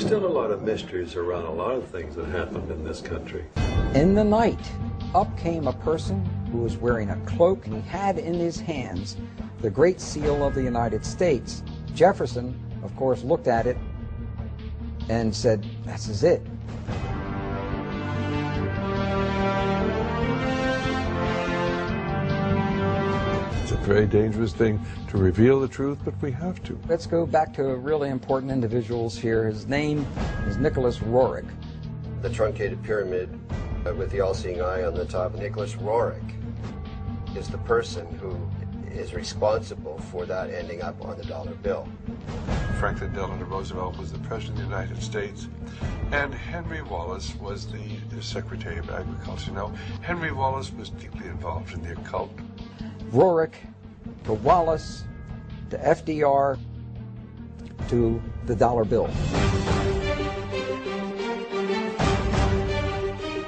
still a lot of mysteries around a lot of things that happened in this country. In the night, up came a person who was wearing a cloak, and he had in his hands the Great Seal of the United States. Jefferson, of course, looked at it and said, "This is it." It's a very dangerous thing to reveal the truth, but we have to. Let's go back to really important individuals here. His name is Nicholas Roerich. The truncated pyramid with the all-seeing eye on the top. Nicholas Roerich is the person who is responsible for that ending up on the dollar bill. Franklin Delano Roosevelt was the President of the United States, and Henry Wallace was the Secretary of Agriculture. Now, Henry Wallace was deeply involved in the occult. Roerich to Wallace to FDR to the dollar bill.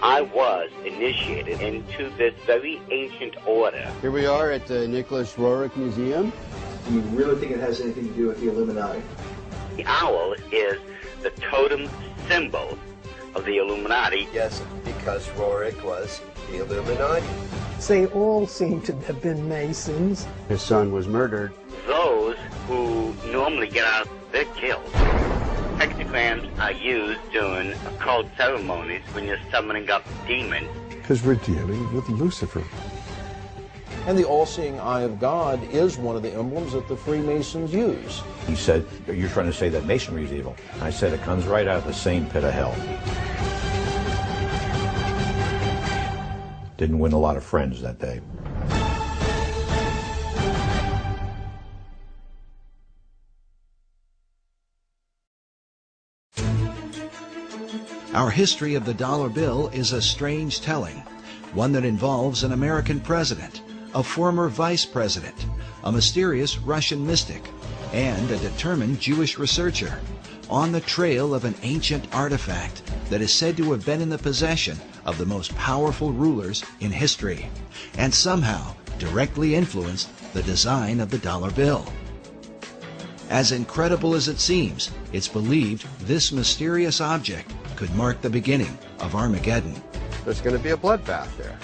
I was initiated into this very ancient order. Here we are at the Nicholas Roerich Museum. Do you really think it has anything to do with the Illuminati? The owl is the totem symbol of the Illuminati. Yes, because Roerich was the Illuminati. They all seem to have been Masons. His son was murdered. Those who normally get out, they're killed. Hexagrams are used during occult ceremonies when you're summoning up demons. Because we're dealing with Lucifer. And the all-seeing eye of God is one of the emblems that the Freemasons use. He said, "You're trying to say that Masonry is evil." I said, "It comes right out of the same pit of hell." Didn't win a lot of friends that day. Our history of the dollar bill is a strange telling, one that involves an American president, a former vice president, a mysterious Russian mystic, and a determined Jewish researcher, on the trail of an ancient artifact that is said to have been in the possession of the most powerful rulers in history, and somehow directly influenced the design of the dollar bill. As incredible as it seems, it's believed this mysterious object could mark the beginning of Armageddon. There's going to be a bloodbath there.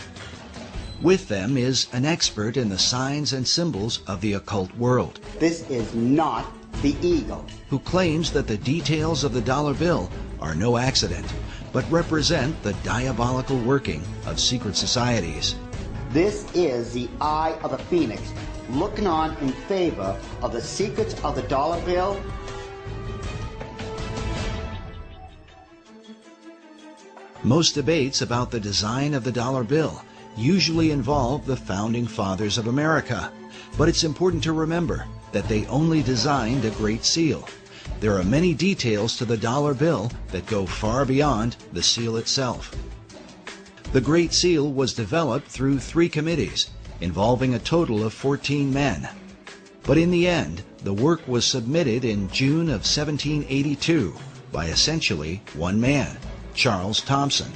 With them is an expert in the signs and symbols of the occult world. This is not the eagle. Who claims that the details of the dollar bill are no accident, but represent the diabolical working of secret societies. This is the eye of the phoenix, looking on in favor of the secrets of the dollar bill. Most debates about the design of the dollar bill usually involve the founding fathers of America, but it's important to remember that they only designed a Great Seal. There are many details to the dollar bill that go far beyond the seal itself. The Great Seal was developed through 3 committees involving a total of 14 men. But in the end, the work was submitted in June of 1782 by essentially one man, Charles Thomson.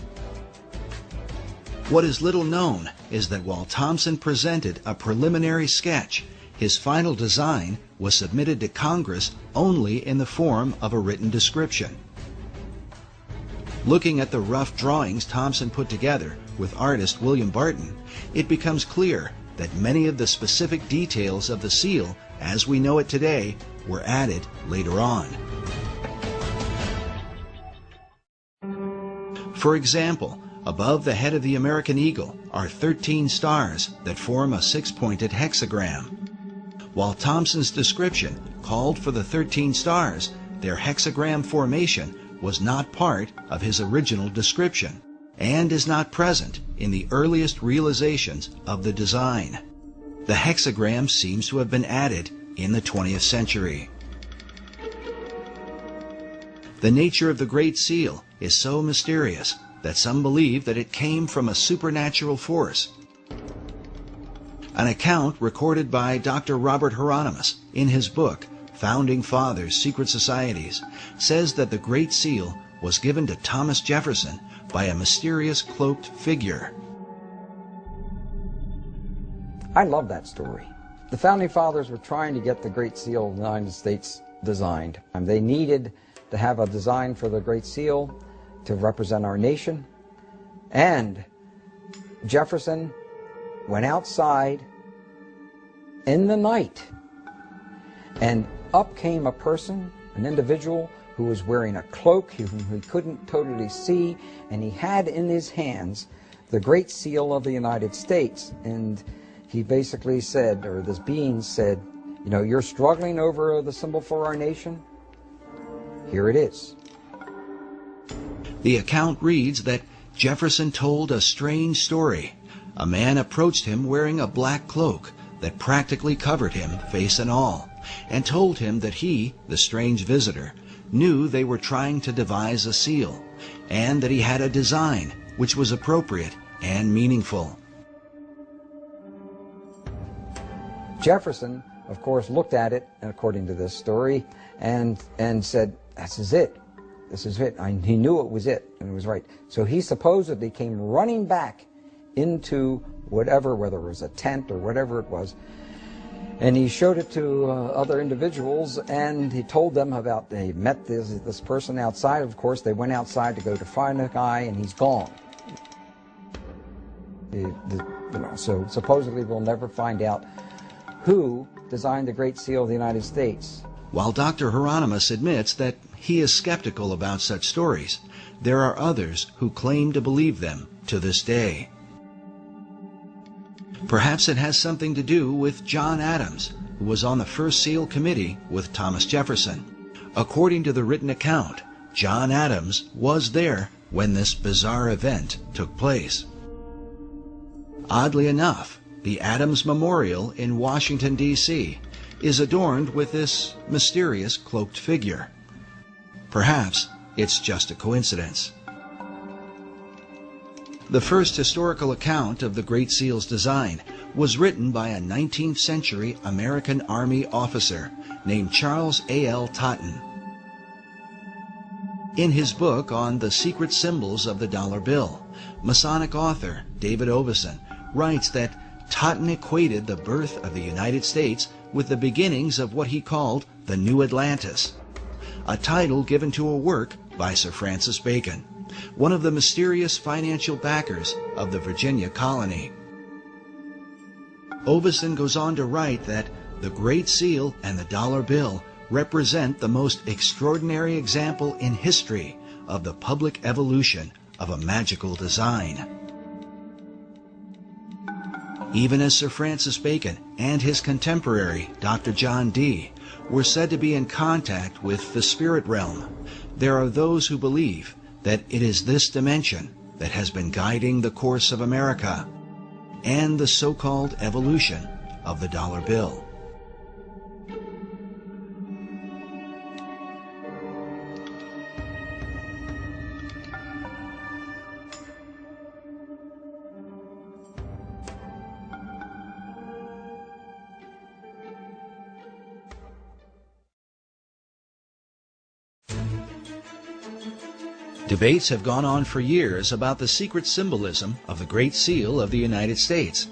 What is little known is that while Thomson presented a preliminary sketch, his final design was submitted to Congress only in the form of a written description. Looking at the rough drawings Thomson put together with artist William Barton, it becomes clear that many of the specific details of the seal, as we know it today, were added later on. For example, above the head of the American eagle are 13 stars that form a 6-pointed hexagram. While Thomson's description called for the 13 stars, their hexagram formation was not part of his original description and is not present in the earliest realizations of the design. The hexagram seems to have been added in the 20th century. The nature of the Great Seal is so mysterious that some believe that it came from a supernatural force. An account recorded by Dr. Robert Hieronymus in his book, Founding Fathers, Secret Societies, says that the Great Seal was given to Thomas Jefferson by a mysterious cloaked figure. I love that story. The Founding Fathers were trying to get the Great Seal of the United States designed. They needed to have a design for the Great Seal to represent our nation. And Jefferson went outside in the night, and up came a person, an individual who was wearing a cloak whom he couldn't totally see, and he had in his hands the Great Seal of the United States. And he basically said, or this being said, you know, you're struggling over the symbol for our nation? Here it is. The account reads that Jefferson told a strange story. A man approached him wearing a black cloak that practically covered him, face and all, and told him that he, the strange visitor, knew they were trying to devise a seal, and that he had a design which was appropriate and meaningful. Jefferson, of course, looked at it, according to this story, and said, this is it. This is it. He knew it was it, and it was right. So he supposedly came running back into whatever, whether it was a tent or whatever it was, and he showed it to other individuals, and he told them about, they met this person outside. Of course, they went outside to go to find the guy, and he's gone. So supposedly we'll never find out who designed the Great Seal of the United States. While Dr. Hieronymus admits that he is skeptical about such stories, there are others who claim to believe them to this day. Perhaps it has something to do with John Adams, who was on the first seal committee with Thomas Jefferson. According to the written account, John Adams was there when this bizarre event took place. Oddly enough, the Adams Memorial in Washington, D.C. is adorned with this mysterious cloaked figure. Perhaps it's just a coincidence. The first historical account of the Great Seal's design was written by a 19th century American Army officer named Charles A.L. Totten. In his book on the secret symbols of the dollar bill, Masonic author David Oveson writes that Totten equated the birth of the United States with the beginnings of what he called the New Atlantis, a title given to a work by Sir Francis Bacon, one of the mysterious financial backers of the Virginia colony. Oveson goes on to write that the Great Seal and the dollar bill represent the most extraordinary example in history of the public evolution of a magical design. Even as Sir Francis Bacon and his contemporary, Dr. John Dee, were said to be in contact with the spirit realm, there are those who believe that it is this dimension that has been guiding the course of America and the so-called evolution of the dollar bill. Debates have gone on for years about the secret symbolism of the Great Seal of the United States,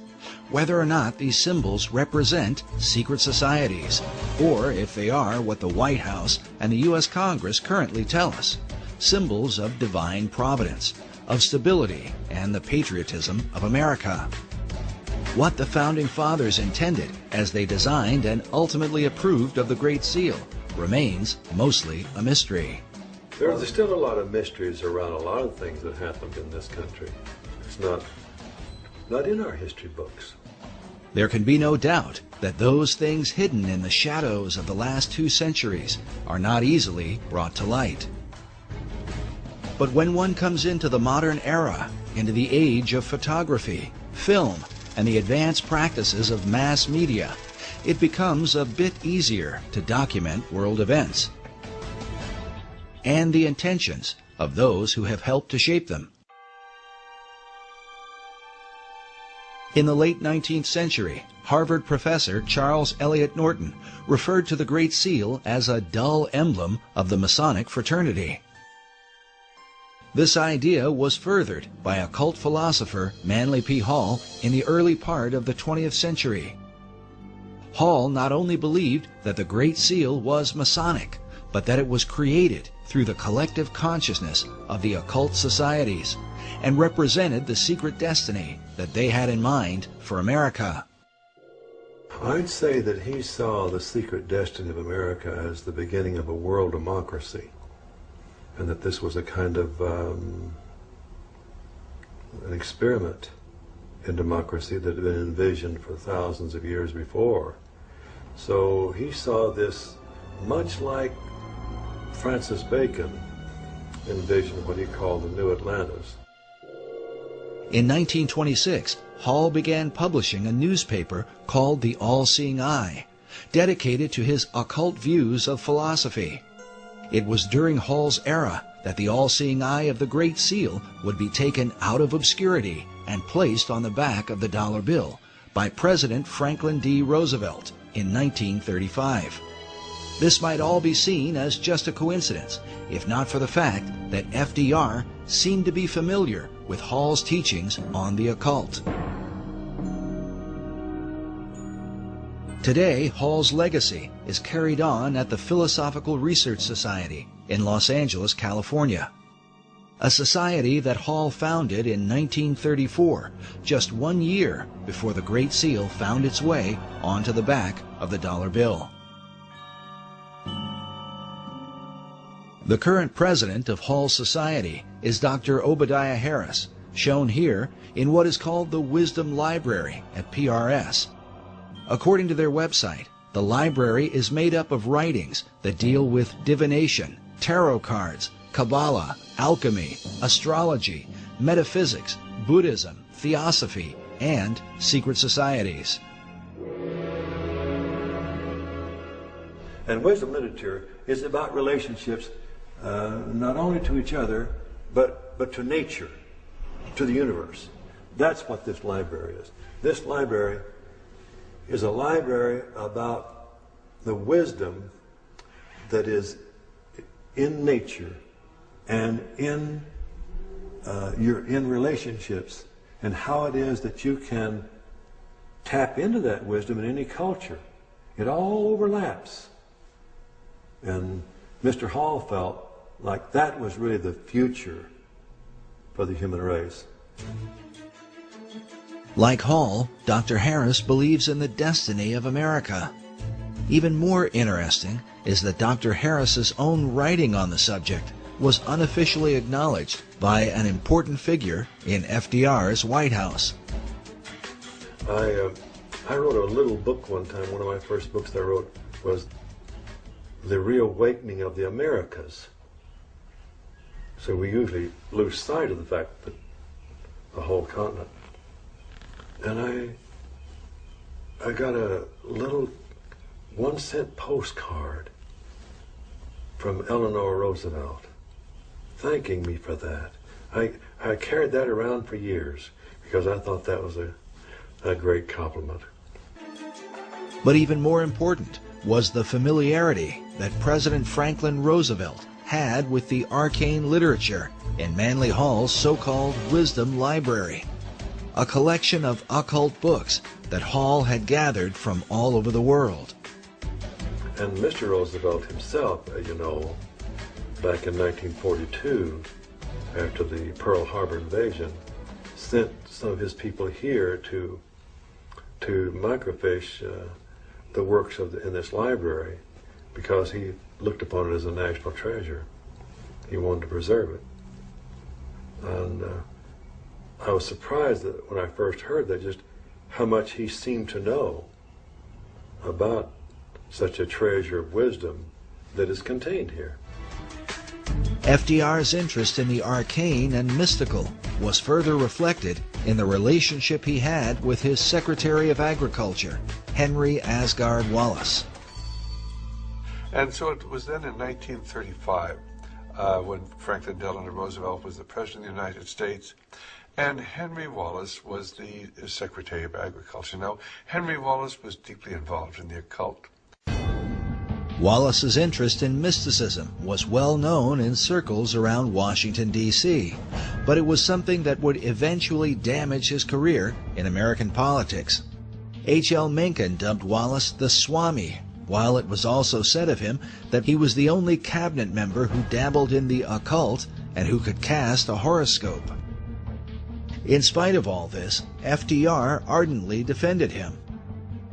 whether or not these symbols represent secret societies, or if they are what the White House and the U.S. Congress currently tell us, symbols of divine providence, of stability, and the patriotism of America. What the Founding Fathers intended as they designed and ultimately approved of the Great Seal remains mostly a mystery. There's still a lot of mysteries around a lot of things that happened in this country. It's not in our history books. There can be no doubt that those things hidden in the shadows of the last 2 centuries are not easily brought to light. But when one comes into the modern era, into the age of photography, film, and the advanced practices of mass media, it becomes a bit easier to document world events and the intentions of those who have helped to shape them. In the late 19th century, Harvard professor Charles Eliot Norton referred to the Great Seal as a dull emblem of the Masonic fraternity. This idea was furthered by occult philosopher Manly P. Hall in the early part of the 20th century. Hall not only believed that the Great Seal was Masonic, but that it was created through the collective consciousness of the occult societies and represented the secret destiny that they had in mind for America. I'd say that he saw the secret destiny of America as the beginning of a world democracy, and that this was a kind of an experiment in democracy that had been envisioned for thousands of years before. So he saw this much like Francis Bacon envisioned what he called the New Atlantis. In 1926, Hall began publishing a newspaper called The All-Seeing Eye, dedicated to his occult views of philosophy. It was during Hall's era that the All-Seeing Eye of the Great Seal would be taken out of obscurity and placed on the back of the dollar bill by President Franklin D. Roosevelt in 1935. This might all be seen as just a coincidence, if not for the fact that FDR seemed to be familiar with Hall's teachings on the occult. Today, Hall's legacy is carried on at the Philosophical Research Society in Los Angeles, California, a society that Hall founded in 1934, just 1 year before the Great Seal found its way onto the back of the dollar bill. The current president of Hall Society is Dr. Obadiah Harris, shown here in what is called the Wisdom Library at PRS. According to their website, the library is made up of writings that deal with divination, tarot cards, Kabbalah, alchemy, astrology, metaphysics, Buddhism, theosophy, and secret societies. And wisdom literature is about relationships not only to each other, but to nature, to the universe. That's what this library is. This library is a library about the wisdom that is in nature and in relationships, and how it is that you can tap into that wisdom in any culture. It all overlaps. And Mr. Hall felt like that was really the future for the human race. Like Hall, Dr. Harris believes in the destiny of America. Even more interesting is that Dr. Harris's own writing on the subject was unofficially acknowledged by an important figure in FDR's White House. I wrote a little book one time. One of my first books I wrote was The Reawakening of the Americas. So we usually lose sight of the fact that the whole continent. And I got a little 1-cent postcard from Eleanor Roosevelt thanking me for that. I carried that around for years because I thought that was a great compliment. But even more important was the familiarity that President Franklin Roosevelt had with the arcane literature in Manly Hall's so-called Wisdom Library, a collection of occult books that Hall had gathered from all over the world. And Mr. Roosevelt himself, you know, back in 1942, after the Pearl Harbor invasion, sent some of his people here to microfiche the works in this library because he looked upon it as a national treasure. He wanted to preserve it. And I was surprised that when I first heard that, just how much he seemed to know about such a treasure of wisdom that is contained here. FDR's interest in the arcane and mystical was further reflected in the relationship he had with his Secretary of Agriculture, Henry Asgard Wallace. And so it was then in 1935 when Franklin Delano Roosevelt was the President of the United States, and Henry Wallace was the Secretary of Agriculture. Now, Henry Wallace was deeply involved in the occult. Wallace's interest in mysticism was well known in circles around Washington, D.C., but it was something that would eventually damage his career in American politics. H.L. Mencken dubbed Wallace the Swami, while it was also said of him that he was the only cabinet member who dabbled in the occult and who could cast a horoscope. In spite of all this, FDR ardently defended him.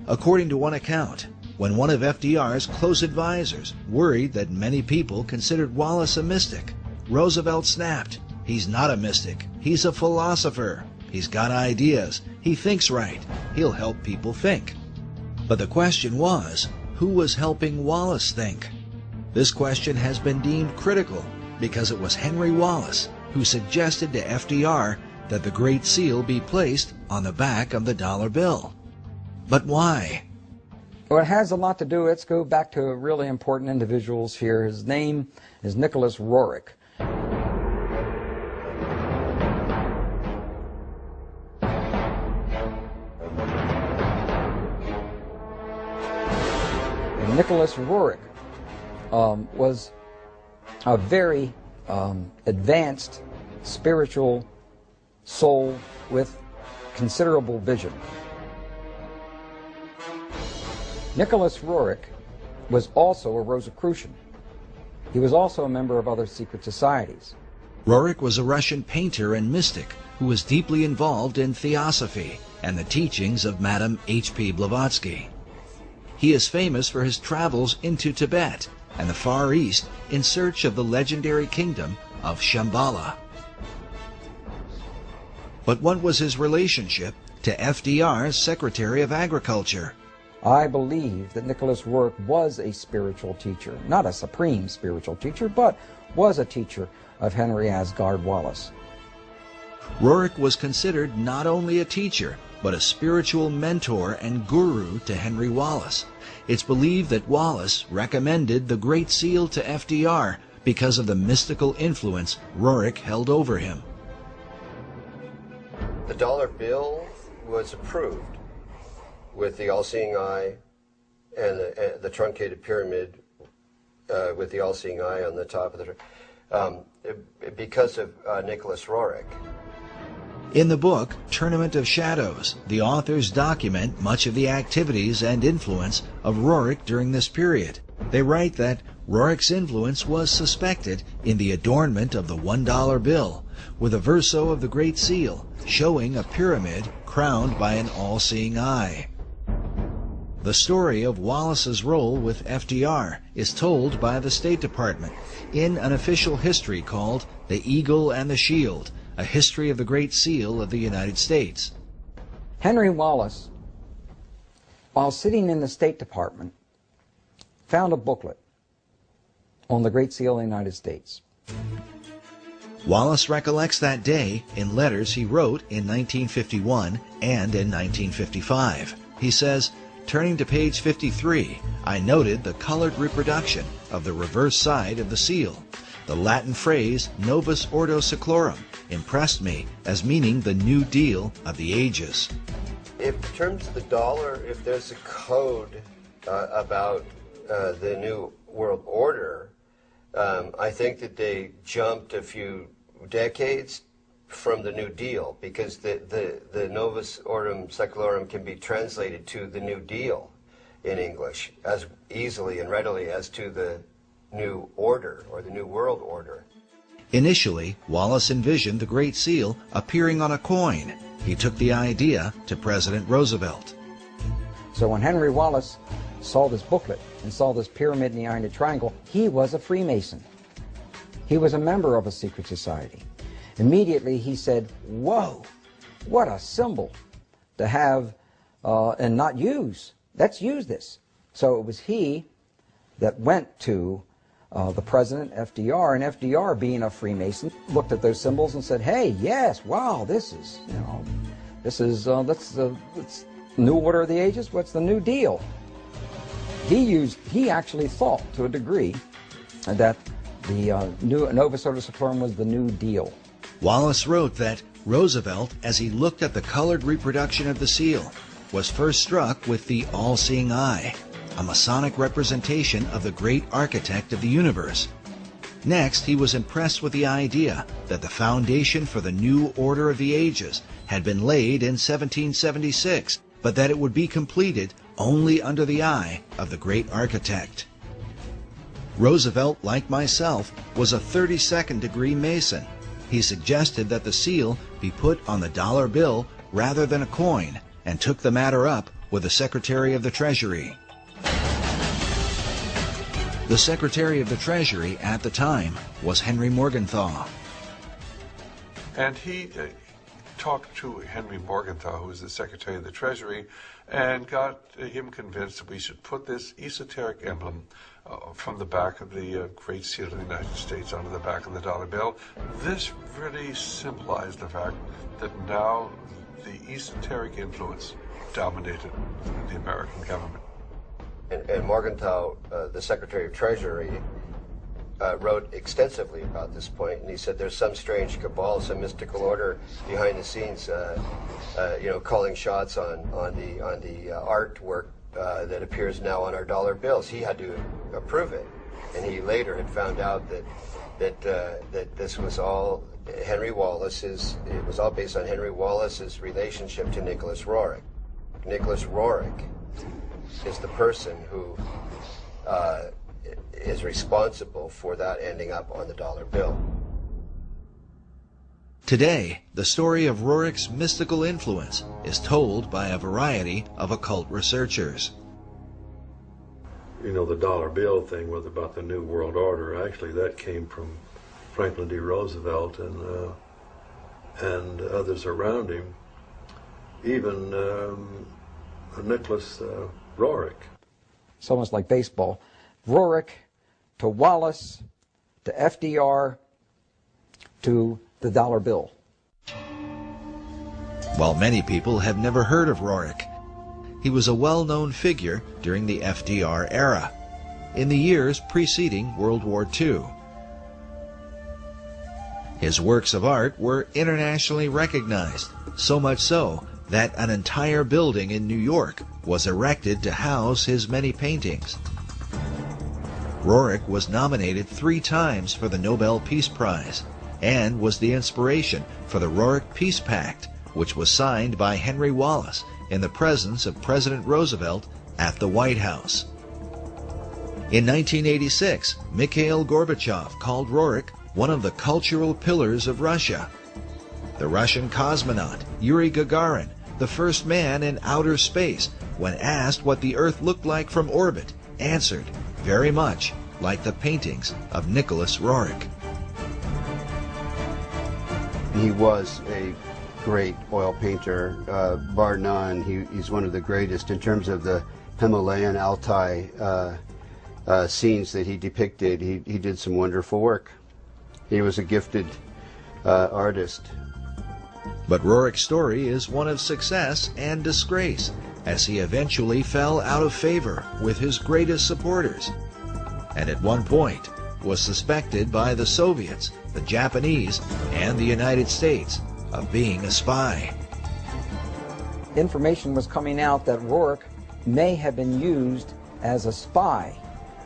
According to one account, when one of FDR's close advisors worried that many people considered Wallace a mystic, Roosevelt snapped, "He's not a mystic. He's a philosopher. He's got ideas. He thinks right. He'll help people think." But the question was, who was helping Wallace think? This question has been deemed critical because it was Henry Wallace who suggested to FDR that the Great Seal be placed on the back of the dollar bill. But why? Well, it has a lot to do. Let's go back to really important individuals here. His name is Nicholas Roerich. And Nicholas Roerich was a very advanced spiritual soul with considerable vision. Nicholas Roerich was also a Rosicrucian. He was also a member of other secret societies. Roerich was a Russian painter and mystic who was deeply involved in theosophy and the teachings of Madame H.P. Blavatsky. He is famous for his travels into Tibet and the Far East in search of the legendary kingdom of Shambhala. But what was his relationship to FDR's Secretary of Agriculture? I believe that Nicholas Roerich was a spiritual teacher, not a supreme spiritual teacher, but was a teacher of Henry Asgard Wallace. Roerich was considered not only a teacher, but a spiritual mentor and guru to Henry Wallace. It's believed that Wallace recommended the Great Seal to FDR because of the mystical influence Roerich held over him. The dollar bill was approved with the all-seeing eye and the truncated pyramid with the all-seeing eye on the top of the because of Nicholas Roerich. In the book Tournament of Shadows, the authors document much of the activities and influence of Roerich during this period. They write that Roerich's influence was suspected in the adornment of the $1 bill, with a verso of the Great Seal showing a pyramid crowned by an all-seeing eye. The story of Wallace's role with FDR is told by the State Department in an official history called The Eagle and the Shield, a history of the Great Seal of the United States. Henry Wallace, while sitting in the State Department, found a booklet on the Great Seal of the United States. Wallace recollects that day in letters he wrote in 1951 and in 1955. He says, turning to page 53, I noted the colored reproduction of the reverse side of the seal. The Latin phrase Novus Ordo Seclorum impressed me as meaning the New Deal of the ages. In terms of the dollar, if there's a code about the New World Order, I think that they jumped a few decades from the New Deal, because the Novus Ordo Seclorum can be translated to the New Deal in English as easily and readily as to the New Order or the New World Order. Initially, Wallace envisioned the Great Seal appearing on a coin. He took the idea to President Roosevelt. So when Henry Wallace saw this booklet and saw this pyramid in the Iron Triangle, he was a Freemason. He was a member of a secret society. Immediately he said, whoa, what a symbol to have and not use. Let's use this. So it was he that went to the president, FDR, and FDR, being a Freemason, looked at those symbols and said, hey, yes, wow, this is, that's New Order of the Ages. What's the New Deal? He actually thought to a degree that the new Novus Ordo Seclorum was the New Deal. Wallace wrote that Roosevelt, as he looked at the colored reproduction of the seal, was first struck with the all-seeing eye, a Masonic representation of the great architect of the universe. Next, he was impressed with the idea that the foundation for the New Order of the Ages had been laid in 1776, but that it would be completed only under the eye of the great architect. Roosevelt, like myself, was a 32nd degree Mason. He suggested that the seal be put on the dollar bill rather than a coin, and took the matter up with the Secretary of the Treasury. The Secretary of the Treasury at the time was Henry Morgenthau. And he talked to Henry Morgenthau, who was the Secretary of the Treasury, and got him convinced that we should put this esoteric emblem from the back of the Great Seal of the United States onto the back of the dollar bill. This really symbolized the fact that now the esoteric influence dominated the American government. And Morgenthau, the Secretary of Treasury, wrote extensively about this point, and he said there's some strange cabal, some mystical order behind the scenes, calling shots on the artwork that appears now on our dollar bills. He had to approve it, and he later had found out that this was all Henry Wallace's. It was all based on Henry Wallace's relationship to Nicholas Roerich. Nicholas Roerich is the person who is responsible for that ending up on the dollar bill. Today, the story of Roerich's mystical influence is told by a variety of occult researchers. You know, the dollar bill thing was about the New World Order. Actually, that came from Franklin D. Roosevelt and others around him, even Nicholas Roerich. It's almost like baseball. Roerich to Wallace to FDR to the dollar bill. While many people have never heard of Roerich, he was a well-known figure during the FDR era, in the years preceding World War II. His works of art were internationally recognized, so much so that an entire building in New York was erected to house his many paintings. Roerich was nominated 3 times for the Nobel Peace Prize and was the inspiration for the Roerich Peace Pact, which was signed by Henry Wallace in the presence of President Roosevelt at the White House. In 1986, Mikhail Gorbachev called Roerich one of the cultural pillars of Russia. The Russian cosmonaut Yuri Gagarin, the first man in outer space, when asked what the Earth looked like from orbit, answered, very much like the paintings of Nicholas Roerich. He was a great oil painter, bar none. He's one of the greatest in terms of the Himalayan Altai scenes that he depicted. He did some wonderful work. He was a gifted artist. But Roerich's story is one of success and disgrace, as he eventually fell out of favor with his greatest supporters, and at one point was suspected by the Soviets, the Japanese, and the United States of being a spy. Information was coming out that Roerich may have been used as a spy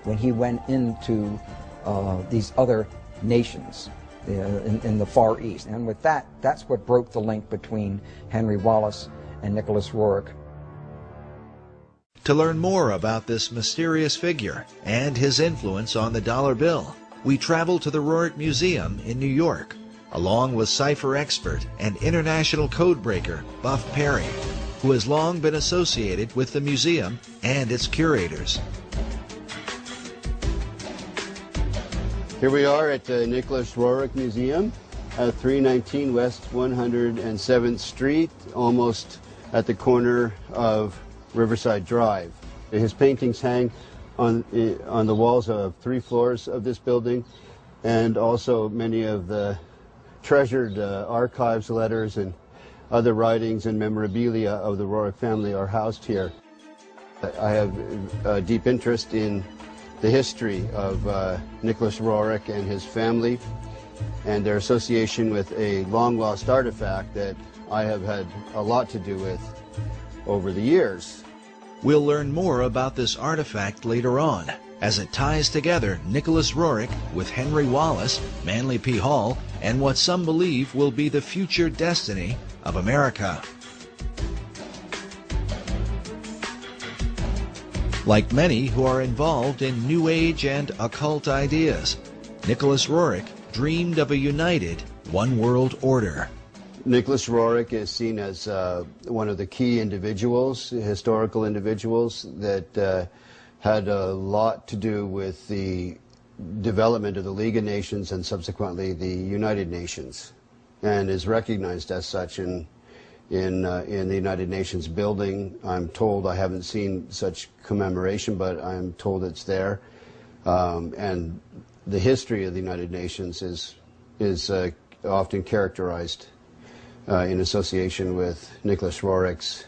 when he went into these other nations in the Far East. And with that, that's what broke the link between Henry Wallace and Nicholas Roerich. To learn more about this mysterious figure and his influence on the dollar bill, we travel to the Roerich Museum in New York, along with cipher expert and international codebreaker Buff Perry, who has long been associated with the museum and its curators. Here we are at the Nicholas Roerich Museum at 319 West 107th Street, almost at the corner of Riverside Drive. His paintings hang on the walls of 3 floors of this building, and also many of the treasured archives, letters, and other writings and memorabilia of the Roerich family are housed here. I have a deep interest in the history of Nicholas Roerich and his family and their association with a long-lost artifact that I have had a lot to do with over the years. We'll learn more about this artifact later on, as it ties together Nicholas Roerich with Henry Wallace, Manly P. Hall, and what some believe will be the future destiny of America. Like many who are involved in New Age and occult ideas, Nicholas Roerich dreamed of a united one world order. Nicholas Roerich is seen as one of the key individuals, historical individuals, that had a lot to do with the development of the League of Nations and subsequently the United Nations, and is recognized as such in the United Nations building. I'm told, I haven't seen such commemoration, but I'm told it's there. And the history of the United Nations is often characterized in association with Nicholas Roerich's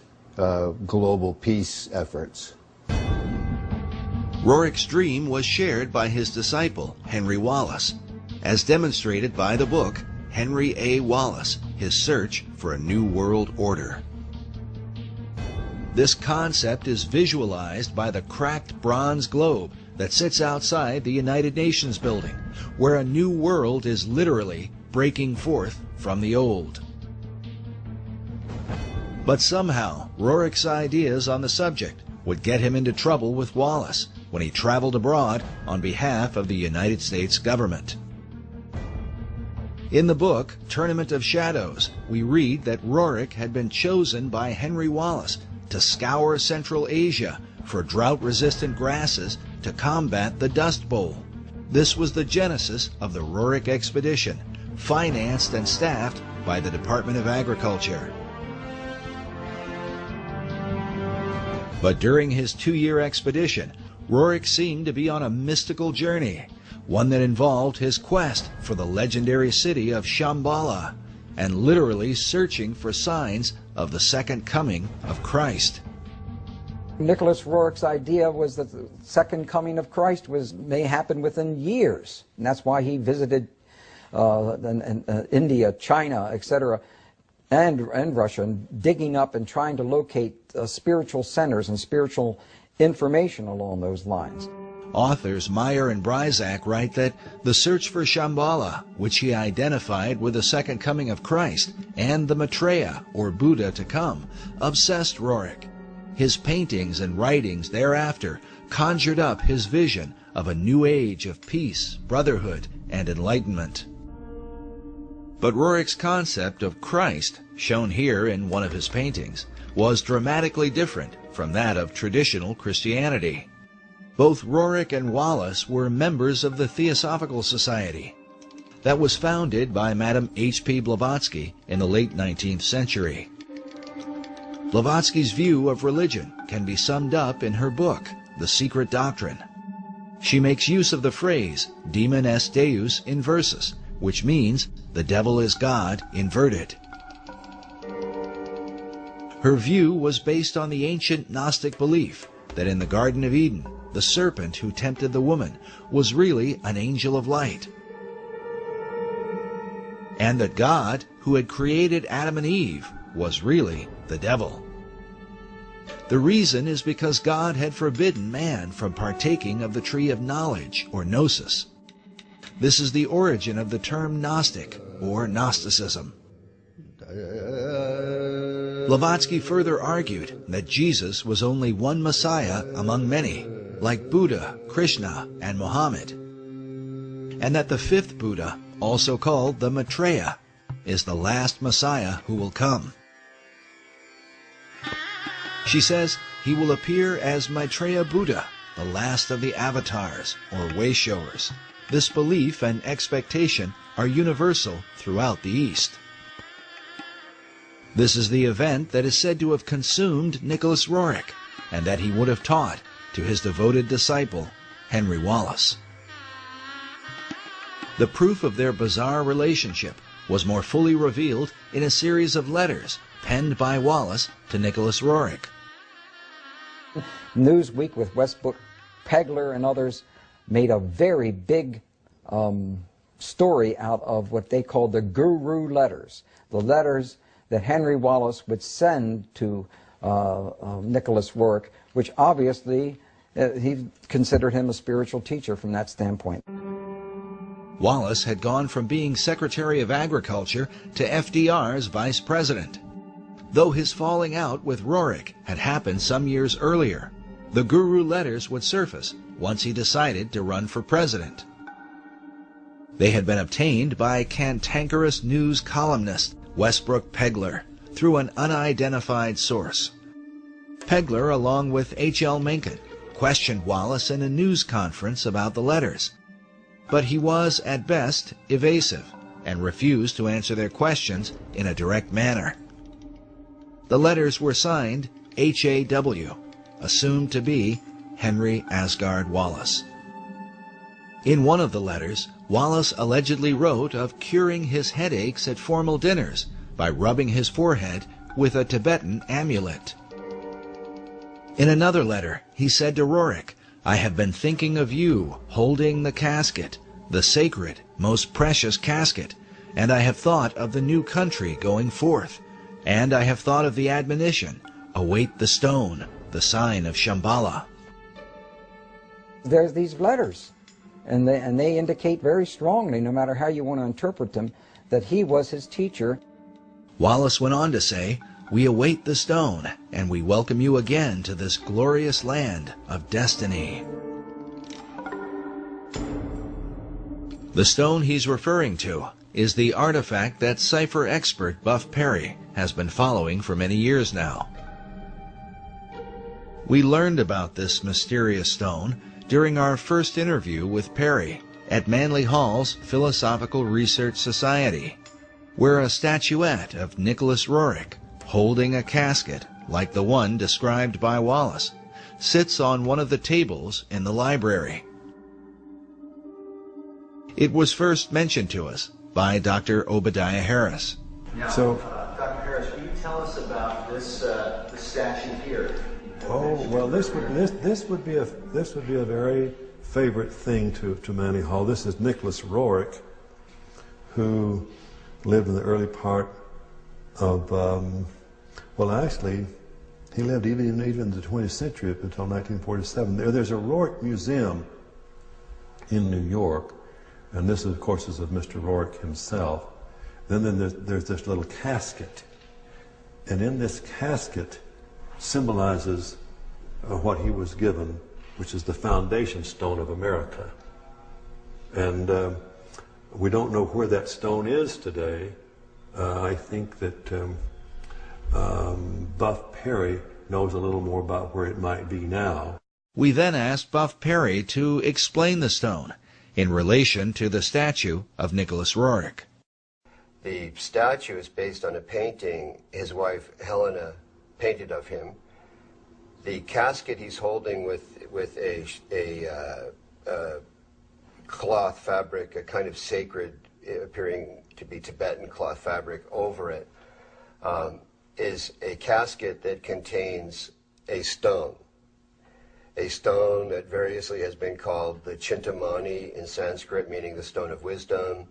global peace efforts. Roerich's dream was shared by his disciple, Henry Wallace, as demonstrated by the book Henry A. Wallace, His Search for a New World Order. This concept is visualized by the cracked bronze globe that sits outside the United Nations building, where a new world is literally breaking forth from the old. But somehow, Roerich's ideas on the subject would get him into trouble with Wallace when he traveled abroad on behalf of the United States government. In the book, Tournament of Shadows, we read that Roerich had been chosen by Henry Wallace to scour Central Asia for drought-resistant grasses to combat the Dust Bowl. This was the genesis of the Roerich expedition, financed and staffed by the Department of Agriculture. But during his 2-year expedition, Roerich seemed to be on a mystical journey, one that involved his quest for the legendary city of Shambhala, and literally searching for signs of the second coming of Christ. Nicholas Roerich's idea was that the second coming of Christ may happen within years, and that's why he visited India, China, etc., and Russia, and digging up and trying to locate spiritual centers and spiritual information along those lines. Authors Meyer and Bryzak write that the search for Shambhala, which he identified with the second coming of Christ, and the Maitreya, or Buddha to come, obsessed Roerich. His paintings and writings thereafter conjured up his vision of a new age of peace, brotherhood, and enlightenment. But Roerich's concept of Christ, shown here in one of his paintings, was dramatically different from that of traditional Christianity. Both Roerich and Wallace were members of the Theosophical Society that was founded by Madame H.P. Blavatsky in the late 19th century. Blavatsky's view of religion can be summed up in her book, The Secret Doctrine. She makes use of the phrase, Demon est Deus inversus, which means the devil is God inverted. Her view was based on the ancient Gnostic belief that in the Garden of Eden, the serpent who tempted the woman was really an angel of light, and that God, who had created Adam and Eve, was really the devil. The reason is because God had forbidden man from partaking of the tree of knowledge, or gnosis. This is the origin of the term Gnostic, or Gnosticism. Blavatsky further argued that Jesus was only one Messiah among many, like Buddha, Krishna, and Muhammad, and that the fifth Buddha, also called the Maitreya, is the last Messiah who will come. She says he will appear as Maitreya Buddha, the last of the avatars, or way-showers. This belief and expectation are universal throughout the East. This is the event that is said to have consumed Nicholas Roerich, and that he would have taught to his devoted disciple, Henry Wallace. The proof of their bizarre relationship was more fully revealed in a series of letters penned by Wallace to Nicholas Roerich. Newsweek with Westbrook Pegler and others made a very big story out of what they called the Guru letters, the letters that Henry Wallace would send to Nicholas Roerich, which obviously he considered him a spiritual teacher from that standpoint. Wallace had gone from being Secretary of Agriculture to FDR's Vice President. Though his falling out with Roerich had happened some years earlier, The Guru letters would surface once he decided to run for president. They had been obtained by cantankerous news columnist Westbrook Pegler through an unidentified source. Pegler, along with H.L. Mencken, questioned Wallace in a news conference about the letters, but he was, at best, evasive and refused to answer their questions in a direct manner. The letters were signed H.A.W., assumed to be Henry Asgard Wallace. In one of the letters, Wallace allegedly wrote of curing his headaches at formal dinners by rubbing his forehead with a Tibetan amulet. In another letter, he said to Roerich, "I have been thinking of you holding the casket, the sacred, most precious casket, and I have thought of the new country going forth, and I have thought of the admonition, await the stone, the sign of Shambhala." There's these letters, and they indicate very strongly, no matter how you want to interpret them, that he was his teacher. Wallace went on to say, "We await the stone, and we welcome you again to this glorious land of destiny." The stone he's referring to is the artifact that cipher expert Buff Perry has been following for many years now. We learned about this mysterious stone during our first interview with Perry at Manly Hall's Philosophical Research Society, where a statuette of Nicholas Roerich, holding a casket like the one described by Wallace, sits on one of the tables in the library. It was first mentioned to us by Dr. Obadiah Harris. Now, So, Dr. Harris, will you tell us about this statue here? oh well, this would be a very favorite thing to Manly Hall. This is Nicholas Roerich, who lived in the early part of well, actually, he lived even in the 20th century up until 1947. There's a Roerich Museum in New York, and this, of course, is of Mr. Roerich himself. Then there's this little casket, and in this casket symbolizes what he was given, which is the foundation stone of America. And we don't know where that stone is today. I think that Buff Perry knows a little more about where it might be now. We then asked Buff Perry to explain the stone in relation to the statue of Nicholas Roerich. The statue is based on a painting his wife Helena painted of him. The casket he's holding with a cloth fabric, a kind of sacred, appearing to be Tibetan cloth fabric over it, is a casket that contains a stone. A stone that variously has been called the Chintamani in Sanskrit, meaning the stone of wisdom,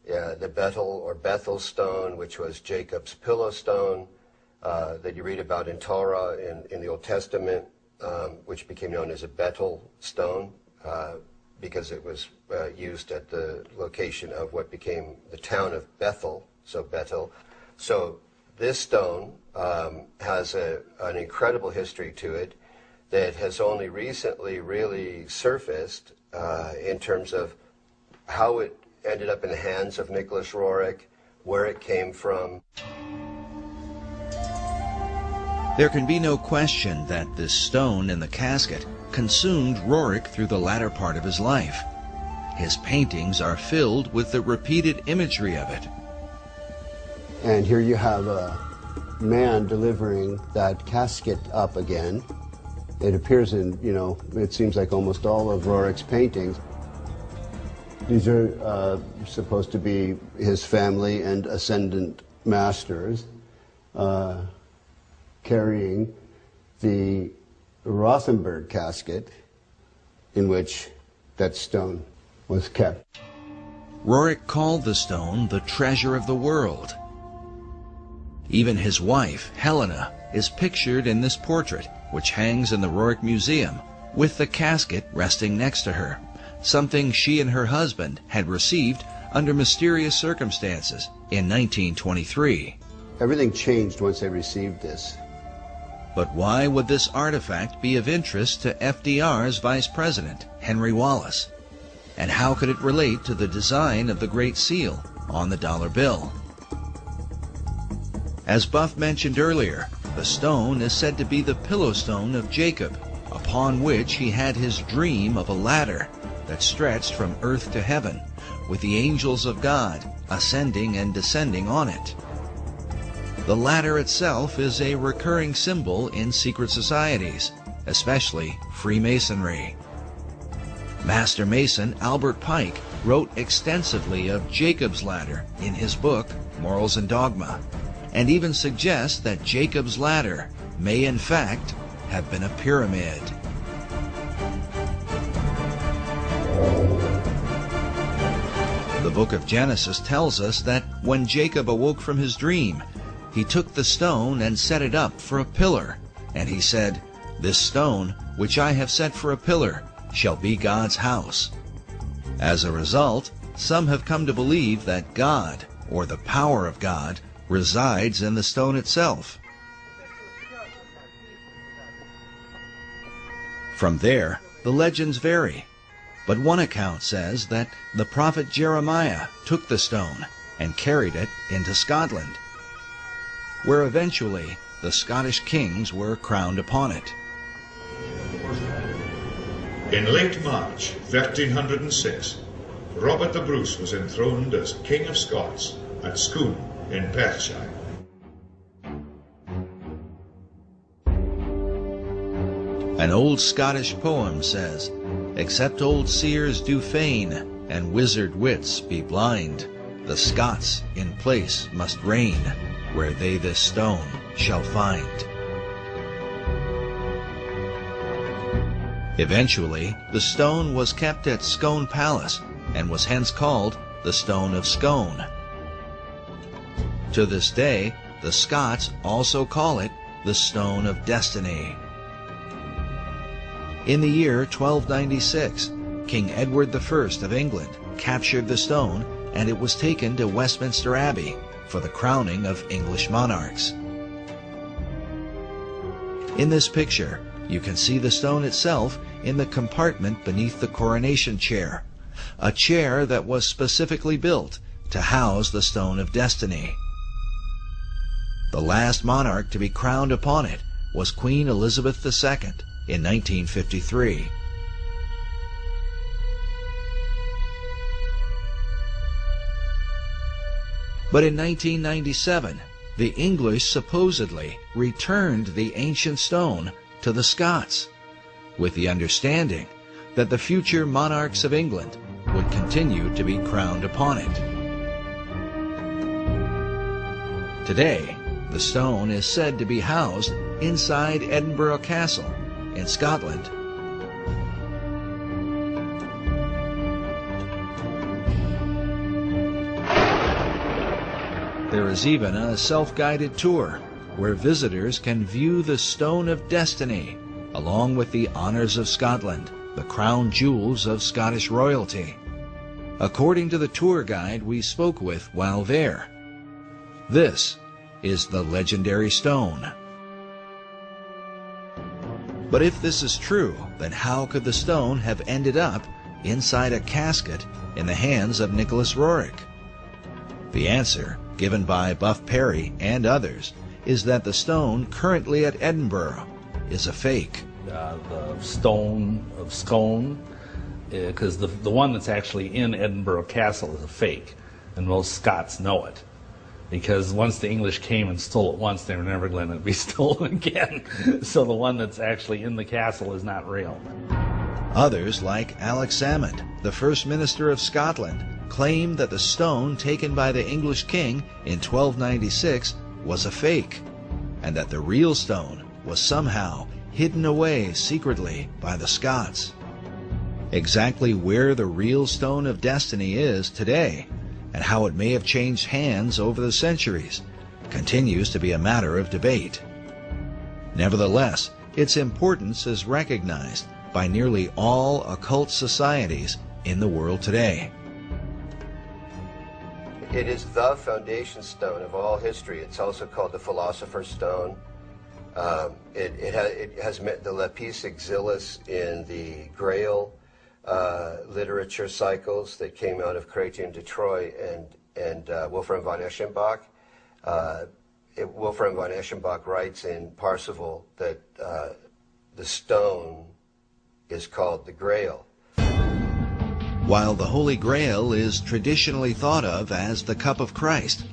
the Bethel or Bethel stone, which was Jacob's pillow stone, that you read about in Torah in the Old Testament, which became known as a Bethel stone, because it was used at the location of what became the town of Bethel, so Bethel. So this stone has an incredible history to it that has only recently really surfaced in terms of how it ended up in the hands of Nicholas Roerich, where it came from. There can be no question that this stone in the casket consumed Roerich through the latter part of his life. His paintings are filled with the repeated imagery of it. And here you have a man delivering that casket up again. It appears in, it seems like almost all of Roerich's paintings. These are supposed to be his family and ascendant masters carrying the Rothenberg casket in which that stone was kept. Roerich called the stone the treasure of the world. Even his wife, Helena, is pictured in this portrait, which hangs in the Roerich Museum, with the casket resting next to her, something she and her husband had received under mysterious circumstances in 1923. Everything changed once they received this. But why would this artifact be of interest to FDR's Vice President, Henry Wallace? And how could it relate to the design of the Great Seal on the dollar bill? As Buff mentioned earlier, the stone is said to be the pillow stone of Jacob, upon which he had his dream of a ladder that stretched from earth to heaven, with the angels of God ascending and descending on it. The ladder itself is a recurring symbol in secret societies, especially Freemasonry. Master Mason Albert Pike wrote extensively of Jacob's ladder in his book, Morals and Dogma, and even suggests that Jacob's ladder may in fact have been a pyramid. The book of Genesis tells us that when Jacob awoke from his dream, he took the stone and set it up for a pillar, and he said, "This stone, which I have set for a pillar, shall be God's house." As a result, some have come to believe that God, or the power of God, resides in the stone itself. From there, the legends vary, but one account says that the prophet Jeremiah took the stone and carried it into Scotland, where eventually the Scottish kings were crowned upon it. In late March 1306, Robert the Bruce was enthroned as King of Scots at Scone in Perthshire. An old Scottish poem says, "Except old seers do feign, and wizard wits be blind, the Scots in place must reign, where they this stone shall find." Eventually, the stone was kept at Scone Palace and was hence called the Stone of Scone. To this day, the Scots also call it the Stone of Destiny. In the year 1296, King Edward I of England captured the stone, and it was taken to Westminster Abbey for the crowning of English monarchs. In this picture, you can see the stone itself in the compartment beneath the coronation chair, a chair that was specifically built to house the Stone of Destiny. The last monarch to be crowned upon it was Queen Elizabeth II in 1953. But in 1997, the English supposedly returned the ancient stone to the Scots, with the understanding that the future monarchs of England would continue to be crowned upon it. Today, the stone is said to be housed inside Edinburgh Castle in Scotland. There is even a self-guided tour where visitors can view the Stone of Destiny along with the Honours of Scotland, the crown jewels of Scottish royalty. According to the tour guide we spoke with while there, this is the legendary stone. But if this is true, then how could the stone have ended up inside a casket in the hands of Nicholas Roerich? The answer, given by Buff Perry and others, is that the stone currently at Edinburgh is a fake. The Stone of Scone, because the one that's actually in Edinburgh Castle is a fake, and most Scots know it. Because once the English came and stole it once, they were never going to be stolen again. So the one that's actually in the castle is not real. Others, like Alex Salmond, the First Minister of Scotland, claim that the stone taken by the English king in 1296 was a fake, and that the real stone was somehow hidden away secretly by the Scots. Exactly where the real Stone of Destiny is today, and how it may have changed hands over the centuries, continues to be a matter of debate. Nevertheless, its importance is recognized by nearly all occult societies in the world today. It is the foundation stone of all history. It's also called the Philosopher's Stone. It has met the lapis exilis in the Grail literature cycles that came out of Chrétien de Troyes and Wolfram von Eschenbach. Wolfram von Eschenbach writes in Parsifal that the stone is called the Grail. While the Holy Grail is traditionally thought of as the cup of Christ,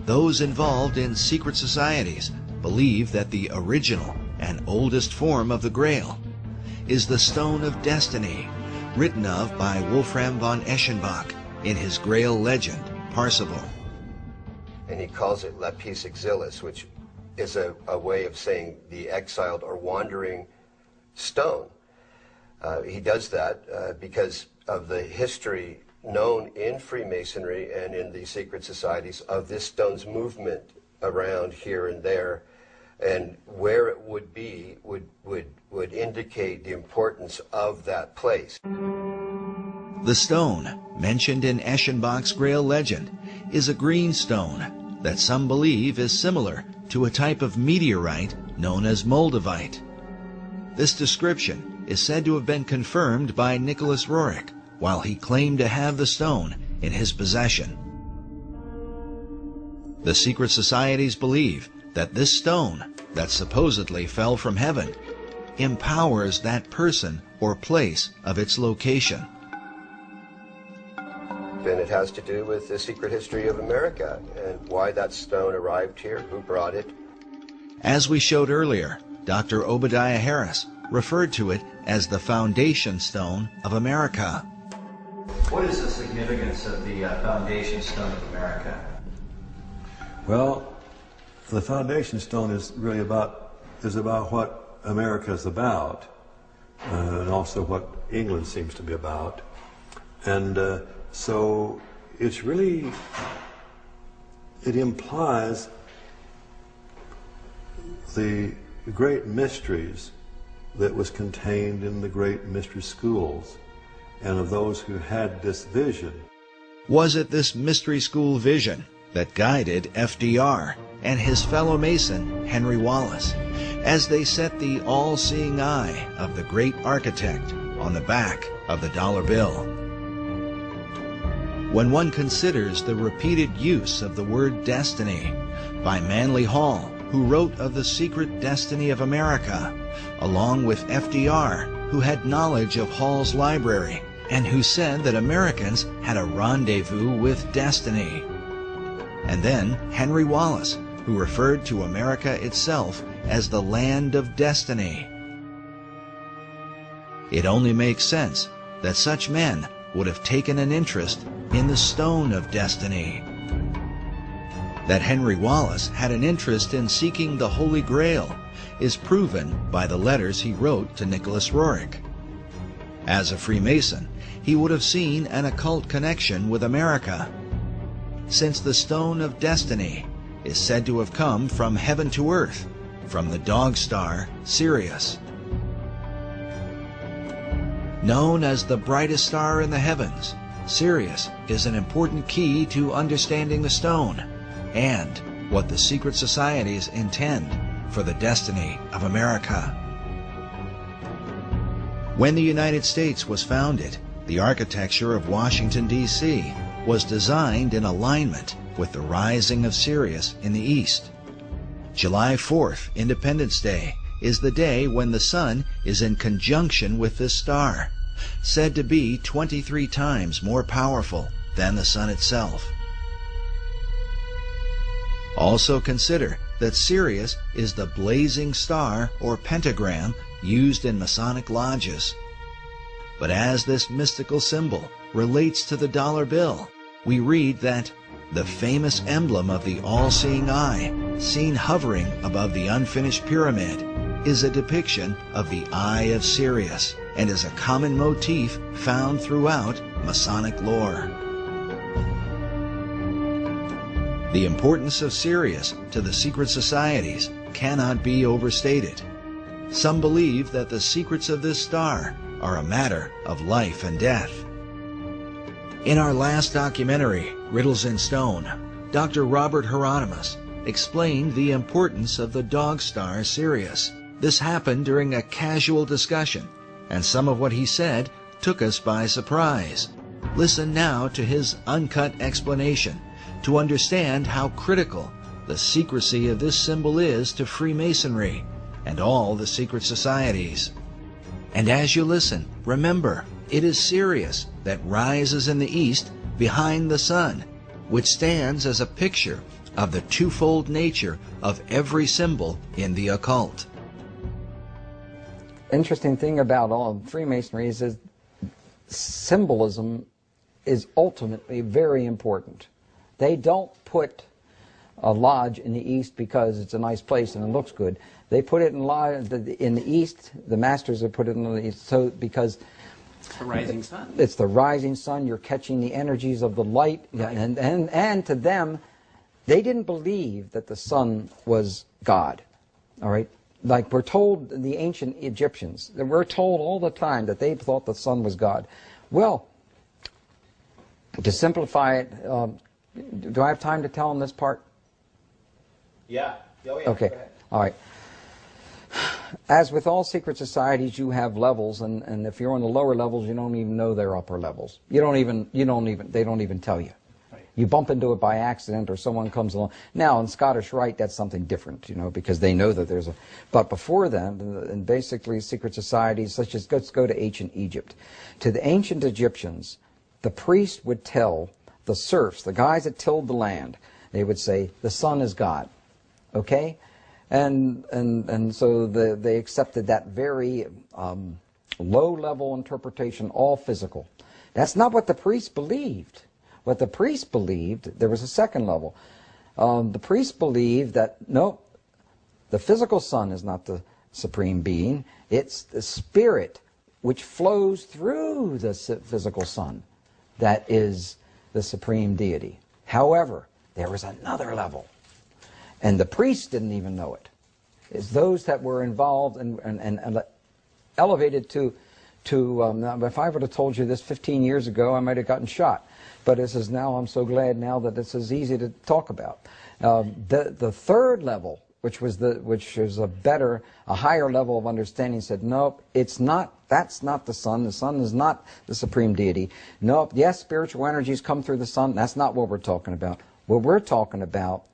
those involved in secret societies believe that the original and oldest form of the Grail is the Stone of Destiny, written of by Wolfram von Eschenbach in his Grail legend, Parsifal. And he calls it lapis exilis, which is a way of saying the exiled or wandering stone. He does that because of the history known in Freemasonry and in the secret societies of this stone's movement around here and there, and where it would be would indicate the importance of that place. The stone, mentioned in Eschenbach's Grail legend, is a green stone that some believe is similar to a type of meteorite known as moldavite. This description is said to have been confirmed by Nicholas Roerich while he claimed to have the stone in his possession. The secret societies believe that this stone, that supposedly fell from heaven, empowers that person or place of its location. And it has to do with the secret history of America and why that stone arrived here, who brought it. As we showed earlier, Dr. Obadiah Harris referred to it as the foundation stone of America. What is the significance of the foundation stone of America? Well, the foundation stone is really about what America is about, and also what England seems to be about. And so it's really, it implies the great mysteries that was contained in the great mystery schools and of those who had this vision. Was it this mystery school vision that guided FDR and his fellow Mason, Henry Wallace, as they set the all-seeing eye of the great architect on the back of the dollar bill? When one considers the repeated use of the word destiny by Manly Hall, who wrote of the secret destiny of America, along with FDR, who had knowledge of Hall's library and who said that Americans had a rendezvous with destiny, and then Henry Wallace, who referred to America itself as the land of destiny, it only makes sense that such men would have taken an interest in the Stone of Destiny. That Henry Wallace had an interest in seeking the Holy Grail is proven by the letters he wrote to Nicholas Roerich. As a Freemason, he would have seen an occult connection with America, since the Stone of Destiny is said to have come from heaven to earth, from the dog star Sirius. Known as the brightest star in the heavens, Sirius is an important key to understanding the stone and what the secret societies intend for the destiny of America. When the United States was founded, the architecture of Washington, D.C. was designed in alignment with the rising of Sirius in the east. July 4th, Independence Day, is the day when the sun is in conjunction with this star, said to be 23 times more powerful than the sun itself. Also consider that Sirius is the blazing star or pentagram used in Masonic lodges. But as this mystical symbol relates to the dollar bill, we read that the famous emblem of the all-seeing eye, seen hovering above the unfinished pyramid, is a depiction of the Eye of Sirius and is a common motif found throughout Masonic lore. The importance of Sirius to the secret societies cannot be overstated. Some believe that the secrets of this star are a matter of life and death. In our last documentary, Riddles in Stone, Dr. Robert Hieronymus explained the importance of the dog star Sirius. This happened during a casual discussion, and some of what he said took us by surprise. Listen now to his uncut explanation to understand how critical the secrecy of this symbol is to Freemasonry and all the secret societies. And as you listen, remember, it is Sirius that rises in the east behind the sun, which stands as a picture of the twofold nature of every symbol in the occult. Interesting thing about all of Freemasonry is symbolism is ultimately very important. They don't put a lodge in the east because it's a nice place and it looks good. They put it in the east. The masters have put it in the east because it's the rising sun. It's the rising sun. You're catching the energies of the light, right. and to them, they didn't believe that the sun was God. All right, like we're told, the ancient Egyptians, we're told all the time that they thought the sun was God. Well, to simplify it, do I have time to tell them this part? Yeah. Oh, yeah. Okay. All right. As with all secret societies, you have levels, and if you're on the lower levels, you don't even know they're upper levels. They don't even tell you. Right. You bump into it by accident, or someone comes along. Now, in Scottish Rite, that's something different, because they know that there's a. But before then, and basically secret societies, such as let's go to ancient Egypt. To the ancient Egyptians, the priest would tell the serfs, the guys that tilled the land, they would say, the sun is God. Okay? And so they accepted that very low-level interpretation, all physical. That's not what the priests believed. What the priests believed, there was a second level. The priests believed that, no, the physical sun is not the supreme being. It's the spirit which flows through the physical sun that is the supreme deity. However, there was another level. And the priests didn't even know it. It's those that were involved and elevated to if I would have told you this 15 years ago, I might have gotten shot. But this is now, I'm so glad now that this is easy to talk about. The third level, which is a higher level of understanding, said, nope, it's not, that's not the sun. The sun is not the supreme deity. Nope, yes, spiritual energies come through the sun. That's not what we're talking about. What we're talking about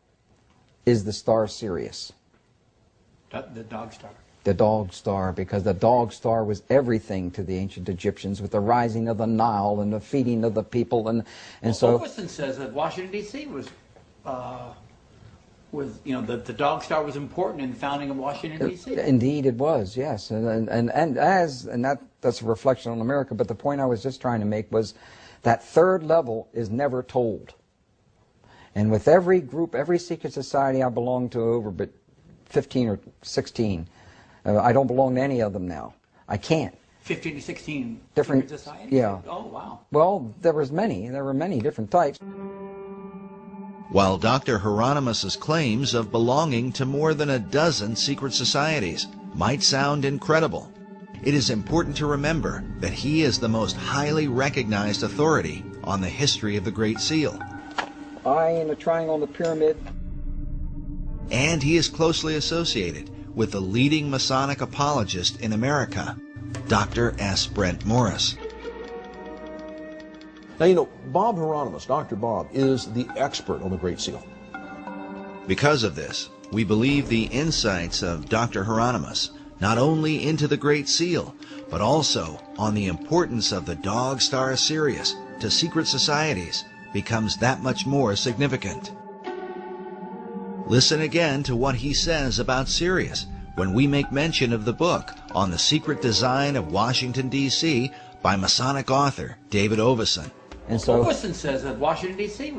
is the star Sirius. The dog star. The dog star, because the dog star was everything to the ancient Egyptians, with the rising of the Nile and the feeding of the people, and so. Overton says that Washington D.C. was the dog star was important in the founding of Washington D.C. Indeed, it was, yes, and that's a reflection on America. But the point I was just trying to make was that third level is never told. And with every group, every secret society I belong to, over but 15 or 16, I don't belong to any of them now. I can't. 15 to 16 different secret societies? Yeah. Oh, wow. Well, there were many different types. While Dr. Hieronymus's claims of belonging to more than a dozen secret societies might sound incredible, it is important to remember that he is the most highly recognized authority on the history of the Great Seal. Eye in a triangle in the pyramid. And he is closely associated with the leading Masonic apologist in America, Dr. S. Brent Morris. Now, Bob Hieronymus, Dr. Bob, is the expert on the Great Seal. Because of this, we believe the insights of Dr. Hieronymus not only into the Great Seal, but also on the importance of the dog star Sirius to secret societies becomes that much more significant. Listen again to what he says about Sirius when we make mention of the book on the secret design of Washington, D.C. by Masonic author David Oveson. And so Oveson says that Washington, D.C.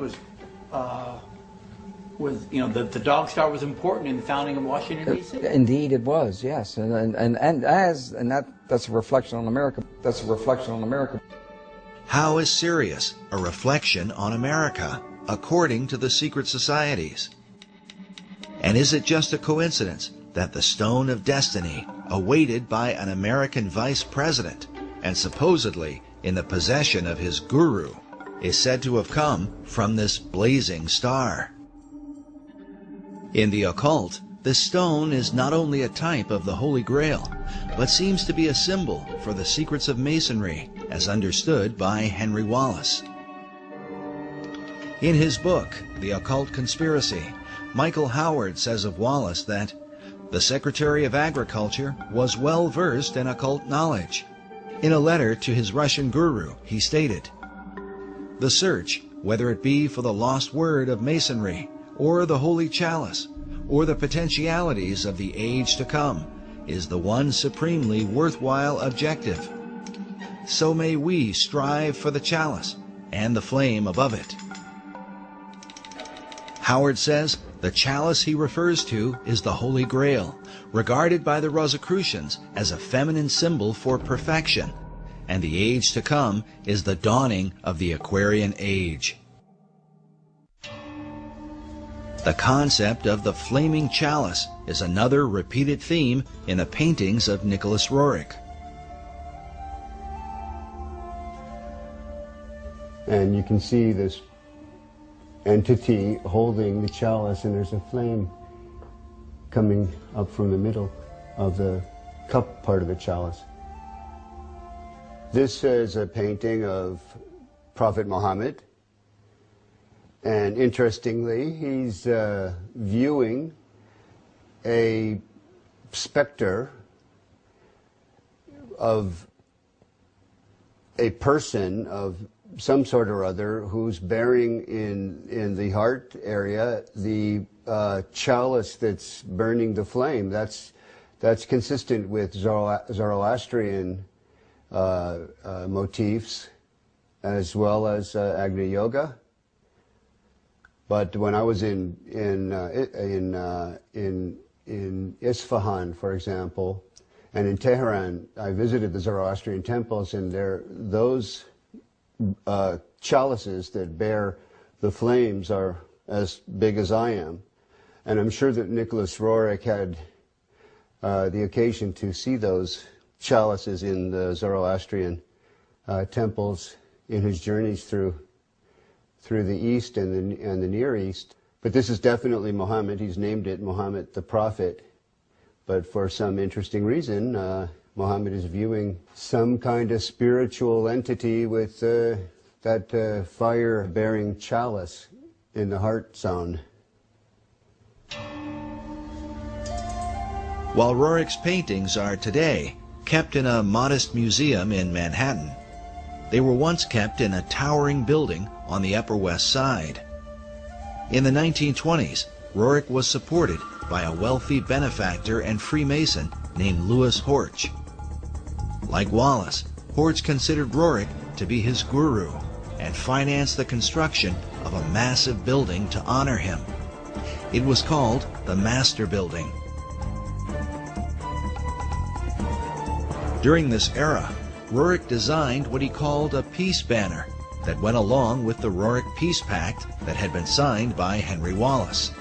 the dog star was important in the founding of Washington, D.C. Indeed, it was, yes, that's a reflection on America. That's a reflection on America. How is Sirius a reflection on America, according to the secret societies? And is it just a coincidence that the Stone of Destiny, awaited by an American vice president and supposedly in the possession of his guru, is said to have come from this blazing star? In the occult, the stone is not only a type of the Holy Grail, but seems to be a symbol for the secrets of Masonry as understood by Henry Wallace. In his book, The Occult Conspiracy, Michael Howard says of Wallace that the Secretary of Agriculture was well versed in occult knowledge. In a letter to his Russian guru, he stated, "The search, whether it be for the lost word of Masonry, or the Holy Chalice, or the potentialities of the age to come, is the one supremely worthwhile objective. So may we strive for the chalice and the flame above it." Howard says the chalice he refers to is the Holy Grail, regarded by the Rosicrucians as a feminine symbol for perfection, and the age to come is the dawning of the Aquarian Age. The concept of the flaming chalice is another repeated theme in the paintings of Nicholas Roerich. And you can see this entity holding the chalice, and there's a flame coming up from the middle of the cup part of the chalice. This is a painting of Prophet Muhammad, and interestingly, he's viewing a specter of a person of some sort or other who's bearing in the heart area the chalice that's burning the flame. That's consistent with Zoroastrian motifs as well as Agni Yoga. But when I was in Isfahan, for example, and in Tehran, I visited the Zoroastrian temples, and those chalices that bear the flames are as big as I am. And I'm sure that Nicholas Roerich had the occasion to see those chalices in the Zoroastrian temples in his journeys through the East and the Near East. But this is definitely Muhammad. He's named it Muhammad the Prophet. But for some interesting reason, Muhammad is viewing some kind of spiritual entity with that fire-bearing chalice in the heart zone. While Roerich's paintings are today kept in a modest museum in Manhattan, they were once kept in a towering building on the Upper West Side. In the 1920s, Roerich was supported by a wealthy benefactor and Freemason named Louis Horch. Like Wallace, Horch considered Roerich to be his guru and financed the construction of a massive building to honor him. It was called the Master Building. During this era, Roerich designed what he called a peace banner that went along with the Roerich Peace Pact that had been signed by Henry Wallace.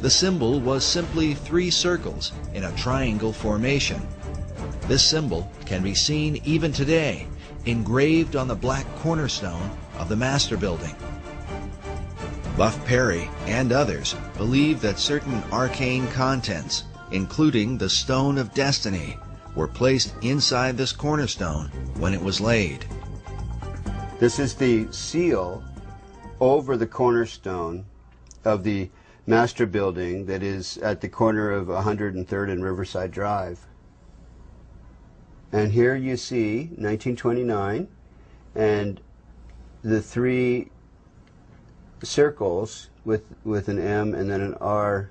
The symbol was simply 3 circles in a triangle formation. This symbol can be seen even today, engraved on the black cornerstone of the Master Building. Buff Perry and others believe that certain arcane contents, including the Stone of Destiny, were placed inside this cornerstone when it was laid. This is the seal over the cornerstone of the Master Building that is at the corner of 103rd and Riverside Drive. And here you see 1929 and the 3 circles with an M and then an R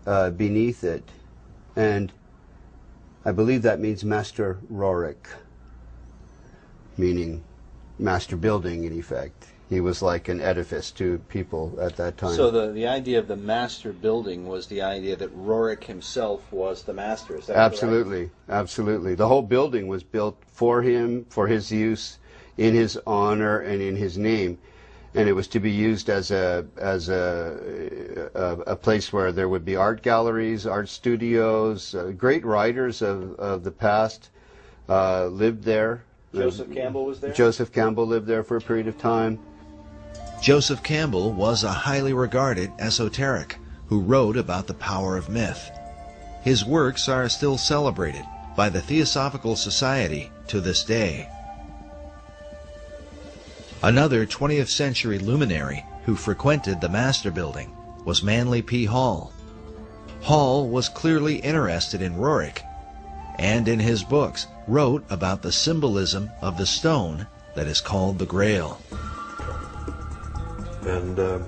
beneath it. And I believe that means Master Roerich, meaning master building in effect. He was like an edifice to people at that time. So the idea of the master building was the idea that Roerich himself was the master, is that Absolutely, correct? Absolutely. The whole building was built for him, for his use, in his honor and in his name. And it was to be used as a place where there would be art galleries, art studios. Great writers of the past lived there. Joseph Campbell was there? Joseph Campbell lived there for a period of time. Joseph Campbell was a highly regarded esoteric who wrote about the power of myth. His works are still celebrated by the Theosophical Society to this day. Another 20th century luminary who frequented the Master Building was Manly P. Hall. Hall was clearly interested in Roerich, and in his books wrote about the symbolism of the stone that is called the Grail. And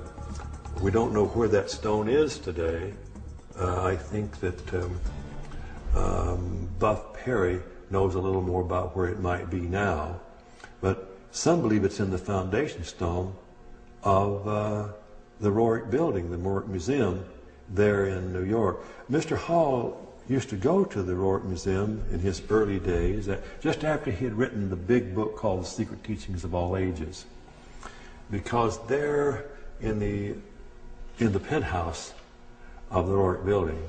we don't know where that stone is today. I think that Buff Perry knows a little more about where it might be now, but some believe it's in the foundation stone of the Roerich Building, the Roerich Museum there in New York. Mr. Hall used to go to the Roerich Museum in his early days, just after he had written the big book called The Secret Teachings of All Ages, because there in the penthouse of the Roerich Building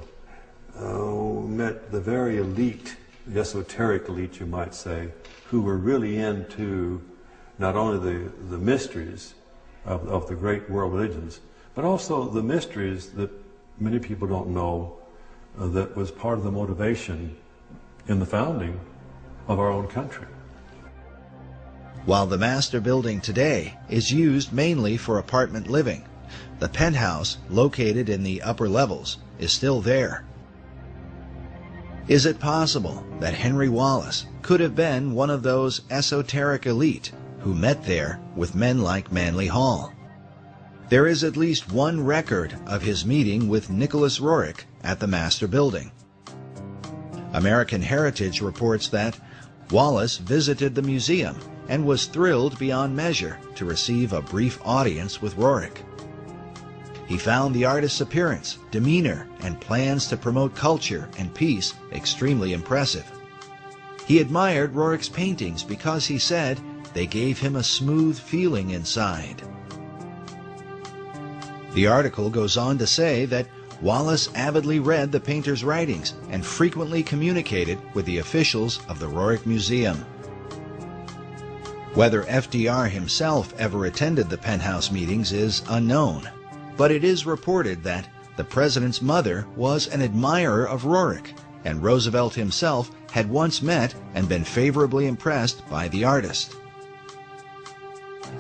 met the very elite, the esoteric elite you might say, who were really into not only the mysteries of the great world religions, but also the mysteries that many people don't know that was part of the motivation in the founding of our own country. While the Master Building today is used mainly for apartment living, the penthouse, located in the upper levels, is still there. Is it possible that Henry Wallace could have been one of those esoteric elite who met there with men like Manly Hall? There is at least one record of his meeting with Nicholas Roerich at the Master Building. American Heritage reports that Wallace visited the museum and was thrilled beyond measure to receive a brief audience with Roerich. He found the artist's appearance, demeanor, and plans to promote culture and peace extremely impressive. He admired Roerich's paintings because, he said, they gave him a smooth feeling inside. The article goes on to say that Wallace avidly read the painter's writings and frequently communicated with the officials of the Roerich Museum. Whether FDR himself ever attended the penthouse meetings is unknown, but it is reported that the president's mother was an admirer of Roerich, and Roosevelt himself had once met and been favorably impressed by the artist.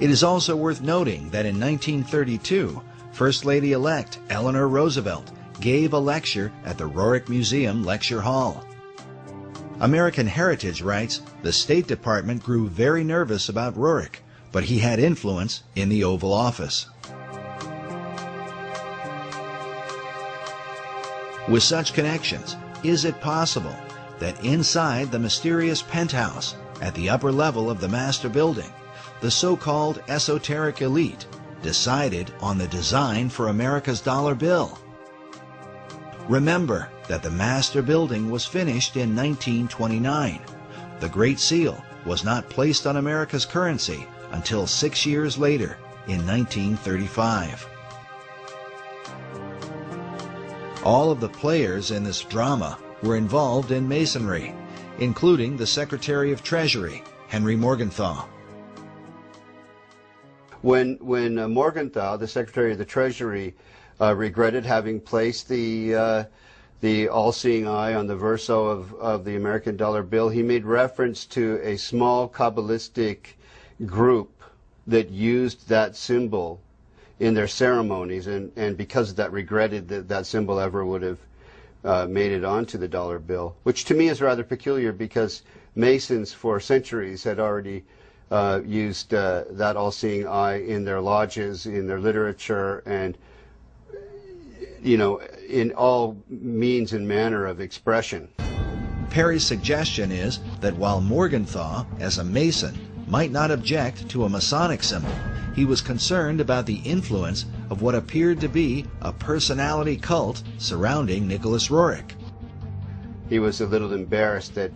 It is also worth noting that in 1932, First Lady-elect Eleanor Roosevelt gave a lecture at the Roerich Museum Lecture Hall. American Heritage writes, the State Department grew very nervous about Roerich, but he had influence in the Oval Office. With such connections, is it possible that inside the mysterious penthouse at the upper level of the Master Building, the so-called esoteric elite decided on the design for America's dollar bill? Remember that the Master Building was finished in 1929. The Great Seal was not placed on America's currency until 6 years later, in 1935. All of the players in this drama were involved in Masonry, including the Secretary of Treasury, Henry Morgenthau. When Morgenthau, the Secretary of the Treasury, regretted having placed the all-seeing eye on the verso of the American dollar bill, he made reference to a small Kabbalistic group that used that symbol in their ceremonies, and because of that regretted that that symbol ever would have made it onto the dollar bill, which to me is rather peculiar because Masons for centuries had already used that all-seeing eye in their lodges, in their literature, and in all means and manner of expression. Perry's suggestion is that while Morgenthau, as a Mason, might not object to a Masonic symbol, he was concerned about the influence of what appeared to be a personality cult surrounding Nicholas Roerich. He was a little embarrassed that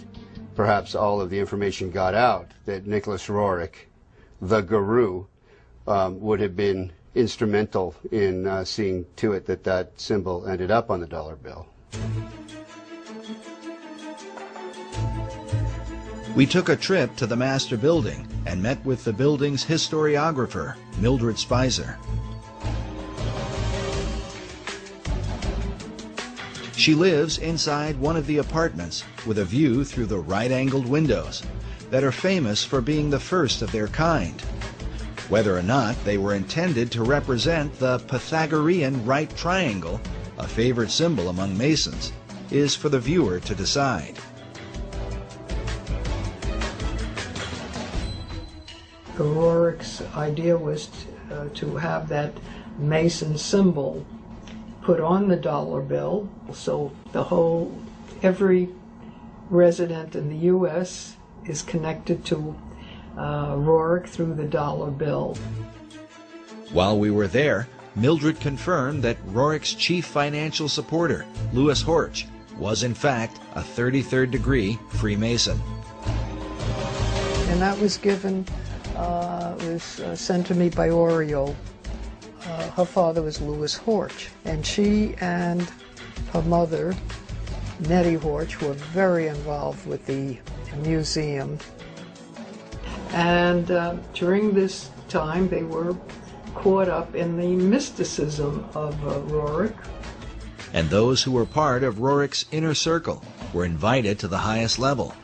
perhaps all of the information got out, that Nicholas Roerich, the guru, would have been instrumental in seeing to it that that symbol ended up on the dollar bill. We took a trip to the Master Building and met with the building's historiographer, Mildred Spicer. She lives inside one of the apartments with a view through the right-angled windows that are famous for being the first of their kind. Whether or not they were intended to represent the Pythagorean right triangle, a favorite symbol among Masons, is for the viewer to decide. Roerich's idea was to have that Mason symbol put on the dollar bill, so every resident in the U.S. is connected to Roerich through the dollar bill. While we were there, Mildred confirmed that Roerich's chief financial supporter, Louis Horch, was in fact a 33rd degree Freemason. And that was given, sent to me by Oriole. Her father was Louis Horch, and she and her mother, Nettie Horch, were very involved with the museum. And during this time, they were caught up in the mysticism of Roerich. And those who were part of Roerich's inner circle were invited to the highest level.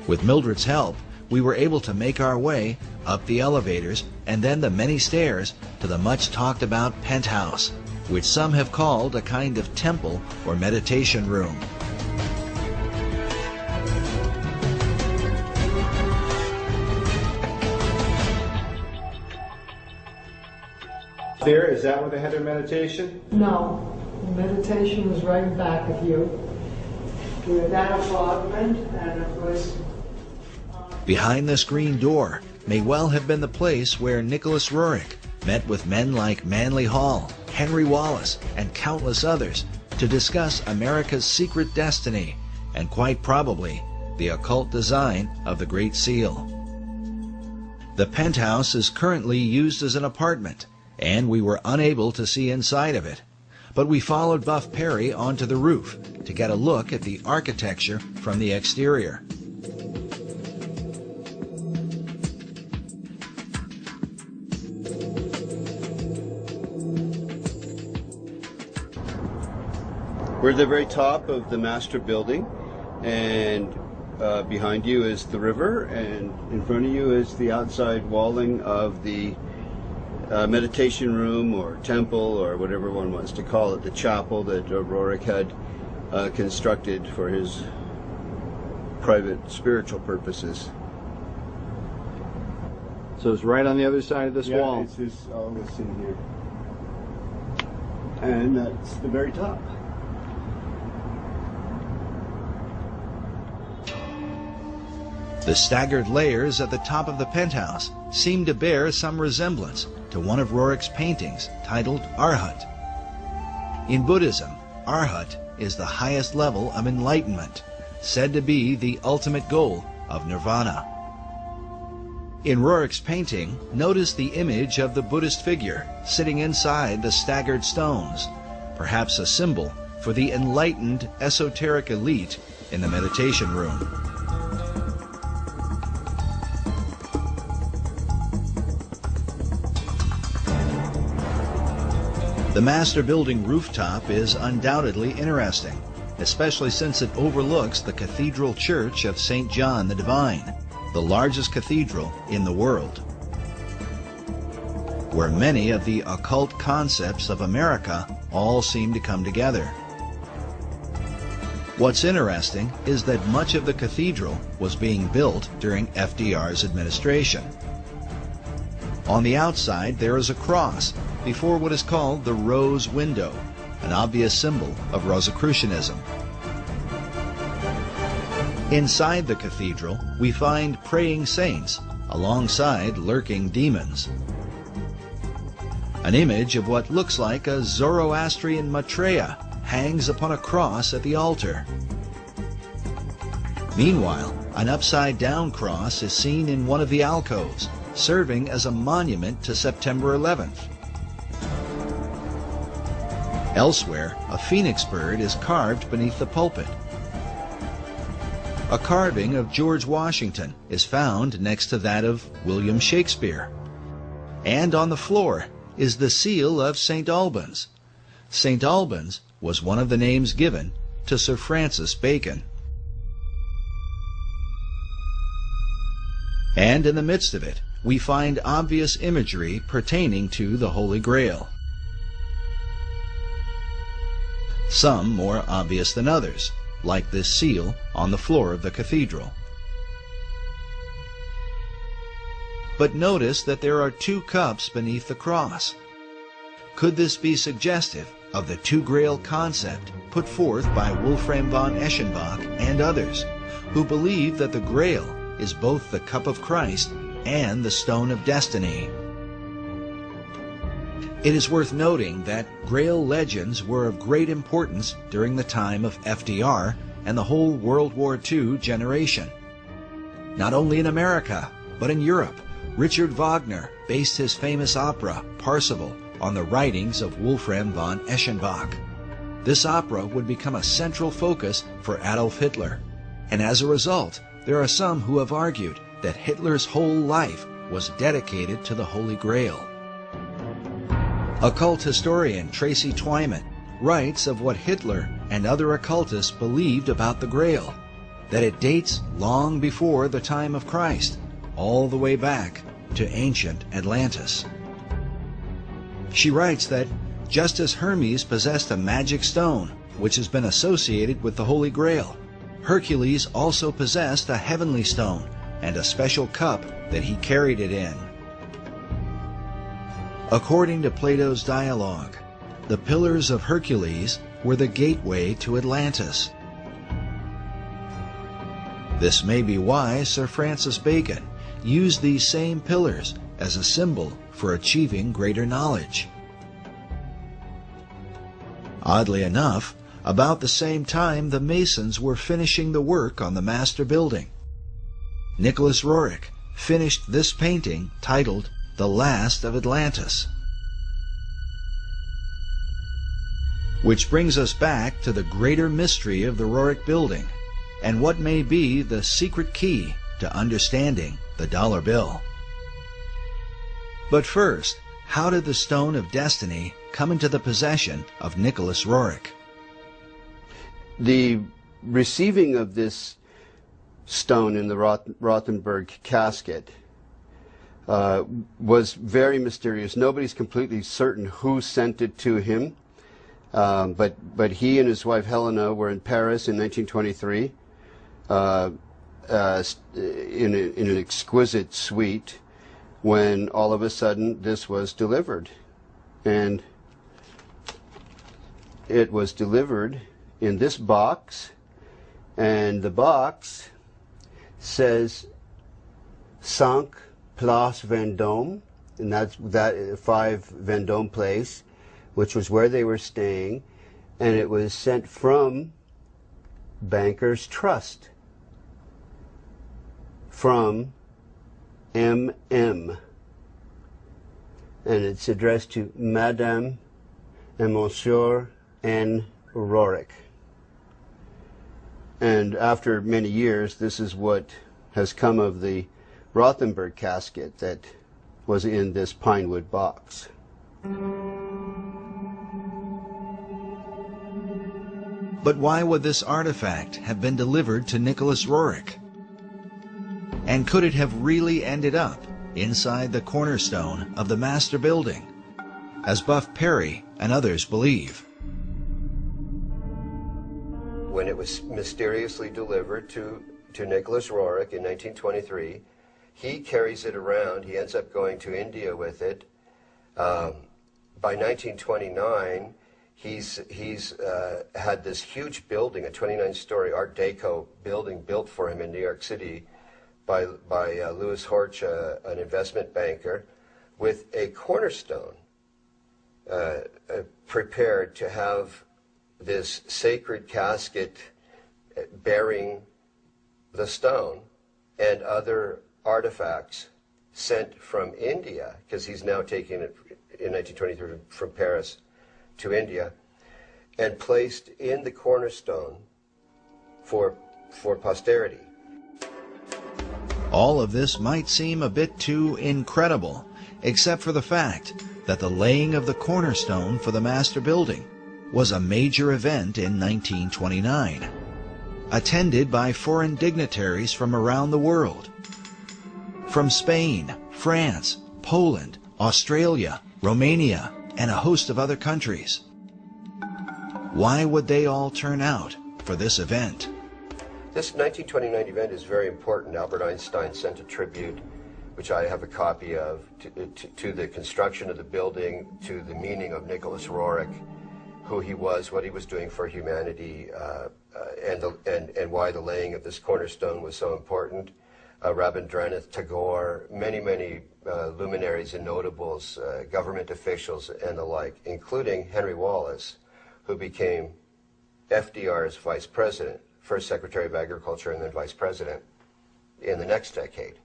With Mildred's help, we were able to make our way up the elevators and then the many stairs to the much talked about penthouse, which some have called a kind of temple or meditation room. There, is that where they had their meditation? No, the meditation was right back of you. We were that apartment, and it was... Behind this green door may well have been the place where Nicholas Roerich met with men like Manly Hall, Henry Wallace, and countless others to discuss America's secret destiny and quite probably the occult design of the Great Seal. The penthouse is currently used as an apartment, and we were unable to see inside of it. But we followed Buff Perry onto the roof to get a look at the architecture from the exterior. We're at the very top of the master building, and behind you is the river, and in front of you is the outside walling of the meditation room or temple or whatever one wants to call it, the chapel that Roerich had constructed for his private spiritual purposes. So it's right on the other side of this wall. It's all this in here. And that's the very top. The staggered layers at the top of the penthouse seem to bear some resemblance to one of Roerich's paintings titled Arhat. In Buddhism, Arhat is the highest level of enlightenment, said to be the ultimate goal of nirvana. In Roerich's painting, notice the image of the Buddhist figure sitting inside the staggered stones, perhaps a symbol for the enlightened esoteric elite in the meditation room. The master building rooftop is undoubtedly interesting, especially since it overlooks the Cathedral Church of St. John the Divine, the largest cathedral in the world, where many of the occult concepts of America all seem to come together. What's interesting is that much of the cathedral was being built during FDR's administration. On the outside there is a cross before what is called the Rose Window, an obvious symbol of Rosicrucianism. Inside the cathedral, we find praying saints alongside lurking demons. An image of what looks like a Zoroastrian Maitreya hangs upon a cross at the altar. Meanwhile, an upside-down cross is seen in one of the alcoves, serving as a monument to September 11th. Elsewhere, a phoenix bird is carved beneath the pulpit. A carving of George Washington is found next to that of William Shakespeare. And on the floor is the seal of St. Albans. St. Albans was one of the names given to Sir Francis Bacon. And in the midst of it, we find obvious imagery pertaining to the Holy Grail. Some more obvious than others, like this seal on the floor of the cathedral. But notice that there are two cups beneath the cross. Could this be suggestive of the two grail concept put forth by Wolfram von Eschenbach and others, who believe that the grail is both the cup of Christ and the stone of destiny? It is worth noting that Grail legends were of great importance during the time of FDR and the whole World War II generation. Not only in America, but in Europe, Richard Wagner based his famous opera, Parsifal, on the writings of Wolfram von Eschenbach. This opera would become a central focus for Adolf Hitler, and as a result, there are some who have argued that Hitler's whole life was dedicated to the Holy Grail. Occult historian Tracy Twyman writes of what Hitler and other occultists believed about the Grail, that it dates long before the time of Christ, all the way back to ancient Atlantis. She writes that just as Hermes possessed a magic stone, which has been associated with the Holy Grail, Hercules also possessed a heavenly stone and a special cup that he carried it in. According to Plato's dialogue, the Pillars of Hercules were the gateway to Atlantis. This may be why Sir Francis Bacon used these same pillars as a symbol for achieving greater knowledge. Oddly enough, about the same time the Masons were finishing the work on the master building. Nicholas Roerich finished this painting titled The Last of Atlantis. Which brings us back to the greater mystery of the Roerich building and what may be the secret key to understanding the dollar bill. But first, how did the Stone of Destiny come into the possession of Nicholas Roerich? The receiving of this stone in the Rothenburg casket was very mysterious. Nobody's completely certain who sent it to him, but he and his wife Helena were in Paris in 1923 in an exquisite suite when all of a sudden this was delivered. And it was delivered in this box, and the box says 5 Place Vendôme, and that's 5 Vendôme Place, which was where they were staying, and it was sent from Bankers Trust, from M.M., and it's addressed to Madame and Monsieur N. Roerich. And after many years, this is what has come of the Rothenburg casket that was in this pine wood box. But why would this artifact have been delivered to Nicholas Roerich? And could it have really ended up inside the cornerstone of the master building, as Buff Perry and others believe? When it was mysteriously delivered to Nicholas Roerich in 1923, he carries it around. He ends up going to India with it. By 1929, he's had this huge building, a 29-story Art Deco building built for him in New York City by Louis Horch, an investment banker, with a cornerstone prepared to have this sacred casket bearing the stone and other artifacts sent from India, because he's now taking it in 1923 from Paris to India, and placed in the cornerstone for posterity. All of this might seem a bit too incredible, except for the fact that the laying of the cornerstone for the master building was a major event in 1929, attended by foreign dignitaries from around the world. From Spain, France, Poland, Australia, Romania, and a host of other countries. Why would they all turn out for this event? This 1929 event is very important. Albert Einstein sent a tribute, which I have a copy of, to the construction of the building, to the meaning of Nicholas Roerich, who he was, what he was doing for humanity, and why the laying of this cornerstone was so important. Rabindranath Tagore, many luminaries and notables, government officials and the like, including Henry Wallace, who became FDR's vice president, first Secretary of Agriculture and then vice president in the next decade.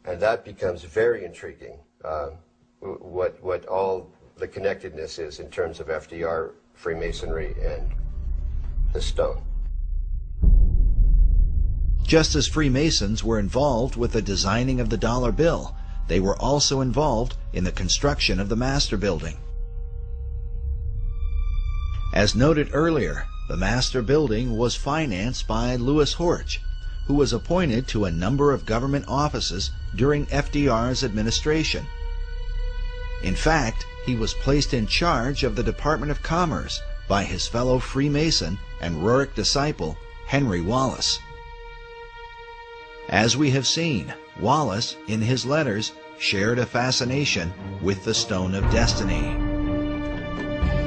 And that becomes very intriguing, what all the connectedness is in terms of FDR, Freemasonry, and the stone. Just as Freemasons were involved with the designing of the dollar bill, they were also involved in the construction of the Master Building. As noted earlier, the Master Building was financed by Louis Horch, who was appointed to a number of government offices during FDR's administration. In fact, he was placed in charge of the Department of Commerce by his fellow Freemason and Roerich disciple, Henry Wallace. As we have seen, Wallace, in his letters, shared a fascination with the Stone of Destiny.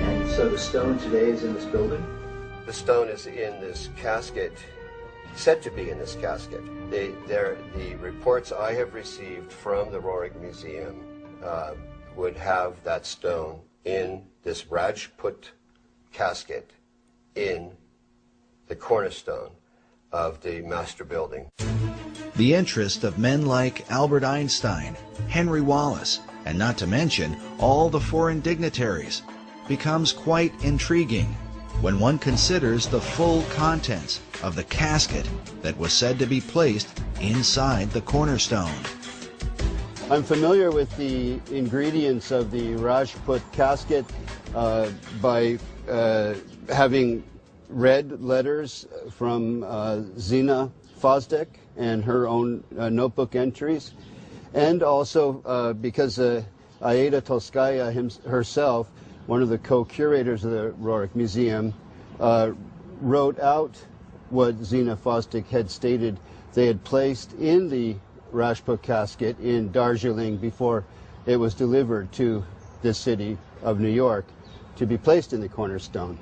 And so the stone today is in this building? The stone is in this casket, said to be in this casket. The reports I have received from the Roerich Museum would have that stone in this Rajput casket in the cornerstone of the Master Building. The interest of men like Albert Einstein, Henry Wallace, and not to mention all the foreign dignitaries, becomes quite intriguing when one considers the full contents of the casket that was said to be placed inside the cornerstone. I'm familiar with the ingredients of the Rajput casket by having read letters from Zina Fosdick and her own notebook entries, and also because Aida Tolskaya herself, one of the co-curators of the Roerich Museum, wrote out what Zina Fosdick had stated they had placed in the Rajput casket in Darjeeling before it was delivered to the city of New York to be placed in the cornerstone.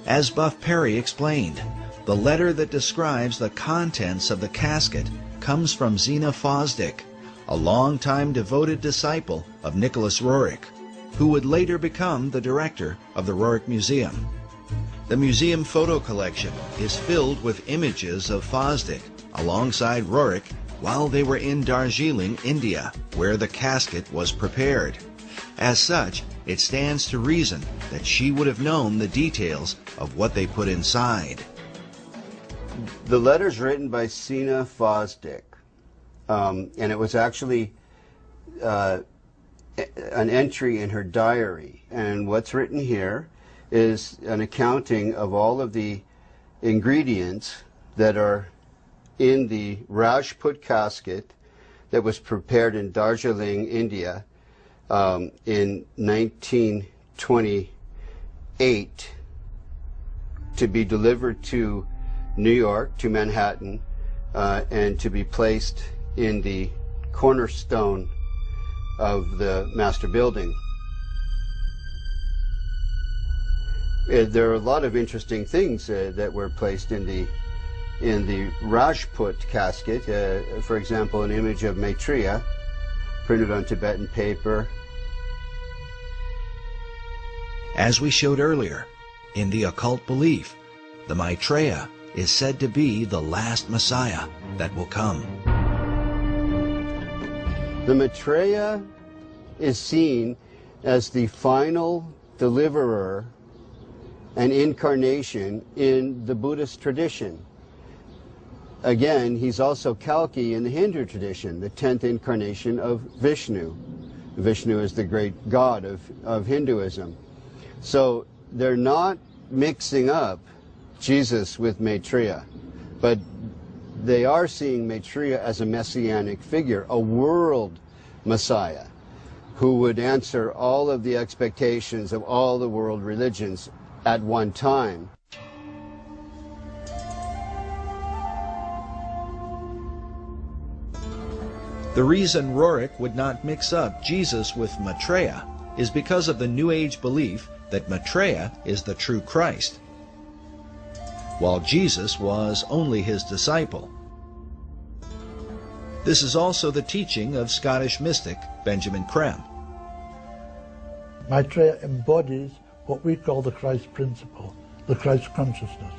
As Buff Perry explained, the letter that describes the contents of the casket comes from Zina Fosdick, a longtime devoted disciple of Nicholas Roerich, who would later become the director of the Roerich Museum. The museum photo collection is filled with images of Fosdick alongside Roerich while they were in Darjeeling, India, where the casket was prepared. As such, it stands to reason that she would have known the details of what they put inside. The letter's written by Zina Fosdick, and it was actually an entry in her diary. And what's written here is an accounting of all of the ingredients that are in the Rajput casket that was prepared in Darjeeling, India, in 1928 to be delivered to New York, to Manhattan, and to be placed in the cornerstone of the Master Building. There are a lot of interesting things that were placed in the Rajput casket. For example, an image of Maitreya printed on Tibetan paper. As we showed earlier, in the occult belief, the Maitreya is said to be the last Messiah that will come. The Maitreya is seen as the final deliverer and incarnation in the Buddhist tradition. Again, he's also Kalki in the Hindu tradition, the 10th incarnation of Vishnu. Vishnu is the great god of Hinduism. So they're not mixing up Jesus with Maitreya, but they are seeing Maitreya as a messianic figure, a world Messiah who would answer all of the expectations of all the world religions at one time. The reason Roerich would not mix up Jesus with Maitreya is because of the New Age belief that Maitreya is the true Christ, while Jesus was only his disciple. This is also the teaching of Scottish mystic Benjamin Creme. Maitreya embodies what we call the Christ principle, the Christ consciousness.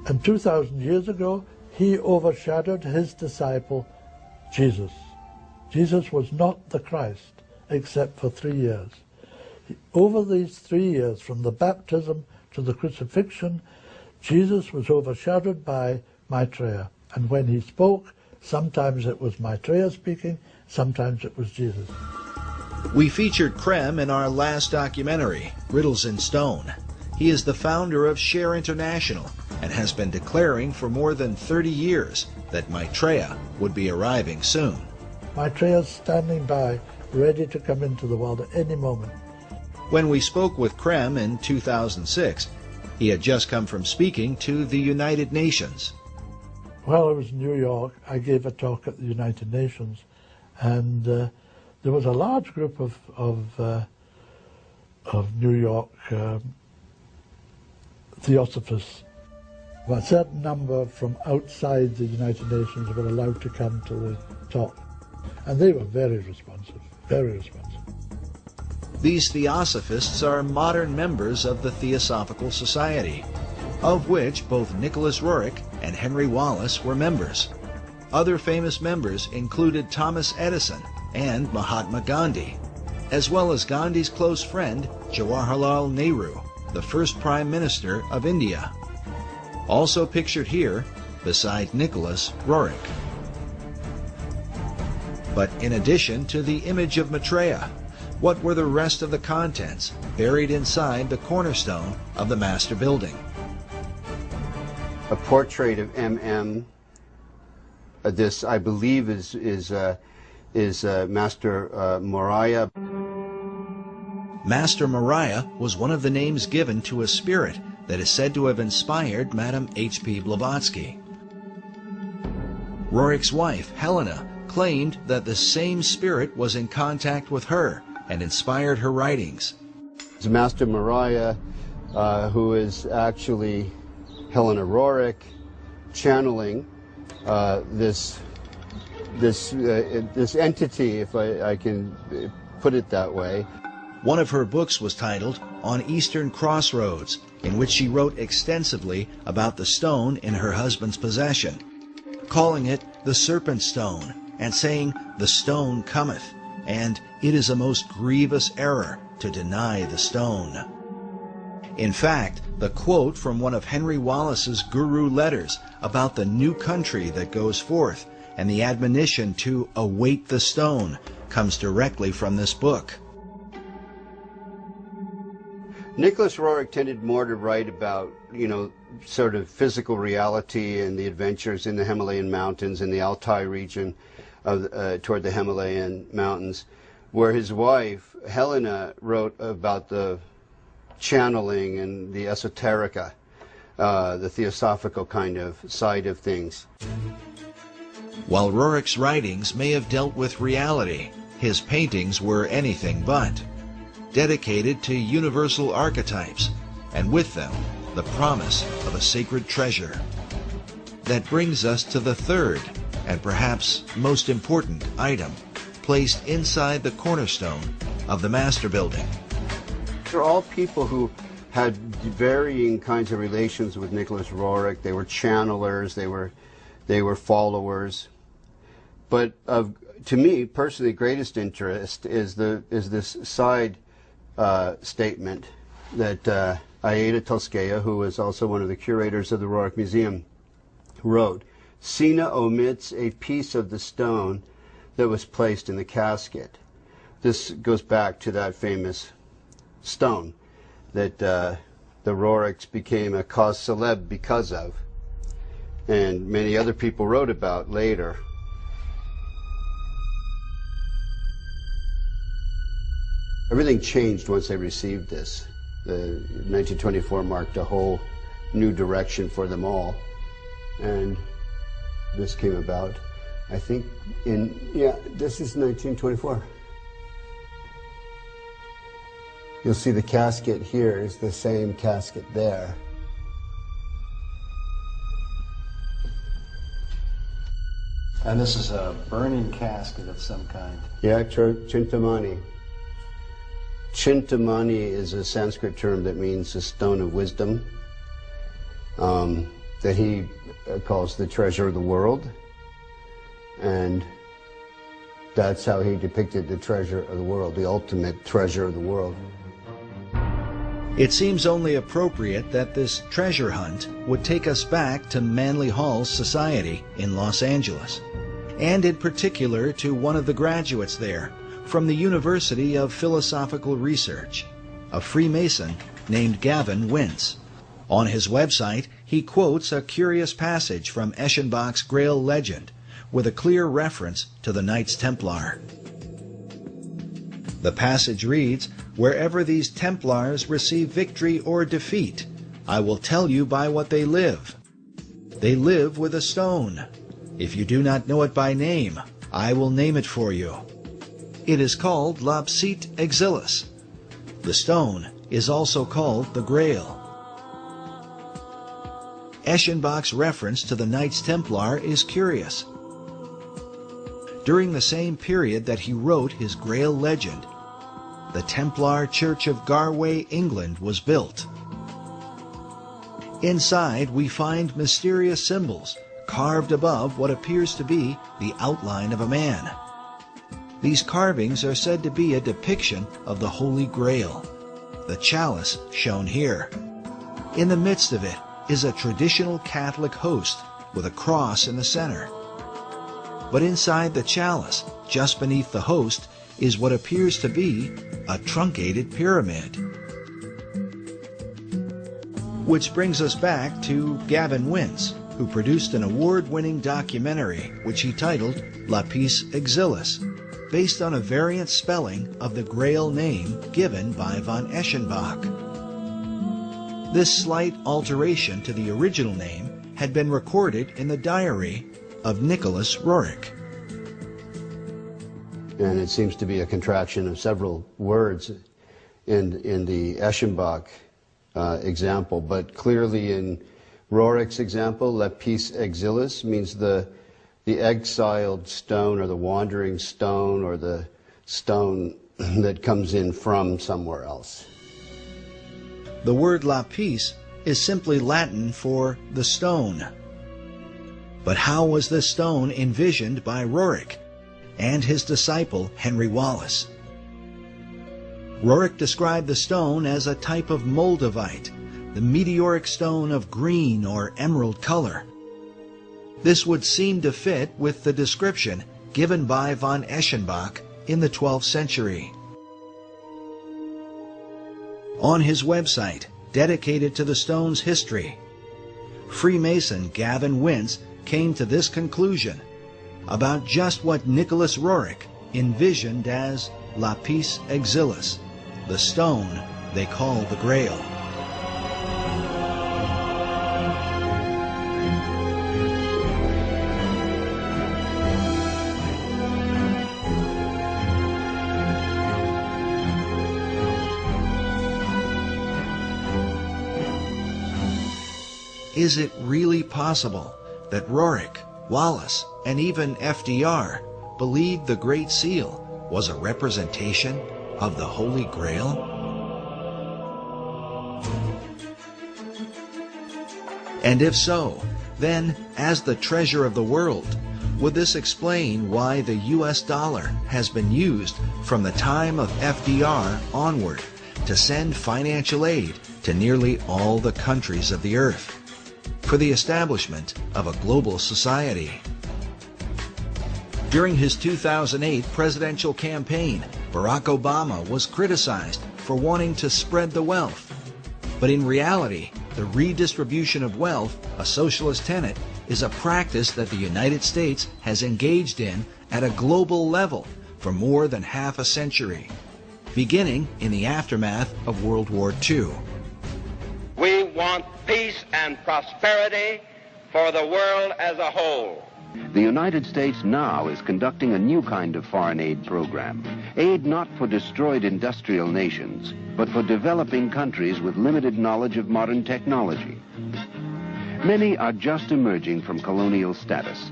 And 2,000 years ago, he overshadowed his disciple, Jesus. Jesus was not the Christ, except for 3 years. Over these 3 years, from the baptism to the crucifixion, Jesus was overshadowed by Maitreya. And when he spoke, sometimes it was Maitreya speaking, sometimes it was Jesus. We featured Creme in our last documentary, Riddles in Stone. He is the founder of Share International and has been declaring for more than 30 years that Maitreya would be arriving soon. Maitreya's standing by, ready to come into the world at any moment. When we spoke with Creme in 2006, he had just come from speaking to the United Nations. While I was in New York, I gave a talk at the United Nations, and there was a large group of New York theosophists. A certain number from outside the United Nations were allowed to come to the talk, and they were very responsive, very responsive. These theosophists are modern members of the Theosophical Society, of which both Nicholas Roerich and Henry Wallace were members. Other famous members included Thomas Edison and Mahatma Gandhi, as well as Gandhi's close friend Jawaharlal Nehru, the first Prime Minister of India. Also pictured here, beside Nicholas Roerich. But in addition to the image of Maitreya, what were the rest of the contents buried inside the cornerstone of the master building? A portrait of M.M. This, I believe, is Master Morya. Master Morya was one of the names given to a spirit that is said to have inspired Madame H.P. Blavatsky. Roerich's wife, Helena, claimed that the same spirit was in contact with her and inspired her writings. It's Master Morya, who is actually Helena Roerich, channeling this entity, if I can put it that way. One of her books was titled On Eastern Crossroads, in which she wrote extensively about the stone in her husband's possession, calling it the Serpent Stone, and saying, "The stone cometh, and it is a most grievous error to deny the stone." In fact, the quote from one of Henry Wallace's Guru letters about the new country that goes forth and the admonition to await the stone comes directly from this book. Nicholas Roerich tended more to write about, sort of physical reality and the adventures in the Himalayan mountains in the Altai region toward the Himalayan mountains, where his wife, Helena, wrote about the channeling and the esoterica, the theosophical kind of side of things. While Roerich's writings may have dealt with reality, his paintings were anything but. Dedicated to universal archetypes, and with them, the promise of a sacred treasure. That brings us to the third, and perhaps most important item, placed inside the cornerstone of the master building. They're all people who had varying kinds of relations with Nicholas Roerich. They were channelers, they were followers. But to me, personally, greatest interest is this side statement that Aida Tolskaya, who was also one of the curators of the Roerich Museum, wrote. Sina omits a piece of the stone that was placed in the casket. This goes back to that famous stone that the Roricks became a cause célèbre because of, and many other people wrote about later. Everything changed once they received this. The 1924 marked a whole new direction for them all, and this came about, I think, this is 1924. You'll see the casket here is the same casket there. And this is a burning casket of some kind. Yeah, Chintamani. Chintamani is a Sanskrit term that means a stone of wisdom, that he calls the treasure of the world. And that's how he depicted the treasure of the world, the ultimate treasure of the world. It seems only appropriate that this treasure hunt would take us back to Manly Hall's society in Los Angeles, and in particular to one of the graduates there from the University of Philosophical Research, a Freemason named Gavin Wintz. On his website, he quotes a curious passage from Eschenbach's Grail legend with a clear reference to the Knights Templar. The passage reads, "Wherever these Templars receive victory or defeat, I will tell you by what they live. They live with a stone. If you do not know it by name, I will name it for you. It is called Lapsite Exilis. The stone is also called the Grail." Eschenbach's reference to the Knights Templar is curious. During the same period that he wrote his Grail legend, the Templar Church of Garway, England was built. Inside we find mysterious symbols carved above what appears to be the outline of a man. These carvings are said to be a depiction of the Holy Grail, the chalice shown here. In the midst of it is a traditional Catholic host with a cross in the center. But inside the chalice, just beneath the host, is what appears to be a truncated pyramid. Which brings us back to Gavin Wintz, who produced an award-winning documentary which he titled Lapis Exilis, based on a variant spelling of the Grail name given by von Eschenbach. This slight alteration to the original name had been recorded in the diary of Nicholas Roerich. And it seems to be a contraction of several words in the Eschenbach example, but clearly in Roerich's example, Lapis Exilis means the exiled stone, or the wandering stone, or the stone that comes in from somewhere else. The word lapis is simply Latin for the stone. But how was this stone envisioned by Roerich and his disciple Henry Wallace? Roerich described the stone as a type of moldavite, the meteoric stone of green or emerald color. This would seem to fit with the description given by von Eschenbach in the 12th century. On his website, dedicated to the stone's history, Freemason Gavin Wintz came to this conclusion about just what Nicholas Roerich envisioned as Lapis Exilis, the stone they call the Grail. Is it really possible that Roerich, Wallace, and even FDR believed the Great Seal was a representation of the Holy Grail? And if so, then, as the treasure of the world, would this explain why the US dollar has been used from the time of FDR onward to send financial aid to nearly all the countries of the earth, for the establishment of a global society? During his 2008 presidential campaign, Barack Obama was criticized for wanting to spread the wealth. But in reality, the redistribution of wealth, a socialist tenet, is a practice that the United States has engaged in at a global level for more than half a century, beginning in the aftermath of World War II. We want peace and prosperity for the world as a whole. The United States now is conducting a new kind of foreign aid program. Aid not for destroyed industrial nations, but for developing countries with limited knowledge of modern technology. Many are just emerging from colonial status.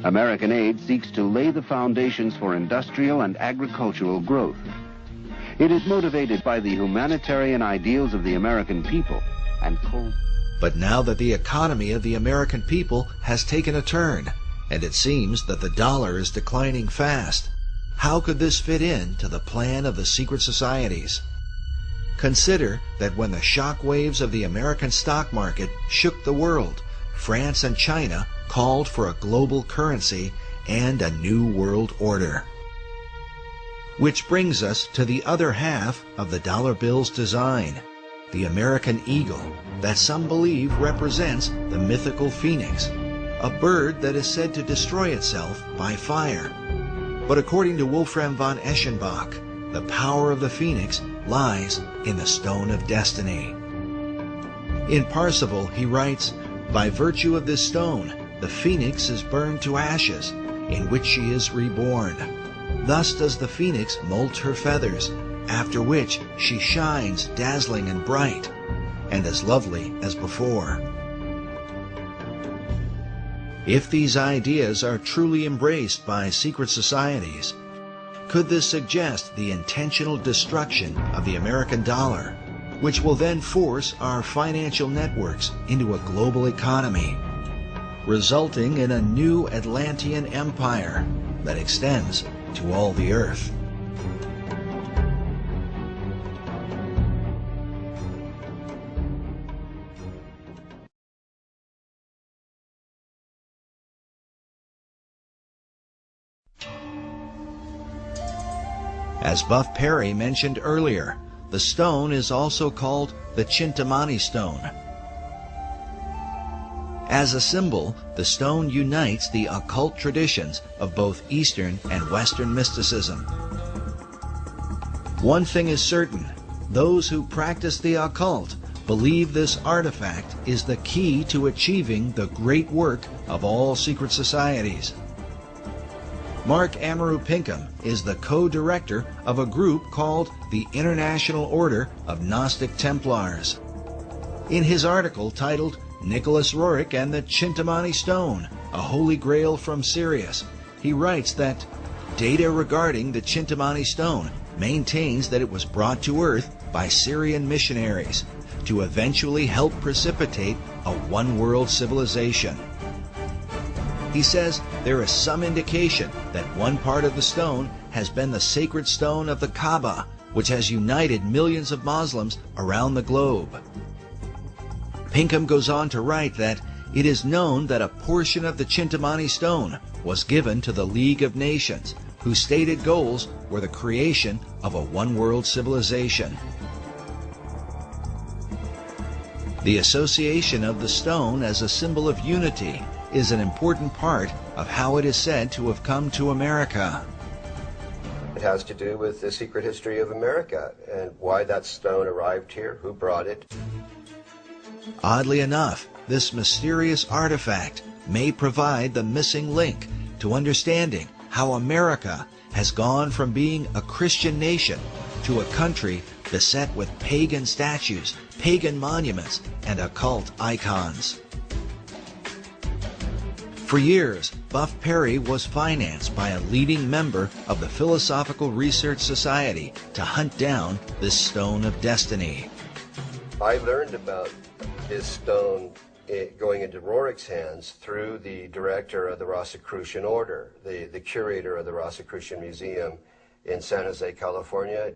American aid seeks to lay the foundations for industrial and agricultural growth. It is motivated by the humanitarian ideals of the American people and But now that the economy of the American people has taken a turn, and it seems that the dollar is declining fast, how could this fit in to the plan of the secret societies? Consider that when the shock waves of the American stock market shook the world, France and China called for a global currency and a new world order. Which brings us to the other half of the dollar bill's design, the American eagle, that some believe represents the mythical phoenix, a bird that is said to destroy itself by fire. But according to Wolfram von Eschenbach, the power of the phoenix lies in the stone of destiny. In Parsifal, he writes, "By virtue of this stone, the phoenix is burned to ashes, in which she is reborn. Thus does the phoenix molt her feathers, after which she shines dazzling and bright, and as lovely as before." If these ideas are truly embraced by secret societies, could this suggest the intentional destruction of the American dollar, which will then force our financial networks into a global economy, resulting in a new Atlantean empire that extends to all the earth? As Buff Perry mentioned earlier, the stone is also called the Chintamani stone. As a symbol, the stone unites the occult traditions of both Eastern and Western mysticism. One thing is certain, those who practice the occult believe this artifact is the key to achieving the great work of all secret societies. Mark Amaru Pinkham is the co-director of a group called the International Order of Gnostic Templars. In his article titled Nicholas Roerich and the Chintamani Stone, a Holy Grail from Sirius, he writes that data regarding the Chintamani Stone maintains that it was brought to Earth by Syrian missionaries to eventually help precipitate a one-world civilization. He says there is some indication that one part of the stone has been the sacred stone of the Kaaba, which has united millions of Muslims around the globe. Pinkham goes on to write that it is known that a portion of the Chintamani stone was given to the League of Nations, whose stated goals were the creation of a one-world civilization. The association of the stone as a symbol of unity is an important part of how it is said to have come to America. It has to do with the secret history of America and why that stone arrived here, who brought it. Oddly enough, this mysterious artifact may provide the missing link to understanding how America has gone from being a Christian nation to a country beset with pagan statues, pagan monuments, and occult icons. For years, Buff Perry was financed by a leading member of the Philosophical Research Society to hunt down this stone of destiny. I learned about this stone going into Roerich's hands through the director of the Rosicrucian Order, the curator of the Rosicrucian Museum in San Jose, California.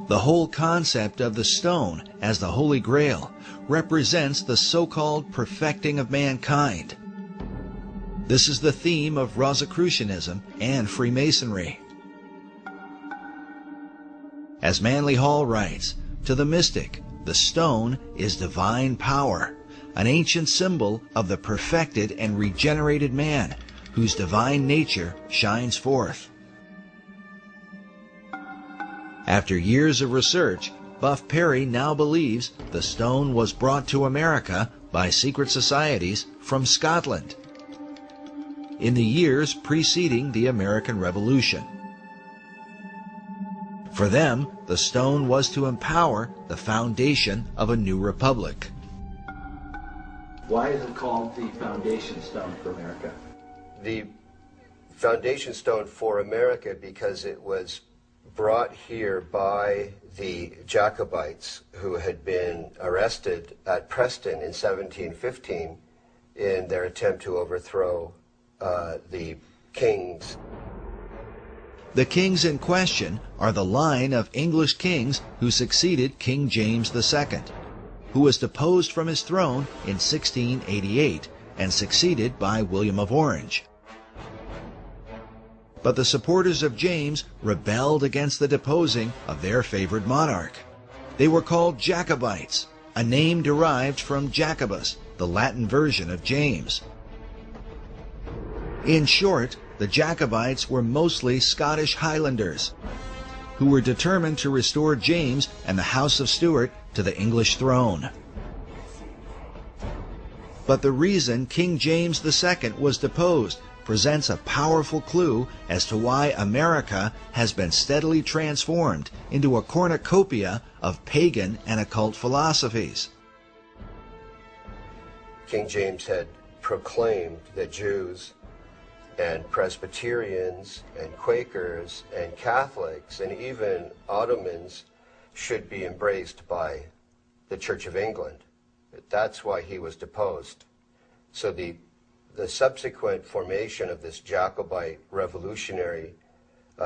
The whole concept of the stone as the Holy Grail represents the so-called perfecting of mankind. This is the theme of Rosicrucianism and Freemasonry. As Manly Hall writes, to the mystic, the stone is divine power, an ancient symbol of the perfected and regenerated man, whose divine nature shines forth. After years of research, Buff Perry now believes the stone was brought to America by secret societies from Scotland in the years preceding the American Revolution. For them, the stone was to empower the foundation of a new republic. Why is it called the foundation stone for America? The foundation stone for America because it was brought here by the Jacobites who had been arrested at Preston in 1715 in their attempt to overthrow the kings. The kings in question are the line of English kings who succeeded King James II, who was deposed from his throne in 1688 and succeeded by William of Orange. But the supporters of James rebelled against the deposing of their favorite monarch. They were called Jacobites, a name derived from Jacobus, the Latin version of James. In short, the Jacobites were mostly Scottish Highlanders who were determined to restore James and the House of Stuart to the English throne. But the reason King James II was deposed presents a powerful clue as to why America has been steadily transformed into a cornucopia of pagan and occult philosophies. King James had proclaimed that Jews and Presbyterians and Quakers and Catholics and even Ottomans should be embraced by the Church of England. That's why he was deposed. So the subsequent formation of this Jacobite revolutionary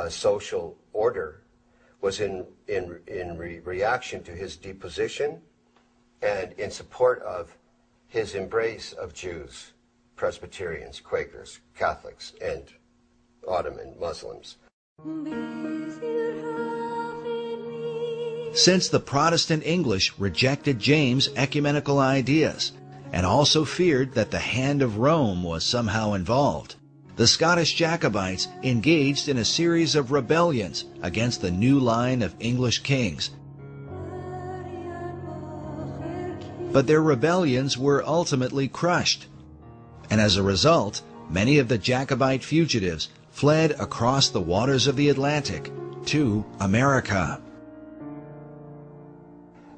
social order was in reaction to his deposition and in support of his embrace of Jews, Presbyterians, Quakers, Catholics, and Ottoman Muslims. Since the Protestant English rejected James' ecumenical ideas and also feared that the hand of Rome was somehow involved, the Scottish Jacobites engaged in a series of rebellions against the new line of English kings. But their rebellions were ultimately crushed, and as a result, many of the Jacobite fugitives fled across the waters of the Atlantic to America.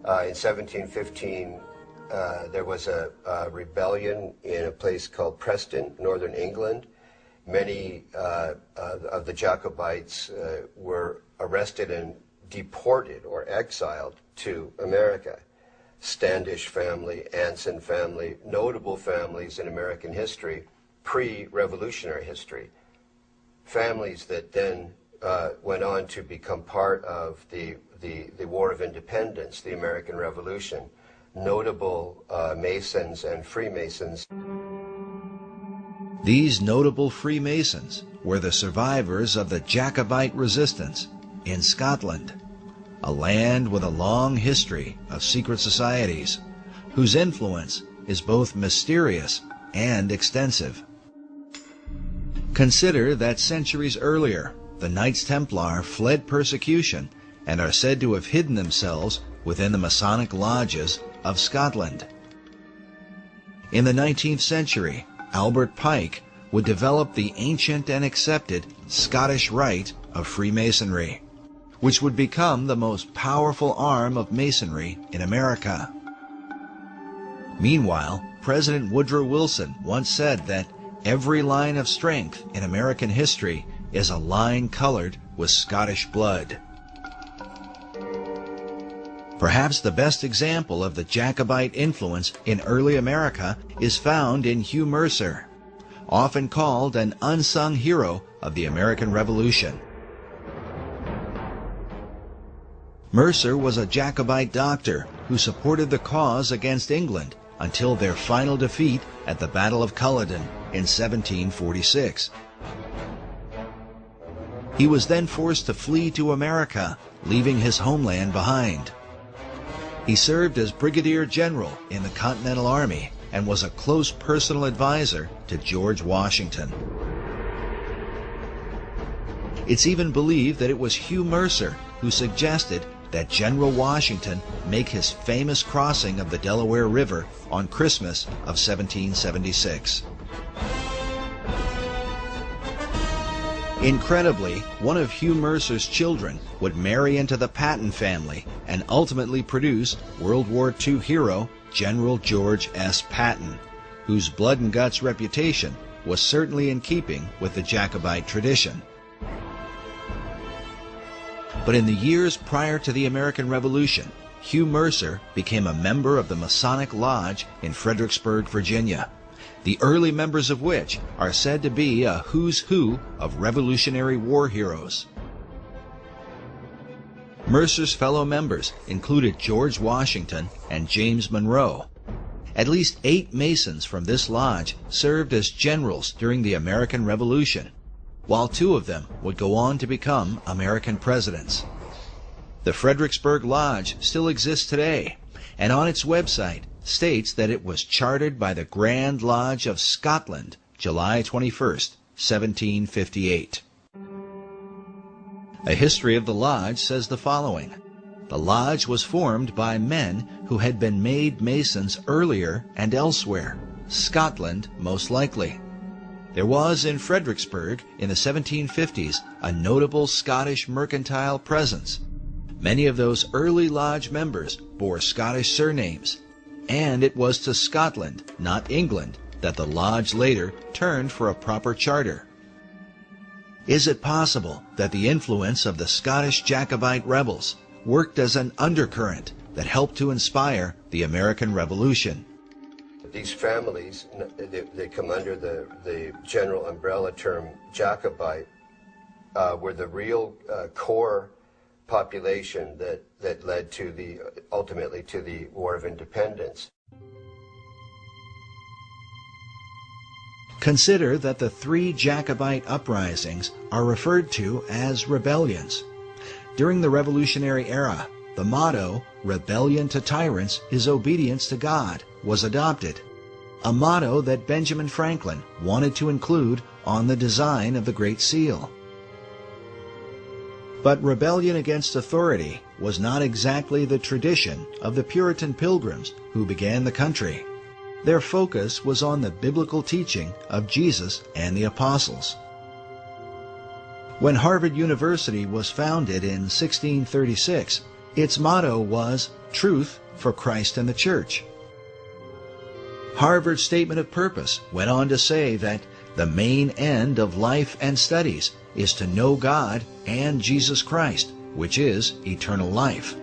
In 1715, there was a rebellion in a place called Preston, northern England. Many of the Jacobites were arrested and deported or exiled to America. Standish family, Anson family, notable families in American history, pre-revolutionary history. Families that then went on to become part of the War of Independence, the American Revolution. Notable Masons and Freemasons. These notable Freemasons were the survivors of the Jacobite resistance in Scotland, a land with a long history of secret societies, whose influence is both mysterious and extensive. Consider that centuries earlier, the Knights Templar fled persecution and are said to have hidden themselves within the Masonic lodges of Scotland. In the 19th century, Albert Pike would develop the ancient and accepted Scottish Rite of Freemasonry, which would become the most powerful arm of Masonry in America. Meanwhile, President Woodrow Wilson once said that every line of strength in American history is a line colored with Scottish blood. Perhaps the best example of the Jacobite influence in early America is found in Hugh Mercer, often called an unsung hero of the American Revolution. Mercer was a Jacobite doctor who supported the cause against England until their final defeat at the Battle of Culloden in 1746. He was then forced to flee to America, leaving his homeland behind. He served as Brigadier General in the Continental Army and was a close personal advisor to George Washington. It's even believed that it was Hugh Mercer who suggested that General Washington make his famous crossing of the Delaware River on Christmas of 1776. Incredibly, one of Hugh Mercer's children would marry into the Patton family and ultimately produce World War II hero General George S. Patton, whose blood and guts reputation was certainly in keeping with the Jacobite tradition. But in the years prior to the American Revolution, Hugh Mercer became a member of the Masonic Lodge in Fredericksburg, Virginia, the early members of which are said to be a who's who of Revolutionary War heroes. Mercer's fellow members included George Washington and James Monroe. At least 8 Masons from this lodge served as generals during the American Revolution, while 2 of them would go on to become American presidents. The Fredericksburg Lodge still exists today, and on its website states that it was chartered by the Grand Lodge of Scotland, July 21st, 1758. A history of the lodge says the following. The lodge was formed by men who had been made Masons earlier and elsewhere, Scotland most likely. There was in Fredericksburg in the 1750s a notable Scottish mercantile presence. Many of those early lodge members bore Scottish surnames, and it was to Scotland, not England, that the lodge later turned for a proper charter. Is it possible that the influence of the Scottish Jacobite rebels worked as an undercurrent that helped to inspire the American Revolution? These families, they come under the general umbrella term Jacobite, were the real core population that led to ultimately to the War of Independence. Consider that the 3 Jacobite uprisings are referred to as rebellions. During the Revolutionary era, the motto, "Rebellion to tyrants is obedience to God," was adopted, a motto that Benjamin Franklin wanted to include on the design of the Great Seal. But rebellion against authority was not exactly the tradition of the Puritan Pilgrims who began the country. Their focus was on the biblical teaching of Jesus and the apostles. When Harvard University was founded in 1636, its motto was "Truth for Christ and the Church." Harvard's statement of purpose went on to say that the main end of life and studies is to know God and Jesus Christ, which is eternal life.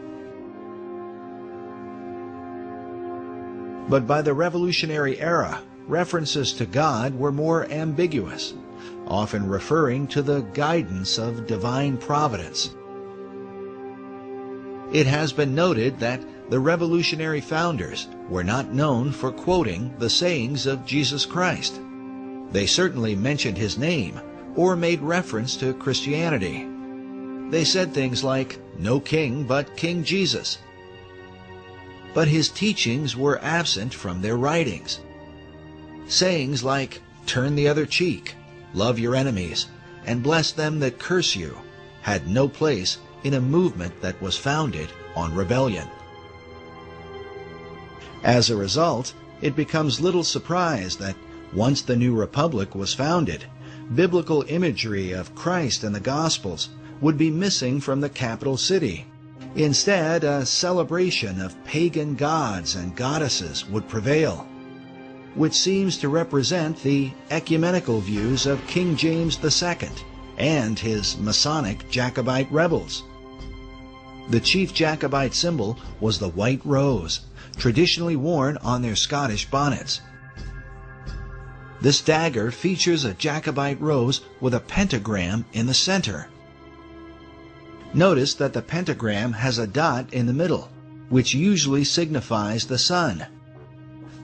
But by the Revolutionary era, references to God were more ambiguous, often referring to the guidance of divine providence. It has been noted that the revolutionary founders were not known for quoting the sayings of Jesus Christ. They certainly mentioned his name or made reference to Christianity. They said things like, "No king but King Jesus." But his teachings were absent from their writings. Sayings like, "Turn the other cheek," "Love your enemies," and "Bless them that curse you," had no place in a movement that was founded on rebellion. As a result, it becomes little surprise that once the new republic was founded, biblical imagery of Christ and the Gospels would be missing from the capital city. Instead, a celebration of pagan gods and goddesses would prevail, which seems to represent the ecumenical views of King James II and his Masonic Jacobite rebels. The chief Jacobite symbol was the white rose, traditionally worn on their Scottish bonnets. This dagger features a Jacobite rose with a pentagram in the center. Notice that the pentagram has a dot in the middle, which usually signifies the sun.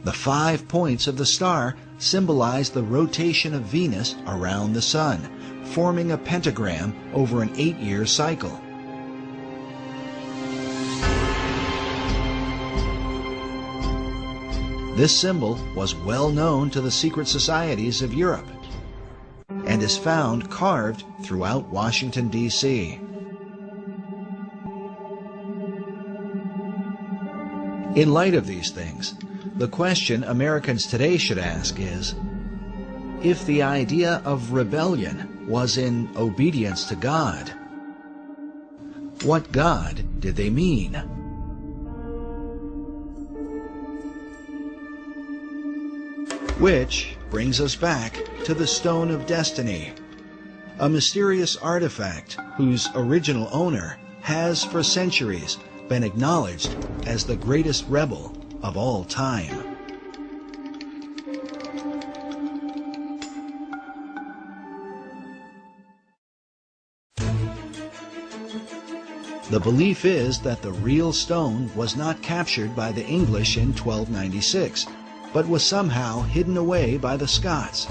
The 5 points of the star symbolize the rotation of Venus around the Sun, forming a pentagram over an 8-year cycle. This symbol was well known to the secret societies of Europe and is found carved throughout Washington, D.C. In light of these things, the question Americans today should ask is, if the idea of rebellion was in obedience to God, what God did they mean? Which brings us back to the Stone of Destiny, a mysterious artifact whose original owner has for centuries been acknowledged as the greatest rebel of all time. The belief is that the real stone was not captured by the English in 1296, but was somehow hidden away by the Scots.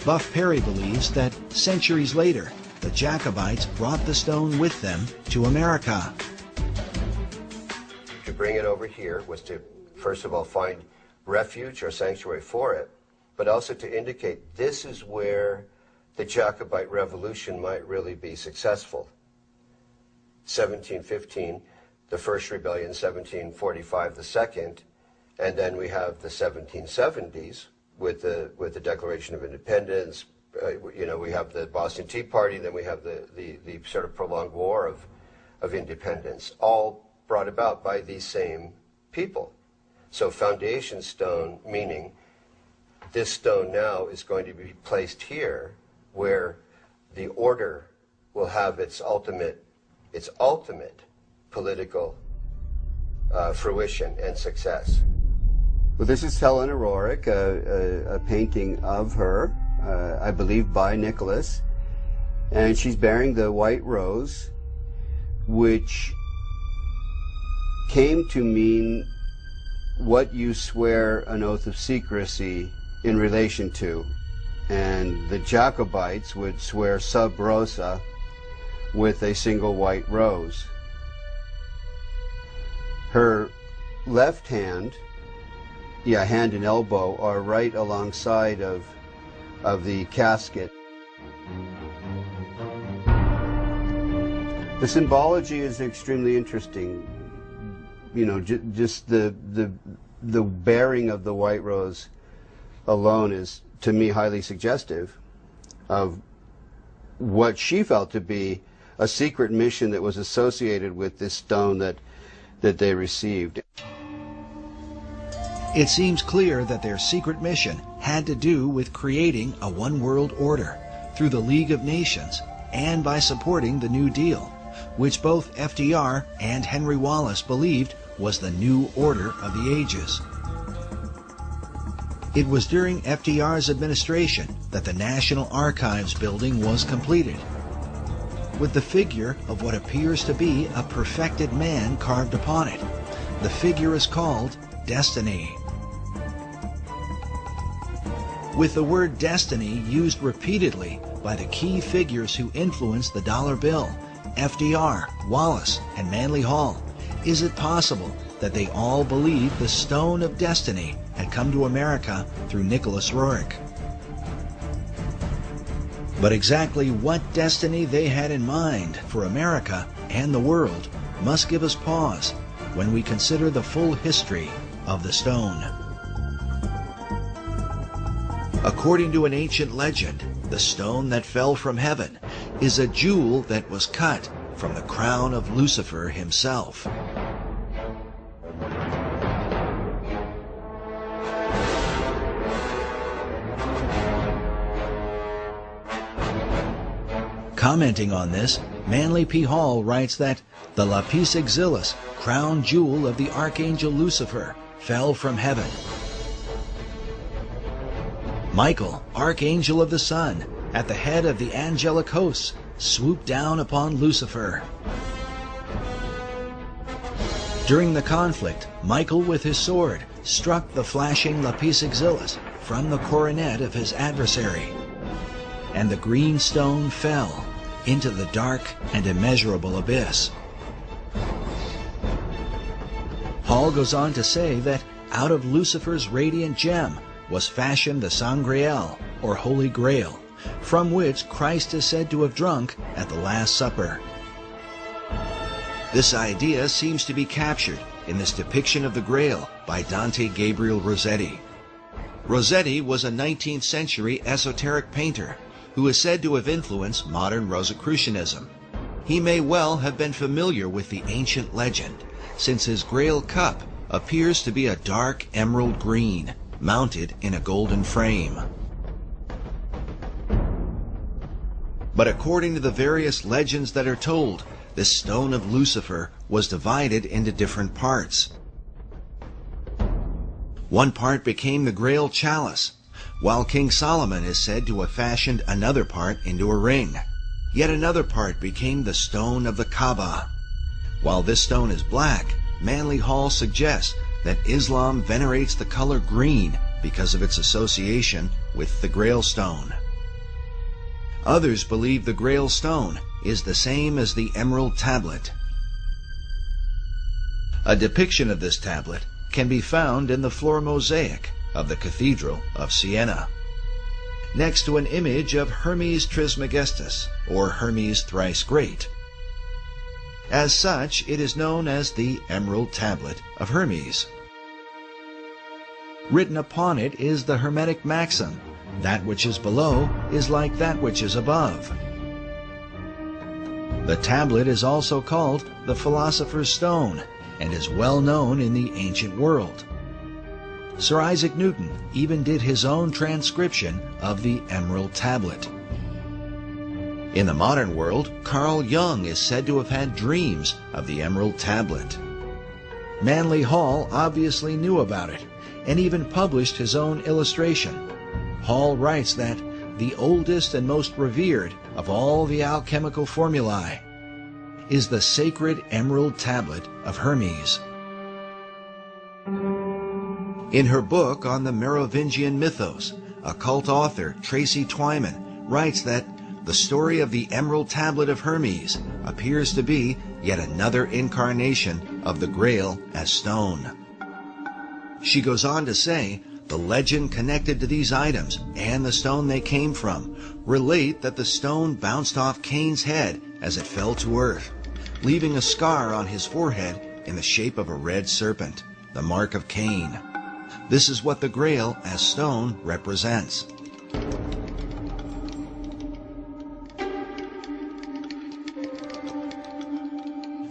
Buff Perry believes that centuries later, the Jacobites brought the stone with them to America. To bring it over here was to, first of all, find refuge or sanctuary for it, but also to indicate this is where the Jacobite revolution might really be successful. 1715, the first rebellion, 1745, the second, and then we have the 1770s with the Declaration of Independence. We have the Boston Tea Party, then we have the sort of prolonged war of independence, all brought about by these same people. So foundation stone, meaning this stone now is going to be placed here where the order will have its ultimate political fruition and success. Well, this is Helena Roerich, a painting of her, I believe by Nicholas, and she's bearing the white rose, which came to mean what you swear an oath of secrecy in relation to. And the Jacobites would swear sub rosa with a single white rose. Her left hand, hand and elbow, are right alongside of the casket. The symbology is extremely interesting. Just the bearing of the white rose alone is, to me, highly suggestive of what she felt to be a secret mission that was associated with this stone that they received. It seems clear that their secret mission had to do with creating a one-world order through the League of Nations and by supporting the New Deal, which both FDR and Henry Wallace believed was the new order of the ages. It was during FDR's administration that the National Archives building was completed, with the figure of what appears to be a perfected man carved upon it. The figure is called Destiny. With the word destiny used repeatedly by the key figures who influenced the dollar bill, FDR, Wallace, and Manly Hall, is it possible that they all believed the Stone of Destiny had come to America through Nicholas Roerich? But exactly what destiny they had in mind for America and the world must give us pause when we consider the full history of the stone. According to an ancient legend, the stone that fell from heaven is a jewel that was cut from the crown of Lucifer himself. Commenting on this, Manly P. Hall writes that the lapis exilis, crown jewel of the archangel Lucifer, fell from heaven. Michael, archangel of the sun, at the head of the angelic hosts, swooped down upon Lucifer. During the conflict, Michael with his sword struck the flashing lapis exilis from the coronet of his adversary, and the green stone fell into the dark and immeasurable abyss. Hall goes on to say that out of Lucifer's radiant gem was fashioned the Sangreal, or Holy Grail, from which Christ is said to have drunk at the Last Supper. This idea seems to be captured in this depiction of the Grail by Dante Gabriel Rossetti. Rossetti was a 19th century esoteric painter who is said to have influenced modern Rosicrucianism. He may well have been familiar with the ancient legend, since his Grail cup appears to be a dark emerald green, mounted in a golden frame. But according to the various legends that are told, this stone of Lucifer was divided into different parts. One part became the Grail chalice, while King Solomon is said to have fashioned another part into a ring. Yet another part became the stone of the Kaaba. While this stone is black, Manly Hall suggests that Islam venerates the color green because of its association with the Grail stone. Others believe the Grail stone is the same as the Emerald Tablet. A depiction of this tablet can be found in the floor mosaic of the Cathedral of Siena, next to an image of Hermes Trismegistus, or Hermes Thrice Great. As such, it is known as the Emerald Tablet of Hermes. Written upon it is the Hermetic maxim, "That which is below is like that which is above." The tablet is also called the Philosopher's Stone and is well known in the ancient world. Sir Isaac Newton even did his own transcription of the Emerald Tablet. In the modern world, Carl Jung is said to have had dreams of the Emerald Tablet. Manly Hall obviously knew about it and even published his own illustration. Hall writes that the oldest and most revered of all the alchemical formulae is the sacred Emerald Tablet of Hermes. In her book on the Merovingian mythos, occult author Tracy Twyman writes that the story of the Emerald Tablet of Hermes appears to be yet another incarnation of the Grail as stone. She goes on to say, the legend connected to these items and the stone they came from relate that the stone bounced off Cain's head as it fell to earth, leaving a scar on his forehead in the shape of a red serpent, the mark of Cain. This is what the Grail as stone represents.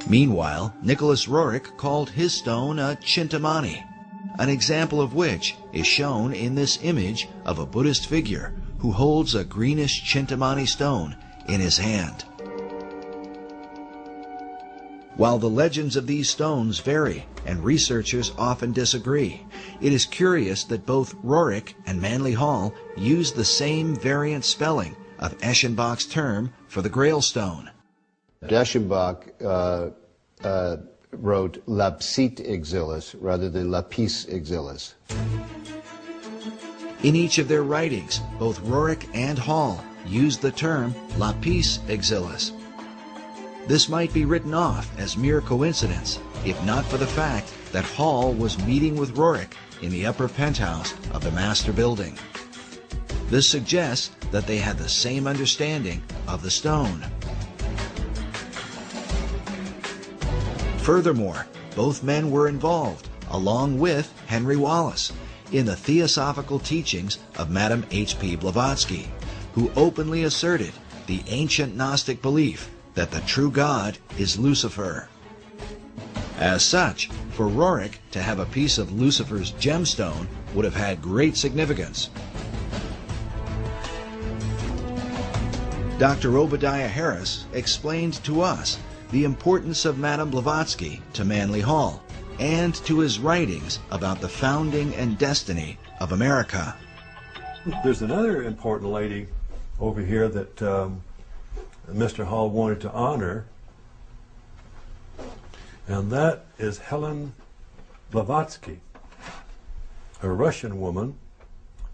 Meanwhile, Nicholas Roerich called his stone a Chintamani, an example of which is shown in this image of a Buddhist figure who holds a greenish Chintamani stone in his hand. While the legends of these stones vary and researchers often disagree, it is curious that both Roerich and Manly Hall use the same variant spelling of Eschenbach's term for the Grail stone. Eschenbach wrote lapsit exilis rather than lapis exilis. In each of their writings, both Roerich and Hall used the term lapis exilis. This might be written off as mere coincidence, if not for the fact that Hall was meeting with Roerich in the upper penthouse of the master building. This suggests that they had the same understanding of the stone. Furthermore, both men were involved, along with Henry Wallace, in the theosophical teachings of Madame H.P. Blavatsky, who openly asserted the ancient Gnostic belief that the true God is Lucifer. As such, for Roerich to have a piece of Lucifer's gemstone would have had great significance. Dr. Obadiah Harris explained to us the importance of Madame Blavatsky to Manly Hall and to his writings about the founding and destiny of America. There's another important lady over here that Mr. Hall wanted to honor, and that is Helen Blavatsky. a Russian woman.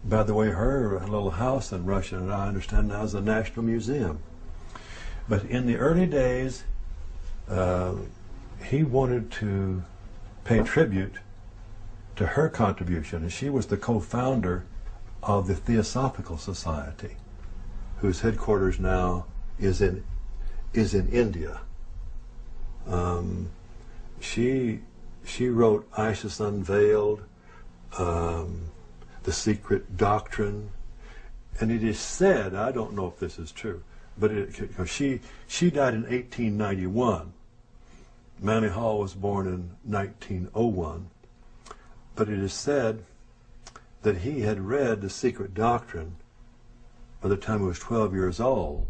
By the way, her little house in Russia, and I understand now, is the National Museum. But in the early days, he wanted to pay tribute to her contribution, and she was the co-founder of the Theosophical Society, whose headquarters now is in India. She wrote Isis Unveiled, The Secret Doctrine, and it is said, I don't know if this is true, but she died in 1891. Manly Hall was born in 1901, but it is said that he had read The Secret Doctrine by the time he was 12 years old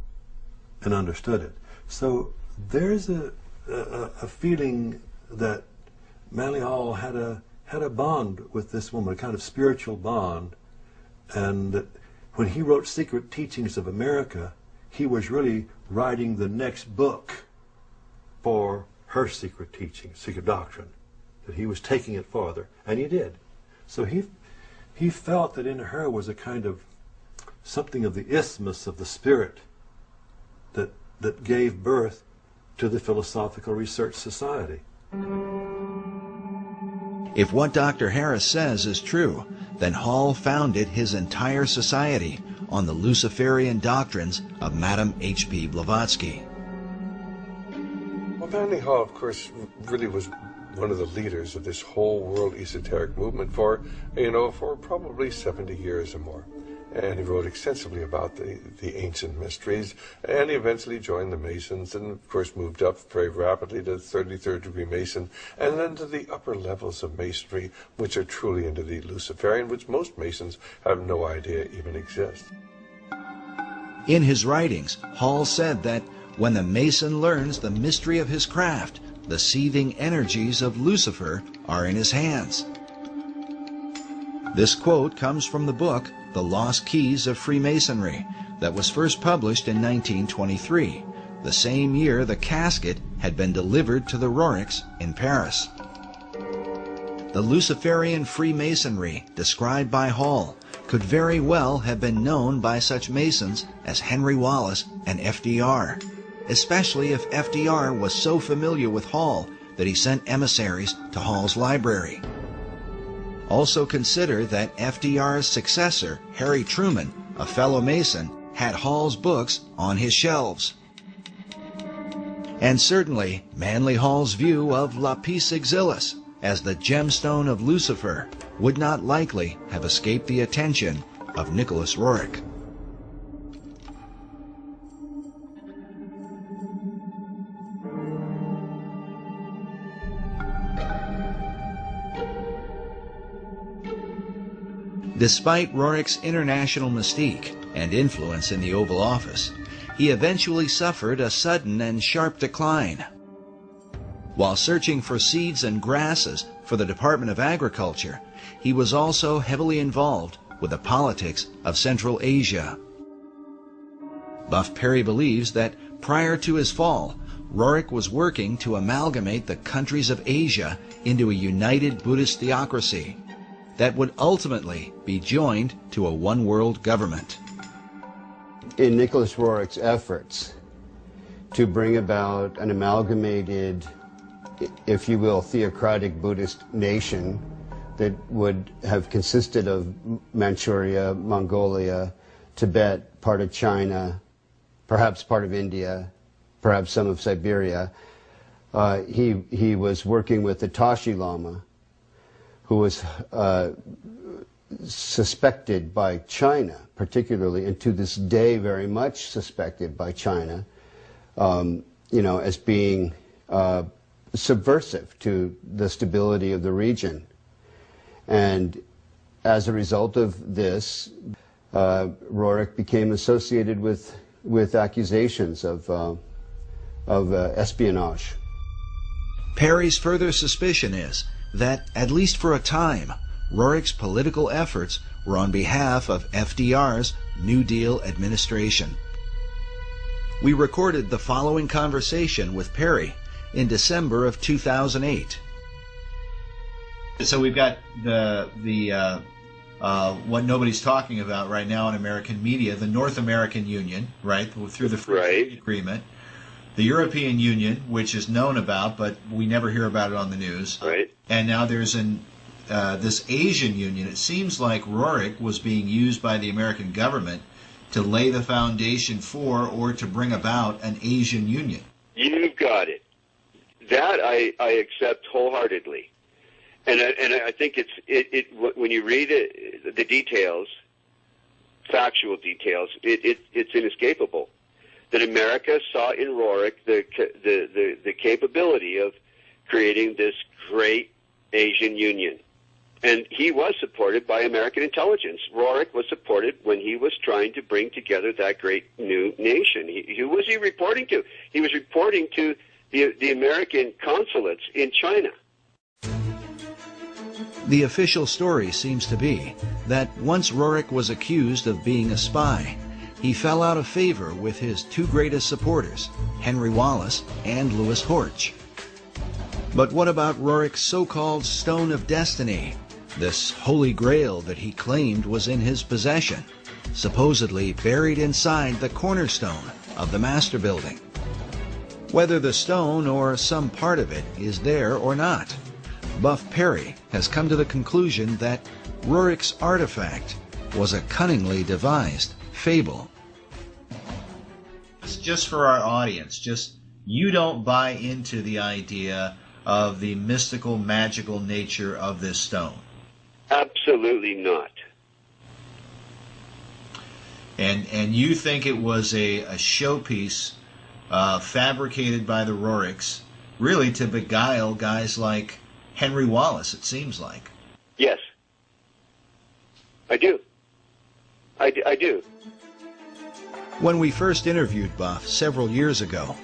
and understood it. So there's a feeling that Manly Hall had a bond with this woman, a kind of spiritual bond, and that when he wrote Secret Teachings of America, he was really writing the next book for her secret teaching, secret doctrine, that he was taking it farther, and he did. So he felt that in her was a kind of something of the isthmus of the spirit that gave birth to the Philosophical Research Society. If what Dr. Harris says is true, then Hall founded his entire society on the Luciferian doctrines of Madame H.P. Blavatsky. Well, Manly Hall, of course, really was one of the leaders of this whole world esoteric movement for probably 70 years or more. And he wrote extensively about the ancient mysteries, and he eventually joined the Masons and, of course, moved up very rapidly to the 33rd degree Mason, and then to the upper levels of Masonry, which are truly into the Luciferian, which most Masons have no idea even exists. In his writings, Hall said that when the Mason learns the mystery of his craft, the seething energies of Lucifer are in his hands. This quote comes from the book The Lost Keys of Freemasonry that was first published in 1923, the same year the casket had been delivered to the Roriks in Paris. The Luciferian Freemasonry described by Hall could very well have been known by such Masons as Henry Wallace and FDR, especially if FDR was so familiar with Hall that he sent emissaries to Hall's library. Also consider that FDR's successor, Harry Truman, a fellow Mason, had Hall's books on his shelves. And certainly, Manly Hall's view of Lapis Exilis as the gemstone of Lucifer would not likely have escaped the attention of Nicholas Roerich. Despite Roerich's international mystique and influence in the Oval Office, he eventually suffered a sudden and sharp decline. While searching for seeds and grasses for the Department of Agriculture, he was also heavily involved with the politics of Central Asia. Buff Perry believes that prior to his fall, Roerich was working to amalgamate the countries of Asia into a united Buddhist theocracy that would ultimately be joined to a one-world government. In Nicholas Roerich's efforts to bring about an amalgamated, if you will, theocratic Buddhist nation that would have consisted of Manchuria, Mongolia, Tibet, part of China, perhaps part of India, perhaps some of Siberia, he was working with the Tashi Lama, who was suspected by China, particularly, and to this day very much suspected by China, as being subversive to the stability of the region. And as a result of this, Roerich became associated with accusations of espionage. Perry's further suspicion is that, at least for a time, Roerich's political efforts were on behalf of FDR's New Deal administration. We recorded the following conversation with Perry in December of 2008. So we've got the what nobody's talking about right now in American media, the North American Union, right, through the Free Trade Agreement, the European Union, which is known about, but we never hear about it on the news, right, and now there's this Asian Union. It seems like Roerich was being used by the American government to lay the foundation for or to bring about an Asian Union. You've got it. That I accept wholeheartedly. And I think it when you read it, the details, factual details, it's inescapable that America saw in Roerich the capability of creating this great Asian Union. And he was supported by American intelligence. Roerich was supported when he was trying to bring together that great new nation. Who was he reporting to? He was reporting to the American consulates in China. The official story seems to be that once Roerich was accused of being a spy, he fell out of favor with his two greatest supporters, Henry Wallace and Louis Horch. But what about Roerich's so-called Stone of Destiny, this holy grail that he claimed was in his possession, supposedly buried inside the cornerstone of the Master Building? Whether the stone or some part of it is there or not, Buff Perry has come to the conclusion that Roerich's artifact was a cunningly devised fable. Just for our audience, just you don't buy into the idea of the mystical, magical nature of this stone. Absolutely not. And you think it was a showpiece fabricated by the Roerichs, really to beguile guys like Henry Wallace, it seems like. Yes. I do. I do. When we first interviewed Buff several years ago,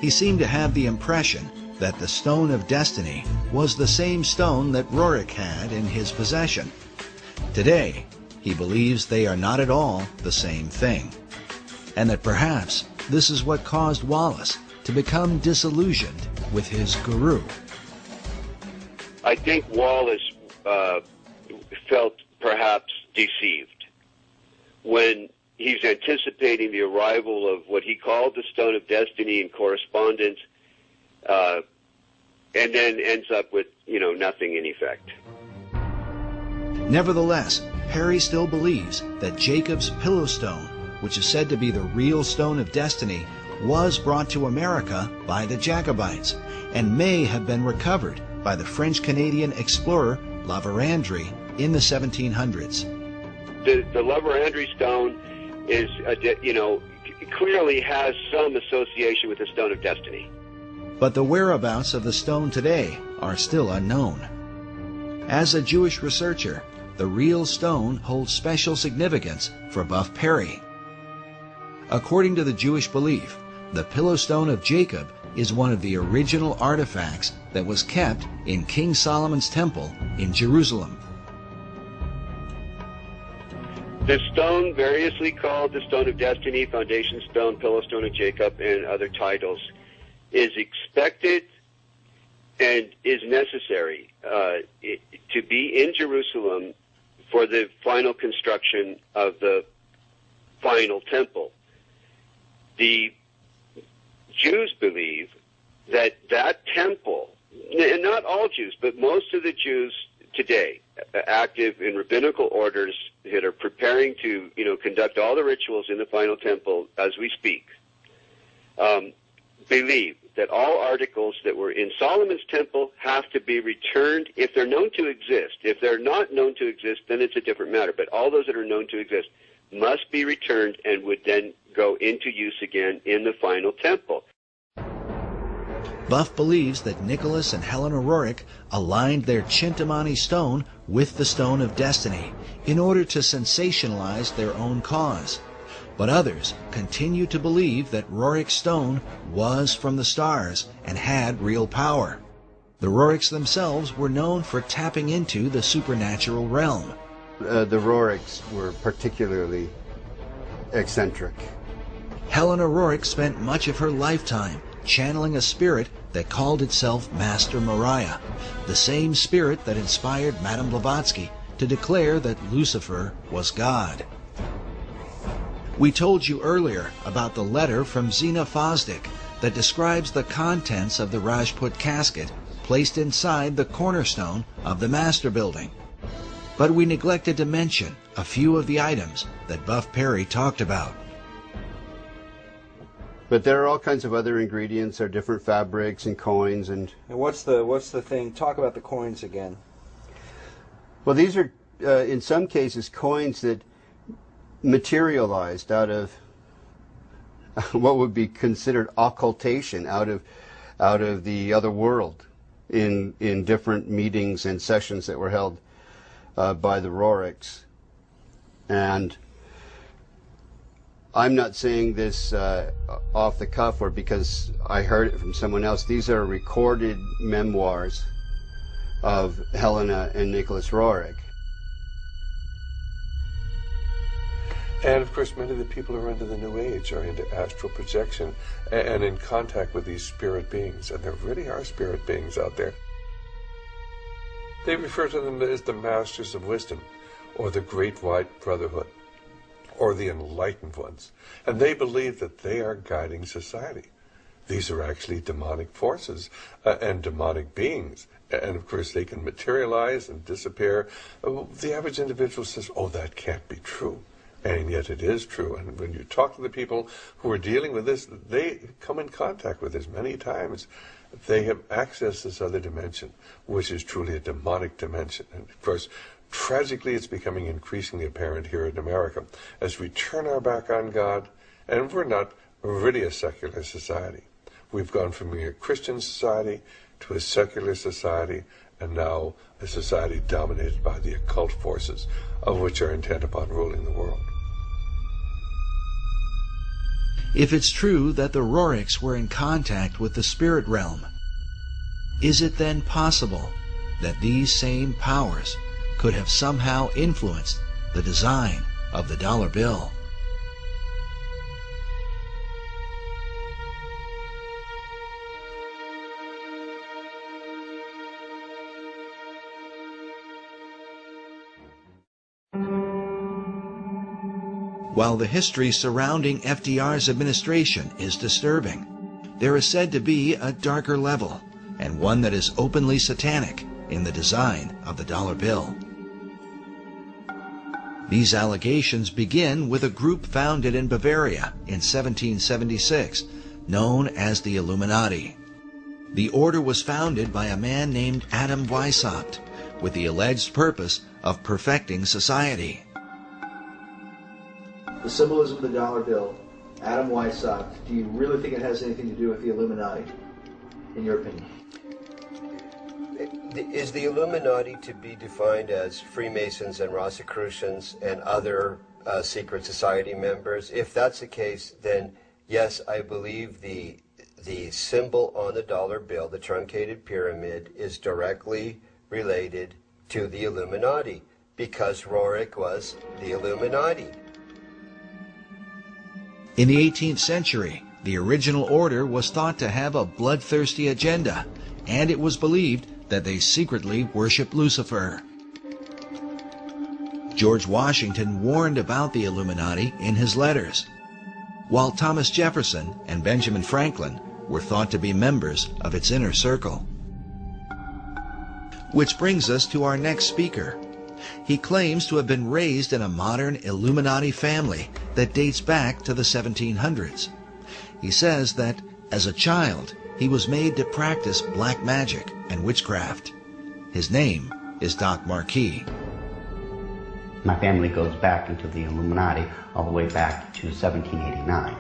he seemed to have the impression that the Stone of Destiny was the same stone that Roerich had in his possession. Today, he believes they are not at all the same thing, and that perhaps this is what caused Wallace to become disillusioned with his guru. I think Wallace felt perhaps deceived when he's anticipating the arrival of what he called the Stone of Destiny in correspondence, and then ends up with, nothing in effect. Nevertheless, Perry still believes that Jacob's Pillow Stone, which is said to be the real Stone of Destiny, was brought to America by the Jacobites and may have been recovered by the French-Canadian explorer La Vérendrye in the 1700s. The La Vérendrye stone is, clearly has some association with the Stone of Destiny. But the whereabouts of the stone today are still unknown. As a Jewish researcher, the real stone holds special significance for Buff Perry. According to the Jewish belief, the Pillow Stone of Jacob is one of the original artifacts that was kept in King Solomon's temple in Jerusalem. The stone, variously called the Stone of Destiny, Foundation Stone, Pillow Stone of Jacob, and other titles, is expected and is necessary to be in Jerusalem for the final construction of the final temple. The Jews believe that that temple, and not all Jews, but most of the Jews today, active in rabbinical orders that are preparing to, conduct all the rituals in the final temple as we speak, believe that all articles that were in Solomon's temple have to be returned if they're known to exist. If they're not known to exist, then it's a different matter. But all those that are known to exist must be returned and would then go into use again in the final temple. Buff believes that Nicholas and Helena Roerich aligned their Chintamani stone with the Stone of Destiny in order to sensationalize their own cause. But others continue to believe that Roerich's stone was from the stars and had real power. The Roerichs themselves were known for tapping into the supernatural realm. The Roerichs were particularly eccentric. Helena Roerich spent much of her lifetime channeling a spirit that called itself Master Mariah, the same spirit that inspired Madame Blavatsky to declare that Lucifer was God. We told you earlier about the letter from Zina Fosdick that describes the contents of the Rajput casket placed inside the cornerstone of the Master Building. But we neglected to mention a few of the items that Buff Perry talked about. But there are all kinds of other ingredients. There are different fabrics and coins and. And what's the thing? Talk about the coins again. Well, these are in some cases coins that materialized out of what would be considered occultation, out of the other world, in different meetings and sessions that were held by the Roriks. And I'm not saying this off the cuff or because I heard it from someone else. These are recorded memoirs of Helena and Nicholas Roerich. And of course, many of the people who are into the New Age are into astral projection and in contact with these spirit beings. And there really are spirit beings out there. They refer to them as the Masters of Wisdom, or the Great White Brotherhood, or the Enlightened Ones. And they believe that they are guiding society. These are actually demonic forces and demonic beings. And of course, they can materialize and disappear. The average individual says, oh, that can't be true. And yet it is true. And when you talk to the people who are dealing with this, they come in contact with this many times. They have accessed this other dimension, which is truly a demonic dimension. And of course, tragically, it's becoming increasingly apparent here in America as we turn our back on God, and we're not really a secular society. We've gone from being a Christian society to a secular society, and now a society dominated by the occult forces, of which are intent upon ruling the world. If it's true that the Roriks were in contact with the spirit realm, is it then possible that these same powers could have somehow influenced the design of the dollar bill? While the history surrounding FDR's administration is disturbing, there is said to be a darker level, and one that is openly satanic, in the design of the dollar bill. These allegations begin with a group founded in Bavaria in 1776, known as the Illuminati. The order was founded by a man named Adam Weishaupt, with the alleged purpose of perfecting society. The symbolism of the dollar bill, Adam Weishaupt, do you really think it has anything to do with the Illuminati, in your opinion? Is the Illuminati to be defined as Freemasons and Rosicrucians and other secret society members? If that's the case, then yes, I believe the symbol on the dollar bill, the truncated pyramid, is directly related to the Illuminati, because Roerich was the Illuminati. In the 18th century, the original order was thought to have a bloodthirsty agenda, and it was believed that they secretly worshiped Lucifer. George Washington warned about the Illuminati in his letters, while Thomas Jefferson and Benjamin Franklin were thought to be members of its inner circle. Which brings us to our next speaker. He claims to have been raised in a modern Illuminati family that dates back to the 1700s. He says that, as a child, he was made to practice black magic and witchcraft. His name is Doc Marquis. My family goes back into the Illuminati all the way back to 1789.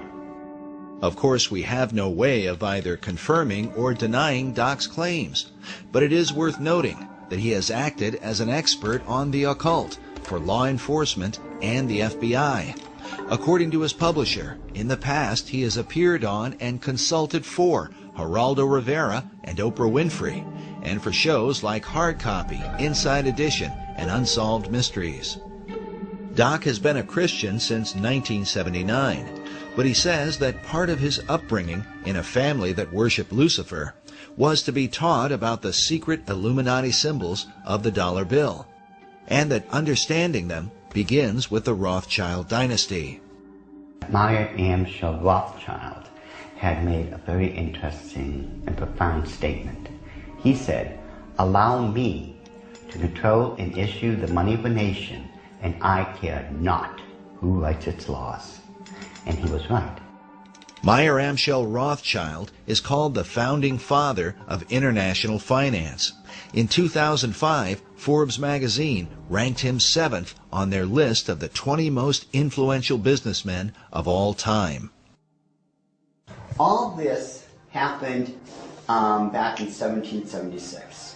Of course, we have no way of either confirming or denying Doc's claims, but it is worth noting that he has acted as an expert on the occult for law enforcement and the FBI. According to his publisher, in the past he has appeared on and consulted for Geraldo Rivera and Oprah Winfrey, and for shows like Hard Copy, Inside Edition, and Unsolved Mysteries. Doc has been a Christian since 1979, but he says that part of his upbringing in a family that worshiped Lucifer was to be taught about the secret Illuminati symbols of the dollar bill, and that understanding them begins with the Rothschild dynasty. Mayer Amschel Rothschild had made a very interesting and profound statement. He said, "Allow me to control and issue the money of a nation, and I care not who writes its laws." And he was right. Mayer Amschel Rothschild is called the founding father of international finance. In 2005, Forbes magazine ranked him 7th on their list of the 20 most influential businessmen of all time. All this happened back in 1776,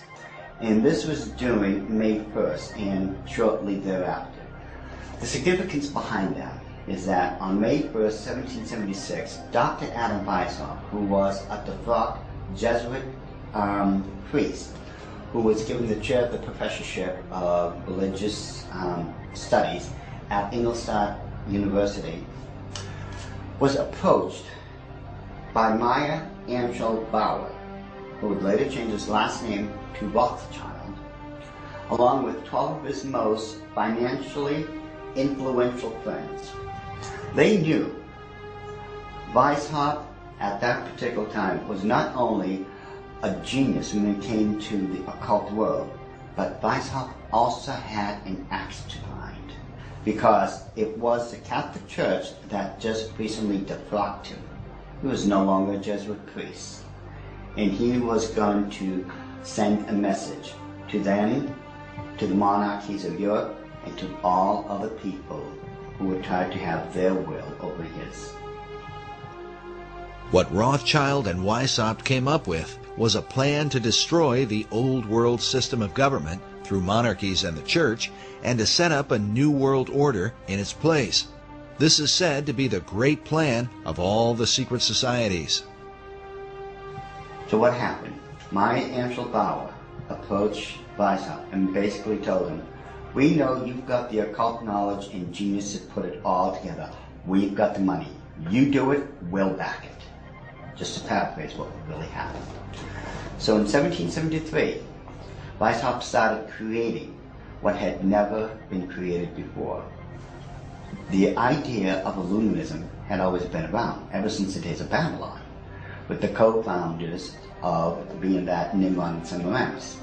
and this was during May 1st and shortly thereafter. The significance behind that is that on May 1st, 1776, Dr. Adam Weishaupt, who was a devout Jesuit priest, who was given the chair of the professorship of religious studies at Ingolstadt University, was approached by Mayer Amschel Bauer, who would later change his last name to Rothschild, along with 12 of his most financially influential friends. They knew Weishaupt at that particular time was not only a genius when it came to the occult world, but Weishaupt also had an axe to grind, because it was the Catholic Church that just recently defrocked him. He was no longer a Jesuit priest, and he was going to send a message to them, to the monarchies of Europe, and to all other people who would try to have their will over his. What Rothschild and Weishaupt came up with was a plan to destroy the old world system of government through monarchies and the church, and to set up a new world order in its place. This is said to be the great plan of all the secret societies. So what happened? Mayer Amschel Bauer approached Weishaupt and basically told him, "We know you've got the occult knowledge and genius to put it all together. We've got the money. You do it, we'll back it." Just to paraphrase what really happened. So in 1773, Weishaupt started creating what had never been created before. The idea of Illuminism had always been around, ever since the days of Babylon, with the co-founders of being that Nimrod and Semiramis.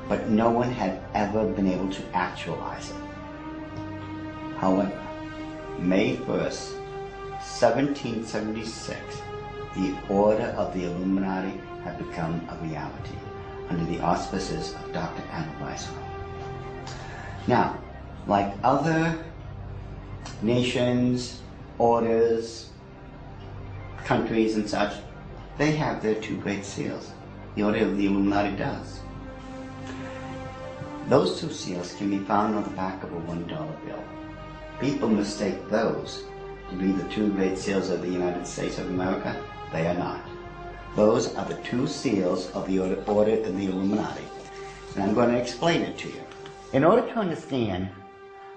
But no one had ever been able to actualize it. However, May 1st, 1776, the Order of the Illuminati had become a reality under the auspices of Dr. Adam Weishaupt. Now, like other nations, orders, countries and such, they have their two great seals. The Order of the Illuminati does. Those two seals can be found on the back of a $1 bill. People mistake those to be the two great seals of the United States of America. They are not. Those are the two seals of the Order of the Illuminati. And I'm going to explain it to you. In order to understand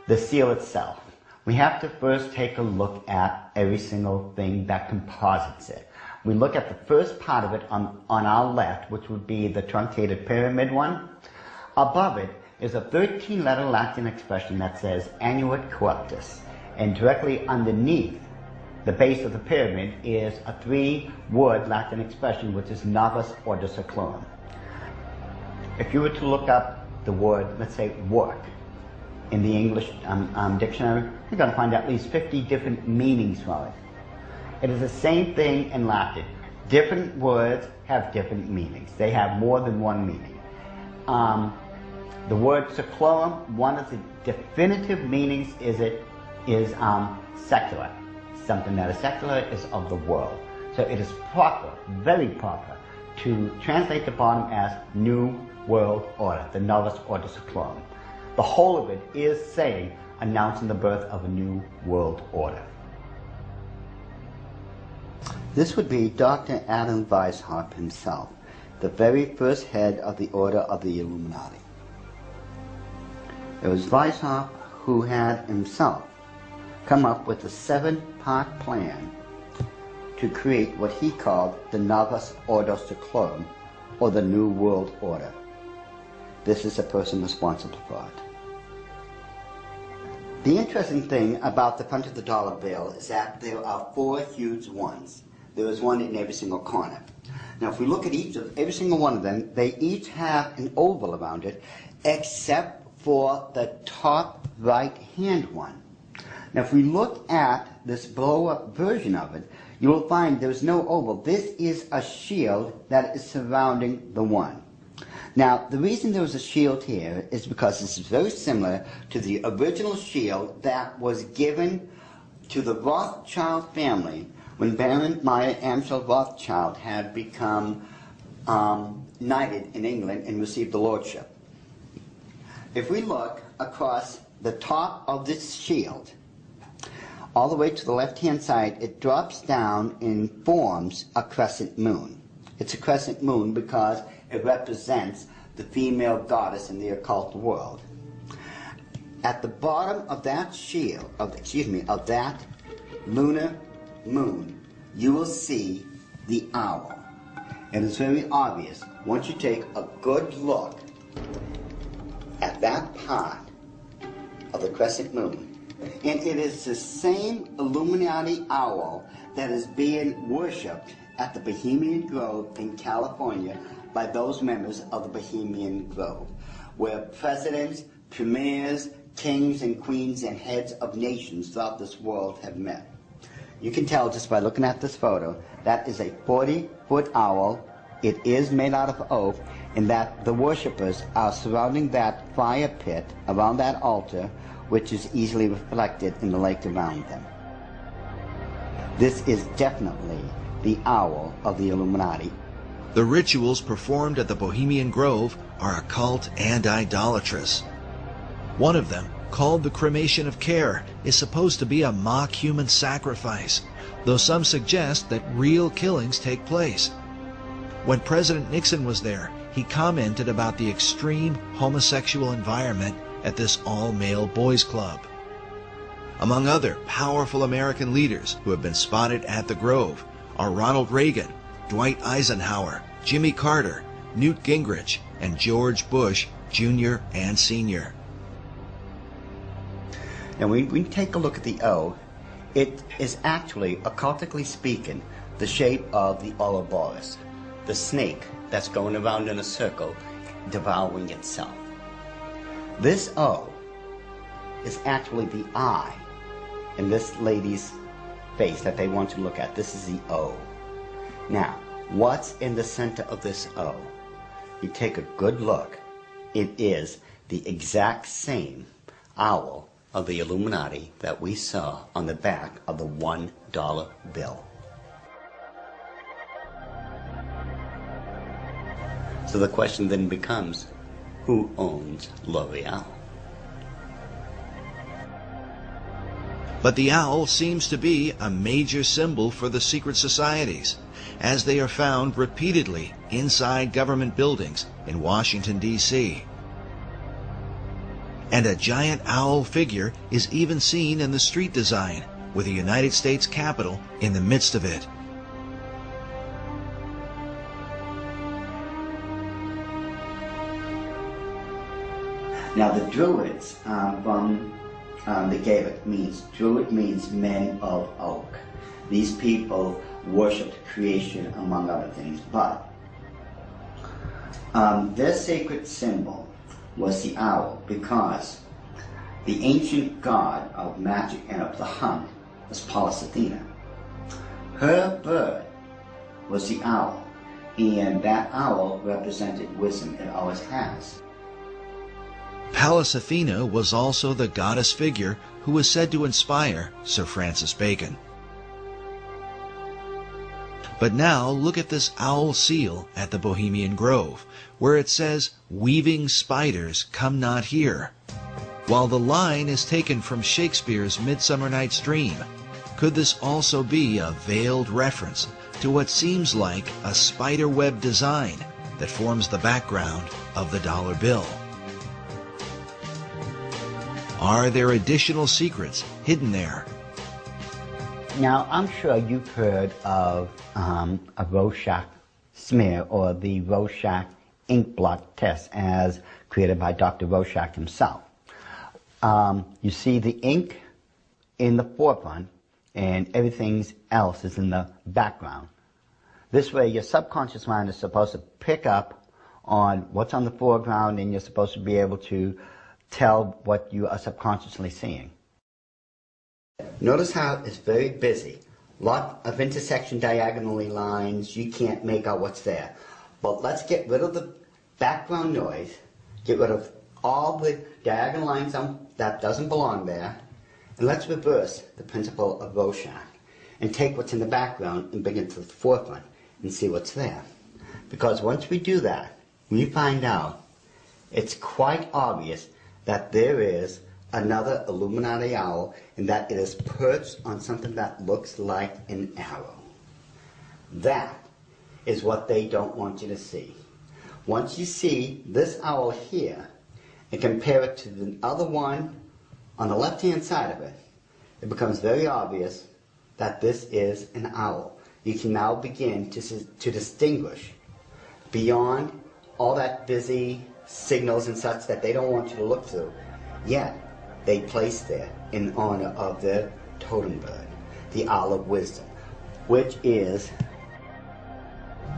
the seal itself, we have to first take a look at every single thing that composites it. We look at the first part of it on our left, which would be the truncated pyramid one. Above it is a 13-letter Latin expression that says Annuit Corruptus, and directly underneath the base of the pyramid is a 3-word Latin expression which is Novus Ordo Seclorum. If you were to look up the word, let's say, work, in the English dictionary, you're going to find at least 50 different meanings for it. It is the same thing in Latin. Different words have different meanings. They have more than one meaning. The word seclorum, one of the definitive meanings is secular. Something that is secular is of the world. So it is proper, very proper, to translate the bottom as New World Order, the Novus Ordo Seclorum. The whole of it is saying, announcing the birth of a new world order. This would be Dr. Adam Weishaupt himself, the very first head of the Order of the Illuminati. It was Weishaupt who had himself come up with a 7-part plan to create what he called the Novus Ordo Seclorum, or the New World Order. This is the person responsible for it. The interesting thing about the front of the dollar bill is that there are 4 huge ones. There is one in every single corner. Now if we look at every single one of them, they each have an oval around it, except for the top right-hand one. Now if we look at this blow-up version of it, you will find there's no oval. This is a shield that is surrounding the one. Now, the reason there was a shield here is because this is very similar to the original shield that was given to the Rothschild family when Baron Meyer Amschel Rothschild had become knighted in England and received the lordship. If we look across the top of this shield, all the way to the left-hand side, it drops down and forms a crescent moon. It's a crescent moon because it represents the female goddess in the occult world. At the bottom of that shield, of that lunar moon, you will see the owl. And it's very obvious once you take a good look at that part of the crescent moon. And it is the same Illuminati owl that is being worshipped at the Bohemian Grove in California by those members of the Bohemian Grove, where presidents, premiers, kings and queens and heads of nations throughout this world have met. You can tell just by looking at this photo, that is a 40-foot owl. It is made out of oak, and that the worshippers are surrounding that fire pit around that altar, which is easily reflected in the lake around them. This is definitely the owl of the Illuminati. The rituals performed at the Bohemian Grove are occult and idolatrous. One of them, called the cremation of care, is supposed to be a mock human sacrifice, though some suggest that real killings take place. When President Nixon was there, he commented about the extreme homosexual environment at this all-male boys' club. Among other powerful American leaders who have been spotted at the Grove are Ronald Reagan, Dwight Eisenhower, Jimmy Carter, Newt Gingrich, and George Bush Jr. and Sr. And when we take a look at the O, it is actually, occultically speaking, the shape of the Ouroboros, the snake that's going around in a circle, devouring itself. This O is actually the eye in this lady's face that they want to look at. This is the O. Now, what's in the center of this O? You take a good look. It is the exact same owl of the Illuminati that we saw on the back of the $1 bill. So the question then becomes, who owns L'Oreal? But the owl seems to be a major symbol for the secret societies, as they are found repeatedly inside government buildings in Washington, D.C. And a giant owl figure is even seen in the street design, with the United States Capitol in the midst of it. Now the Druids from the Gaelic Druid means men of oak. These people worshipped creation among other things, but their sacred symbol was the owl because the ancient god of magic and of the hunt was Pallas Athena. Her bird was the owl, and that owl represented wisdom. It always has. Pallas Athena was also the goddess figure who was said to inspire Sir Francis Bacon. But now look at this owl seal at the Bohemian Grove, where it says, "Weaving spiders come not here." While the line is taken from Shakespeare's Midsummer Night's Dream, could this also be a veiled reference to what seems like a spiderweb design that forms the background of the dollar bill? Are there additional secrets hidden there? Now, I'm sure you've heard of a Rorschach smear, or the Rorschach ink blot test as created by Dr. Rorschach himself. You see the ink in the forefront and everything else is in the background. This way your subconscious mind is supposed to pick up on what's on the foreground, and you're supposed to be able to tell what you are subconsciously seeing. Notice how it's very busy. Lot of intersection diagonally lines, you can't make out what's there. But let's get rid of the background noise, get rid of all the diagonal lines that doesn't belong there, and let's reverse the principle of Rorschach and take what's in the background and bring it to the forefront and see what's there. Because once we do that, we find out it's quite obvious that there is another Illuminati owl, and that it is perched on something that looks like an arrow. That is what they don't want you to see. Once you see this owl here and compare it to the other one on the left-hand side of it, it becomes very obvious that this is an owl. You can now begin to distinguish beyond all that busy signals and such that they don't want you to look through. Yet, they place there in honor of their totem bird, the Owl of Wisdom, which is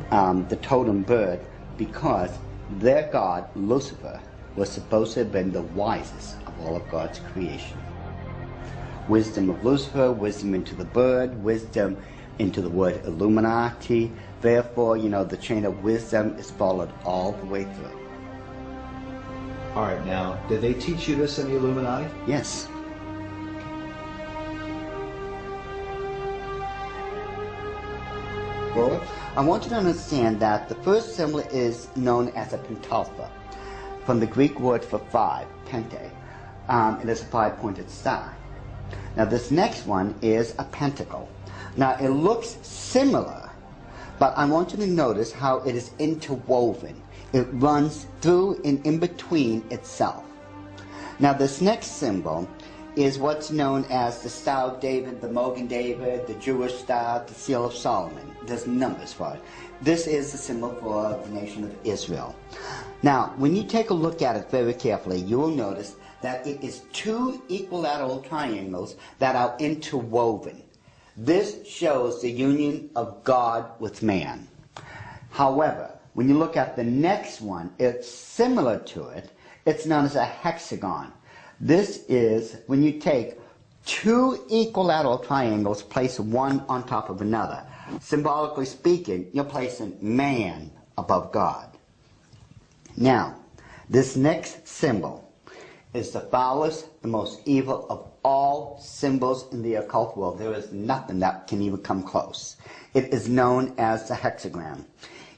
the totem bird because their god, Lucifer, was supposed to have been the wisest of all of God's creation. Wisdom of Lucifer, wisdom into the bird, wisdom into the word Illuminati. Therefore, the chain of wisdom is followed all the way through. All right, now, did they teach you this in the Illuminati? Yes. Well, I want you to understand that the first symbol is known as a pentalpha, from the Greek word for five, pente. It is a five-pointed star. Now, this next one is a pentacle. Now, it looks similar, but I want you to notice how it is interwoven. It runs through and in between itself. Now this next symbol is what's known as the Star of David, the Mogan David, the Jewish Star, the Seal of Solomon. There's numbers for it. This is the symbol for the nation of Israel. Now, when you take a look at it very carefully, you will notice that it is two equilateral triangles that are interwoven. This shows the union of God with man. However, when you look at the next one, it's similar to it. It's known as a hexagon. This is when you take two equilateral triangles, place one on top of another. Symbolically speaking, you're placing man above God. Now, this next symbol is the foulest, the most evil of all symbols in the occult world. There is nothing that can even come close. It is known as the hexagram.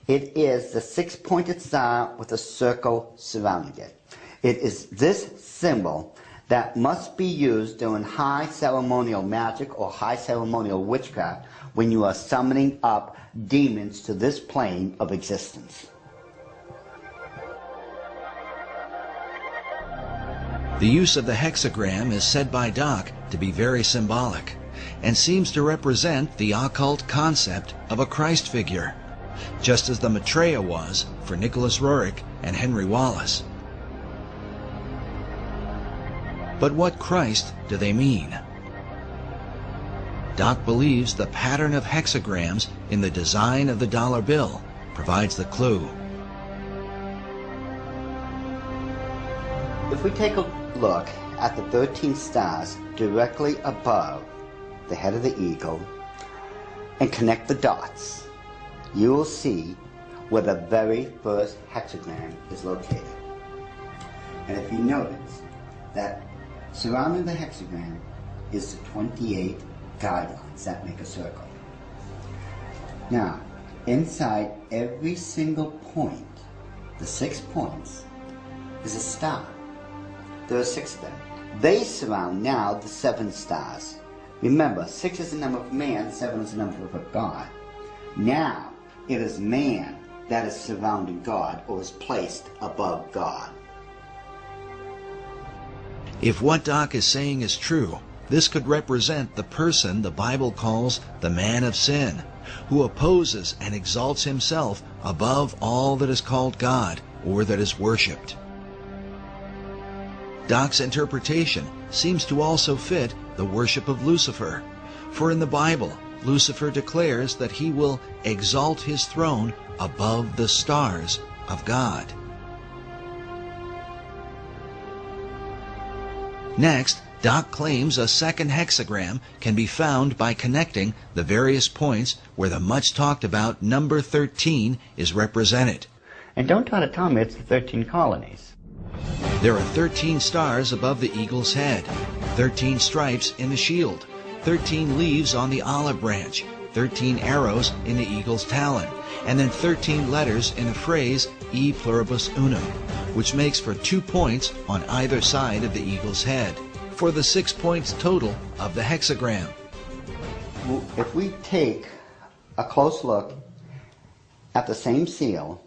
It is the six-pointed star with a circle surrounding it. It is this symbol that must be used during high ceremonial magic or high ceremonial witchcraft when you are summoning up demons to this plane of existence. The use of the hexagram is said by Doc to be very symbolic and seems to represent the occult concept of a Christ figure, just as the Maitreya was for Nicholas Roerich and Henry Wallace. But what Christ do they mean? Doc believes the pattern of hexagrams in the design of the dollar bill provides the clue. If we take a look at the 13 stars directly above the head of the eagle and connect the dots, you will see where the very first hexagram is located. And if you notice that surrounding the hexagram is the 28 guidelines that make a circle. Now, inside every single point, the 6 points, is a star. There are 6 of them. They surround now the 7 stars. Remember, 6 is the number of man, 7 is the number of God. Now, it is man that is surrounding God or is placed above God. If what Doc is saying is true, this could represent the person the Bible calls the man of sin, who opposes and exalts himself above all that is called God or that is worshipped. Doc's interpretation seems to also fit the worship of Lucifer, for in the Bible, Lucifer declares that he will exalt his throne above the stars of God. Next, Doc claims a second hexagram can be found by connecting the various points where the much talked about number 13 is represented. And don't try to tell me it's the 13 colonies. There are 13 stars above the eagle's head, 13 stripes in the shield, 13 leaves on the olive branch, 13 arrows in the eagle's talon, and then 13 letters in the phrase E pluribus unum, which makes for 2 points on either side of the eagle's head, for the 6 points total of the hexagram. If we take a close look at the same seal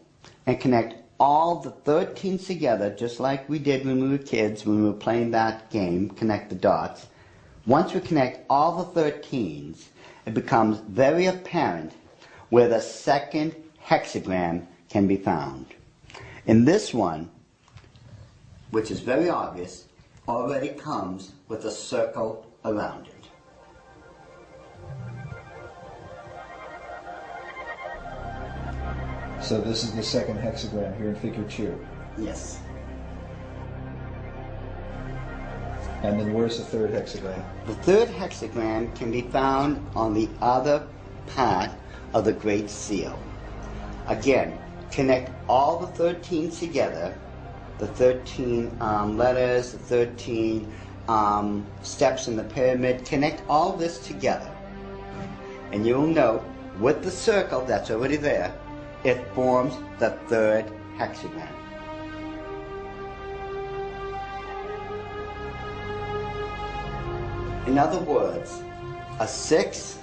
and connect all the 13s together, just like we did when we were kids, when we were playing that game, connect the dots, once we connect all the 13s, it becomes very apparent where the second hexagram can be found. In this one, which is very obvious, already comes with a circle around it. So this is the second hexagram here in figure 2. Yes. And then where's the third hexagram? The third hexagram can be found on the other part of the Great Seal. Again, connect all the 13 together, the 13 letters, the 13 steps in the pyramid, connect all this together. And you'll note with the circle that's already there, it forms the third hexagram. In other words, a 6,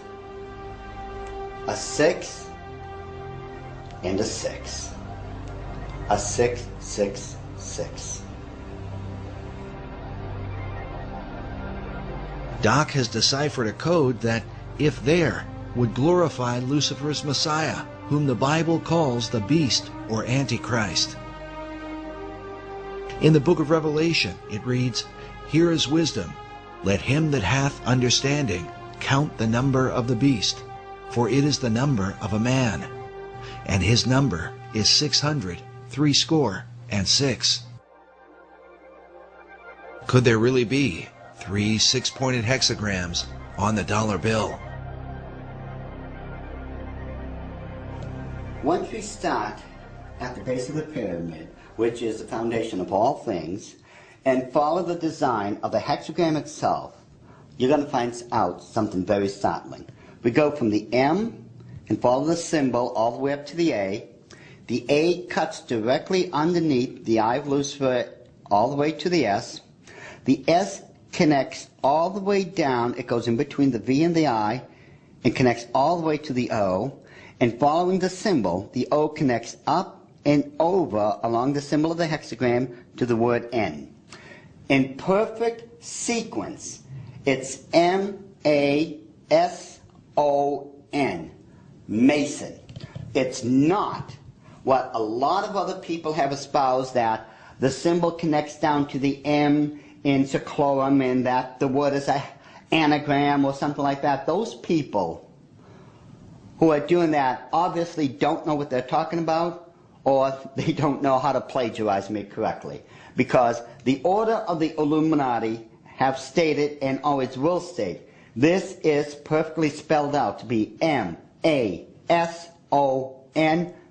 a 6, and a 6. A 6, 6, 6. Doc has deciphered a code that, if there, would glorify Lucifer's Messiah, whom the Bible calls the Beast or Antichrist. In the book of Revelation, it reads, "Here is wisdom. Let him that hath understanding count the number of the beast, for it is the number of a man, and his number is 666." Could there really be 3 6-pointed hexagrams on the dollar bill? Once we start at the base of the pyramid, which is the foundation of all things, and follow the design of the hexagram itself, you're going to find out something very startling. We go from the M and follow the symbol all the way up to the A. The A cuts directly underneath the eye of Lucifer all the way to the S. The S connects all the way down. It goes in between the V and the I and connects all the way to the O. And following the symbol, the O connects up and over along the symbol of the hexagram to the word N. In perfect sequence, it's M-A-S-O-N, Mason. It's not what a lot of other people have espoused, that the symbol connects down to the M in Seclorum and that the word is an anagram or something like that. Those people who are doing that obviously don't know what they're talking about, or they don't know how to plagiarize me correctly. Because the order of the Illuminati have stated, and always will state, this is perfectly spelled out to be M-A-S-O-N,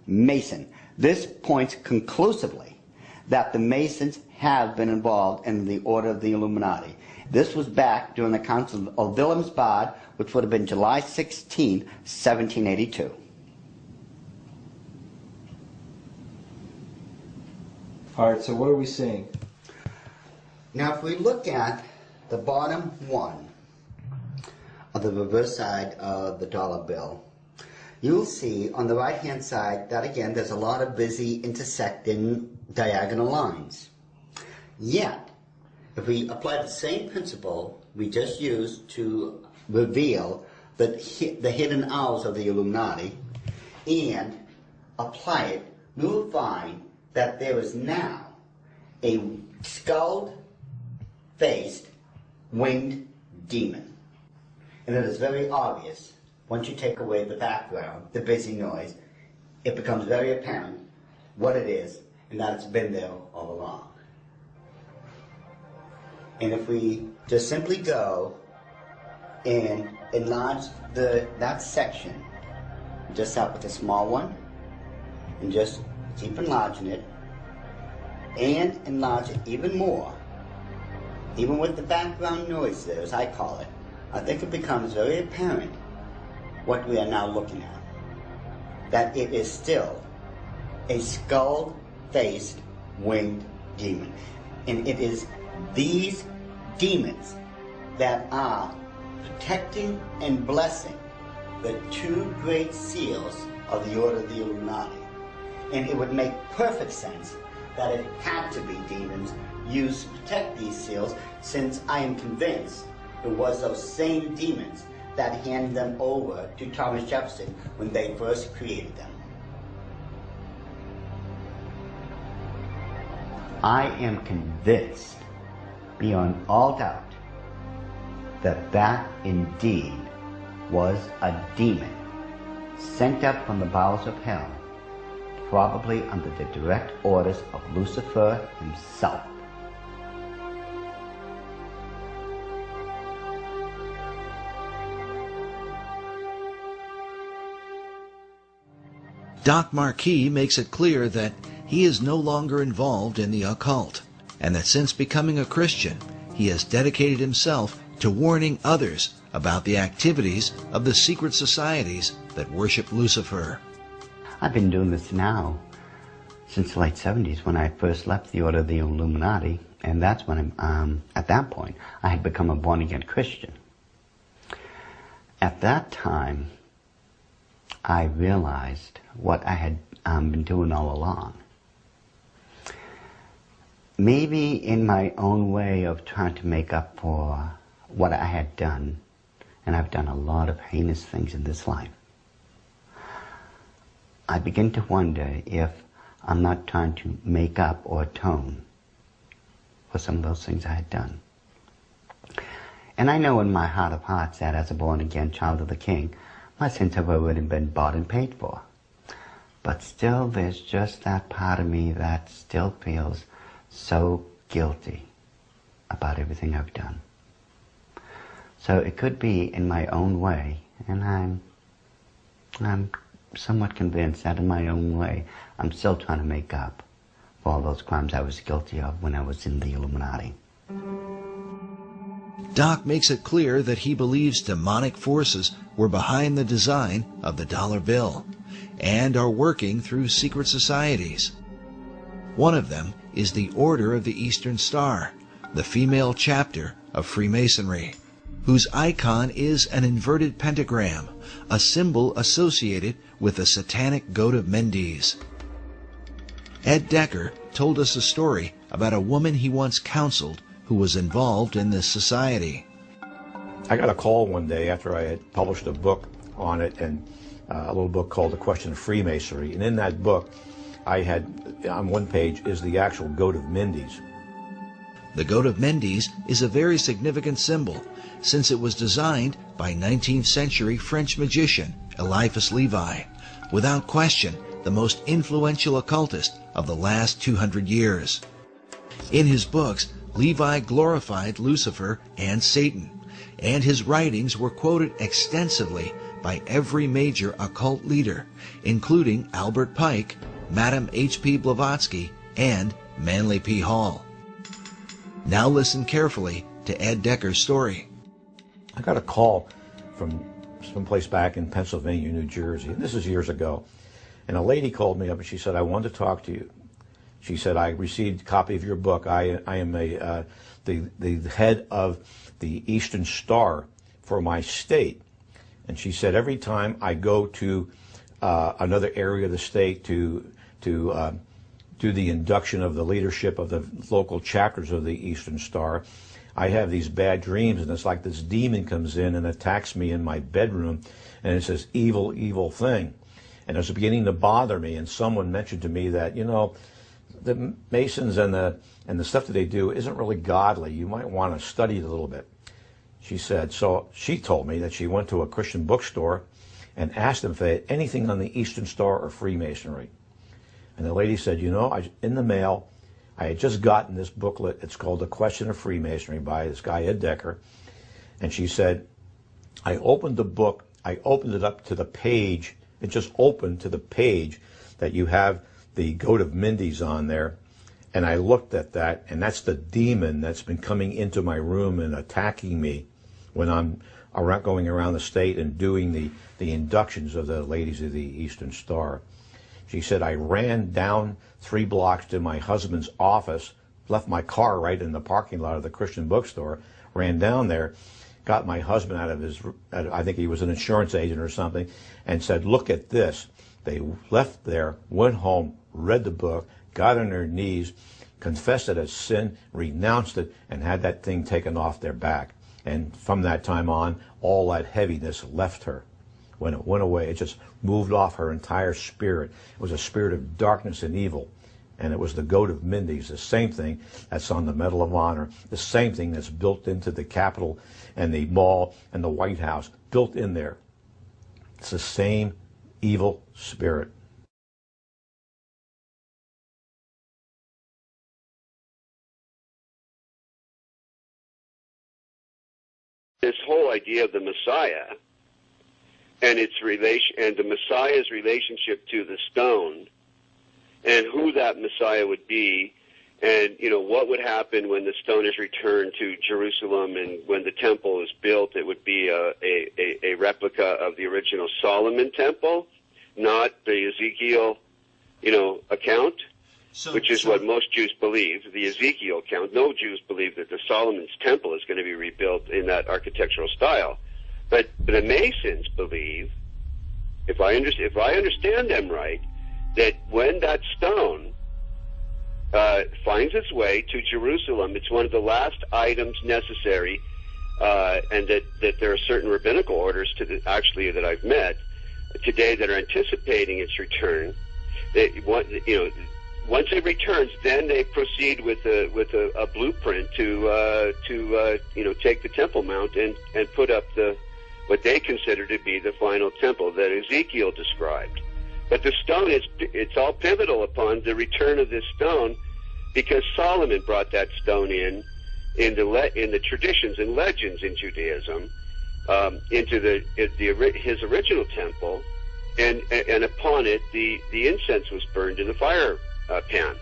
Mason. This points conclusively that the Masons have been involved in the order of the Illuminati. This was back during the Council of Wilhelmsbad, which would have been July 16, 1782. All right, so what are we seeing? Now, if we look at the bottom one of the reverse side of the dollar bill, you'll see on the right-hand side that, again, there's a lot of busy intersecting diagonal lines. Yet, If we apply the same principle we just used to reveal the hidden hours of the Illuminati and apply it, we will find that there is now a skull-faced winged demon. And it is very obvious, once you take away the background, the busy noise, it becomes very apparent what it is and that it's been there all along. And if we just simply go and enlarge that section, just start with a small one, and just keep enlarging it, and enlarge it even more, even with the background noise there, as I call it, I think it becomes very apparent what we are now looking at. That it is still a skull-faced winged demon. And it is these demons that are protecting and blessing the two great seals of the Order of the Illuminati. And it would make perfect sense that it had to be demons used to protect these seals, since I am convinced it was those same demons that handed them over to Thomas Jefferson when they first created them. I am convinced, beyond all doubt, that that indeed was a demon sent up from the bowels of hell, probably under the direct orders of Lucifer himself. Doc Marquis makes it clear that he is no longer involved in the occult, and that since becoming a Christian, he has dedicated himself to warning others about the activities of the secret societies that worship Lucifer. I've been doing this now since the late 70s, when I first left the Order of the Illuminati, and that's when at that point I had become a born-again Christian. At that time, I realized what I had been doing all along. Maybe in my own way of trying to make up for what I had done, and I've done a lot of heinous things in this life, I begin to wonder if I'm not trying to make up or atone for some of those things I had done. And I know in my heart of hearts that as a born-again child of the King, my sins have already been bought and paid for. But still, there's just that part of me that still feels so guilty about everything I've done. So it could be in my own way, and I'm somewhat convinced that in my own way, I'm still trying to make up for all those crimes I was guilty of when I was in the Illuminati. Doc makes it clear that he believes demonic forces were behind the design of the dollar bill and are working through secret societies. One of them is the Order of the Eastern Star, the female chapter of Freemasonry, whose icon is an inverted pentagram, a symbol associated with the satanic goat of Mendes. Ed Decker told us a story about a woman he once counseled who was involved in this society. I got a call one day after I had published a book on it, and a little book called The Question of Freemasonry. And in that book, I had, on one page, is the actual goat of Mendes. The goat of Mendes is a very significant symbol, since it was designed by 19th century French magician Eliphas Levi, without question the most influential occultist of the last 200 years. In his books, Levi glorified Lucifer and Satan, and his writings were quoted extensively by every major occult leader, including Albert Pike, Madame H.P. Blavatsky, and Manly P. Hall. Now listen carefully to Ed Decker's story. I got a call from someplace back in Pennsylvania, New Jersey, and this is years ago. And a lady called me up and she said, "I want to talk to you." She said, "I received a copy of your book. I am the head of the Eastern Star for my state." And she said, "Every time I go to another area of the state to do the induction of the leadership of the local chapters of the Eastern Star, I have these bad dreams, and it's like this demon comes in and attacks me in my bedroom, and it's this evil, evil thing. And it's beginning to bother me, and someone mentioned to me that, you know, the Masons and the stuff that they do isn't really godly. You might want to study it a little bit. She said, so she told me that she went to a Christian bookstore and asked them if they had anything on the Eastern Star or Freemasonry. And the lady said, you know, in the mail, I had just gotten this booklet. It's called The Question of Freemasonry by this guy, Ed Decker. And she said, I opened the book, I opened it up to the page, it just opened to the page that you have the Goat of Mindes on there. And I looked at that, and that's the demon that's been coming into my room and attacking me when I'm going around the state and doing the inductions of the ladies of the Eastern Star. She said, I ran down 3 blocks to my husband's office, left my car right in the parking lot of the Christian bookstore, ran down there, got my husband out of his, I think he was an insurance agent or something, and said, look at this. They left there, went home, read the book, got on their knees, confessed it as sin, renounced it, and had that thing taken off their back. And from that time on, all that heaviness left her. When it went away, it just moved off her entire spirit. It was a spirit of darkness and evil. And it was the Goat of Mindes, the same thing that's on the Medal of Honor, the same thing that's built into the Capitol and the Mall and the White House, built in there. It's the same evil spirit. This whole idea of the Messiah and its relation, and the Messiah's relationship to the stone, and who that Messiah would be, and what would happen when the stone is returned to Jerusalem, and when the temple is built, it would be a replica of the original Solomon temple, not the Ezekiel, account. Which is what most Jews believe, the Ezekiel account. No Jews believe that the Solomon's temple is going to be rebuilt in that architectural style. But the Masons believe, if I understand them right, that when that stone finds its way to Jerusalem, it's one of the last items necessary, and that there are certain rabbinical orders that I've met today that are anticipating its return. Once it returns, then they proceed with a blueprint to take the Temple Mount and put up what they consider to be the final temple that Ezekiel described. But the stone it's all pivotal upon the return of this stone, because Solomon brought that stone in the traditions and legends in Judaism into his original temple, and upon it the incense was burned in the fire pan.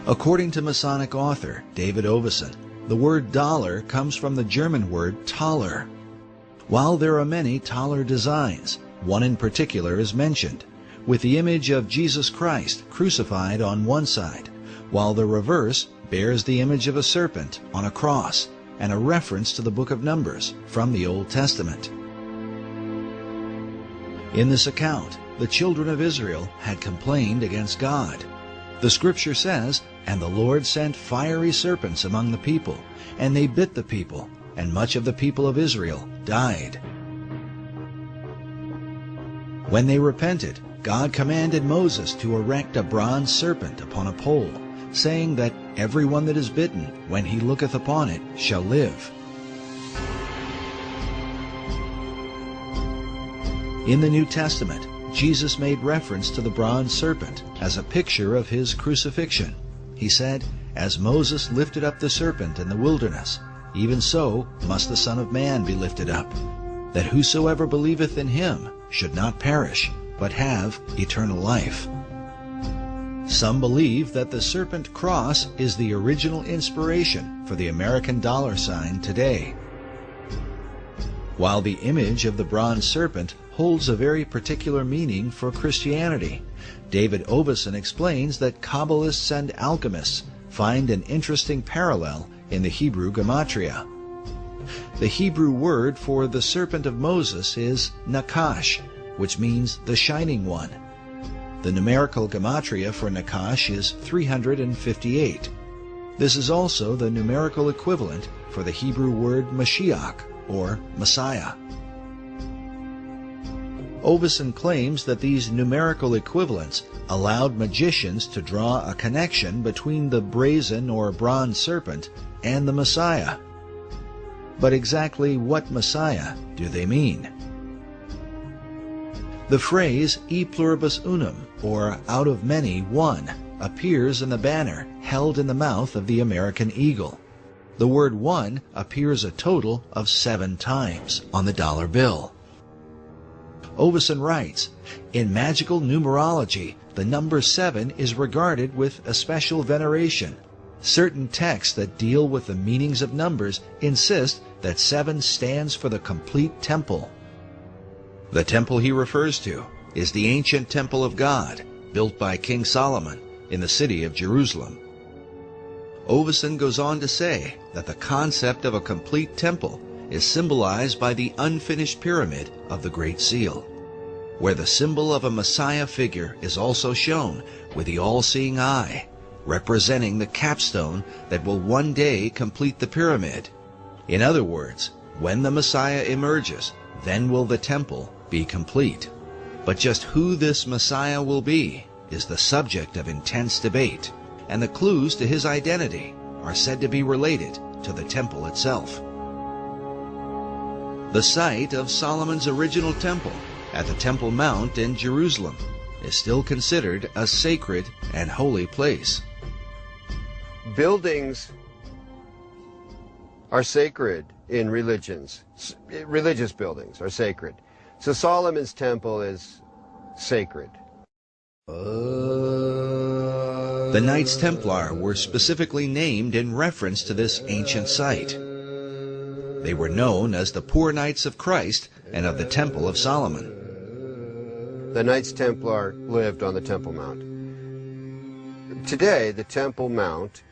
According to Masonic author David Oveson, the word dollar comes from the German word Taler. While there are many Taler designs, one in particular is mentioned, with the image of Jesus Christ crucified on one side, while the reverse bears the image of a serpent on a cross and a reference to the book of Numbers from the Old Testament. In this account, the children of Israel had complained against God. The scripture says, "And the Lord sent fiery serpents among the people, and they bit the people, and much of the people of Israel died." When they repented, God commanded Moses to erect a bronze serpent upon a pole, saying that everyone that is bitten, when he looketh upon it, shall live. In the New Testament, Jesus made reference to the bronze serpent as a picture of his crucifixion. He said, "As Moses lifted up the serpent in the wilderness, even so must the Son of Man be lifted up, that whosoever believeth in him should not perish, but have eternal life." Some believe that the serpent cross is the original inspiration for the American dollar sign today. While the image of the bronze serpent holds a very particular meaning for Christianity, David Oveson explains that Kabbalists and alchemists find an interesting parallel in the Hebrew gematria. The Hebrew word for the serpent of Moses is Nakash, which means the shining one. The numerical gematria for Nakash is 358. This is also the numerical equivalent for the Hebrew word Mashiach, or Messiah. Ovison claims that these numerical equivalents allowed magicians to draw a connection between the brazen or bronze serpent and the Messiah. But exactly what Messiah do they mean? The phrase e pluribus unum, or out of many, one, appears in the banner held in the mouth of the American eagle. The word one appears a total of 7 times on the dollar bill. Ovison writes, in magical numerology, the number 7 is regarded with a special veneration. Certain texts that deal with the meanings of numbers insist that 7 stands for the complete temple. The temple he refers to is the ancient temple of God, built by King Solomon in the city of Jerusalem. Ovison goes on to say that the concept of a complete temple is symbolized by the unfinished pyramid of the Great Seal, where the symbol of a Messiah figure is also shown with the all-seeing eye, representing the capstone that will one day complete the pyramid. In other words, when the Messiah emerges, then will the temple be complete. But just who this Messiah will be is the subject of intense debate, and the clues to his identity are said to be related to the temple itself. The site of Solomon's original temple at the Temple Mount in Jerusalem is still considered a sacred and holy place. Buildings are sacred in religions. Religious buildings are sacred. So Solomon's temple is sacred. The Knights Templar were specifically named in reference to this ancient site. They were known as the Poor Knights of Christ and of the Temple of Solomon. The Knights Templar lived on the Temple Mount. Today, the Temple Mount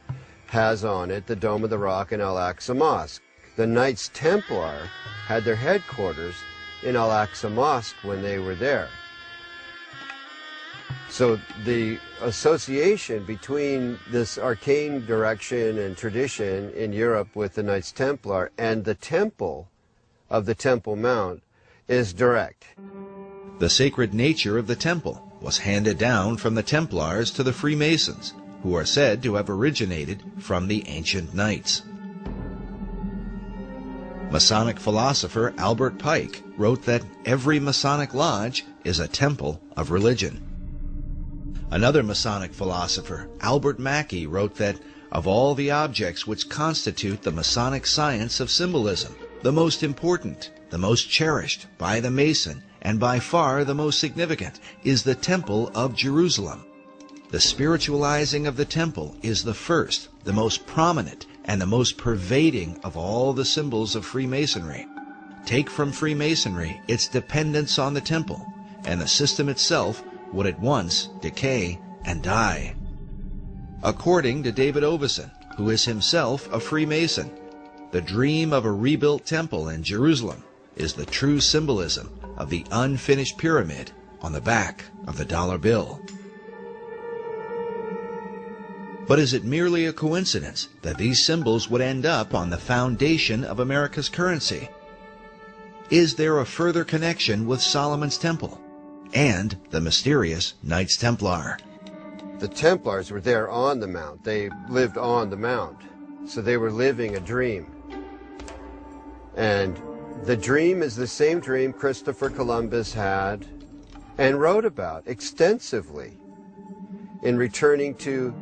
has on it the Dome of the Rock and Al-Aqsa Mosque. The Knights Templar had their headquarters in Al-Aqsa Mosque when they were there. So the association between this arcane direction and tradition in Europe with the Knights Templar and the temple of the Temple Mount is direct. The sacred nature of the temple was handed down from the Templars to the Freemasons, who are said to have originated from the ancient knights. Masonic philosopher Albert Pike wrote that every Masonic lodge is a temple of religion. Another Masonic philosopher, Albert Mackey, wrote that of all the objects which constitute the Masonic science of symbolism, the most important, the most cherished by the Mason, and by far the most significant, is the Temple of Jerusalem. The spiritualizing of the temple is the first, the most prominent, and the most pervading of all the symbols of Freemasonry. Take from Freemasonry its dependence on the temple, and the system itself would at once decay and die. According to David Ovison, who is himself a Freemason, the dream of a rebuilt temple in Jerusalem is the true symbolism of the unfinished pyramid on the back of the dollar bill. But is it merely a coincidence that these symbols would end up on the foundation of America's currency? Is there a further connection with Solomon's Temple and the mysterious Knights Templar? The Templars were there on the Mount. They lived on the Mount. So they were living a dream. And the dream is the same dream Christopher Columbus had and wrote about extensively in returning to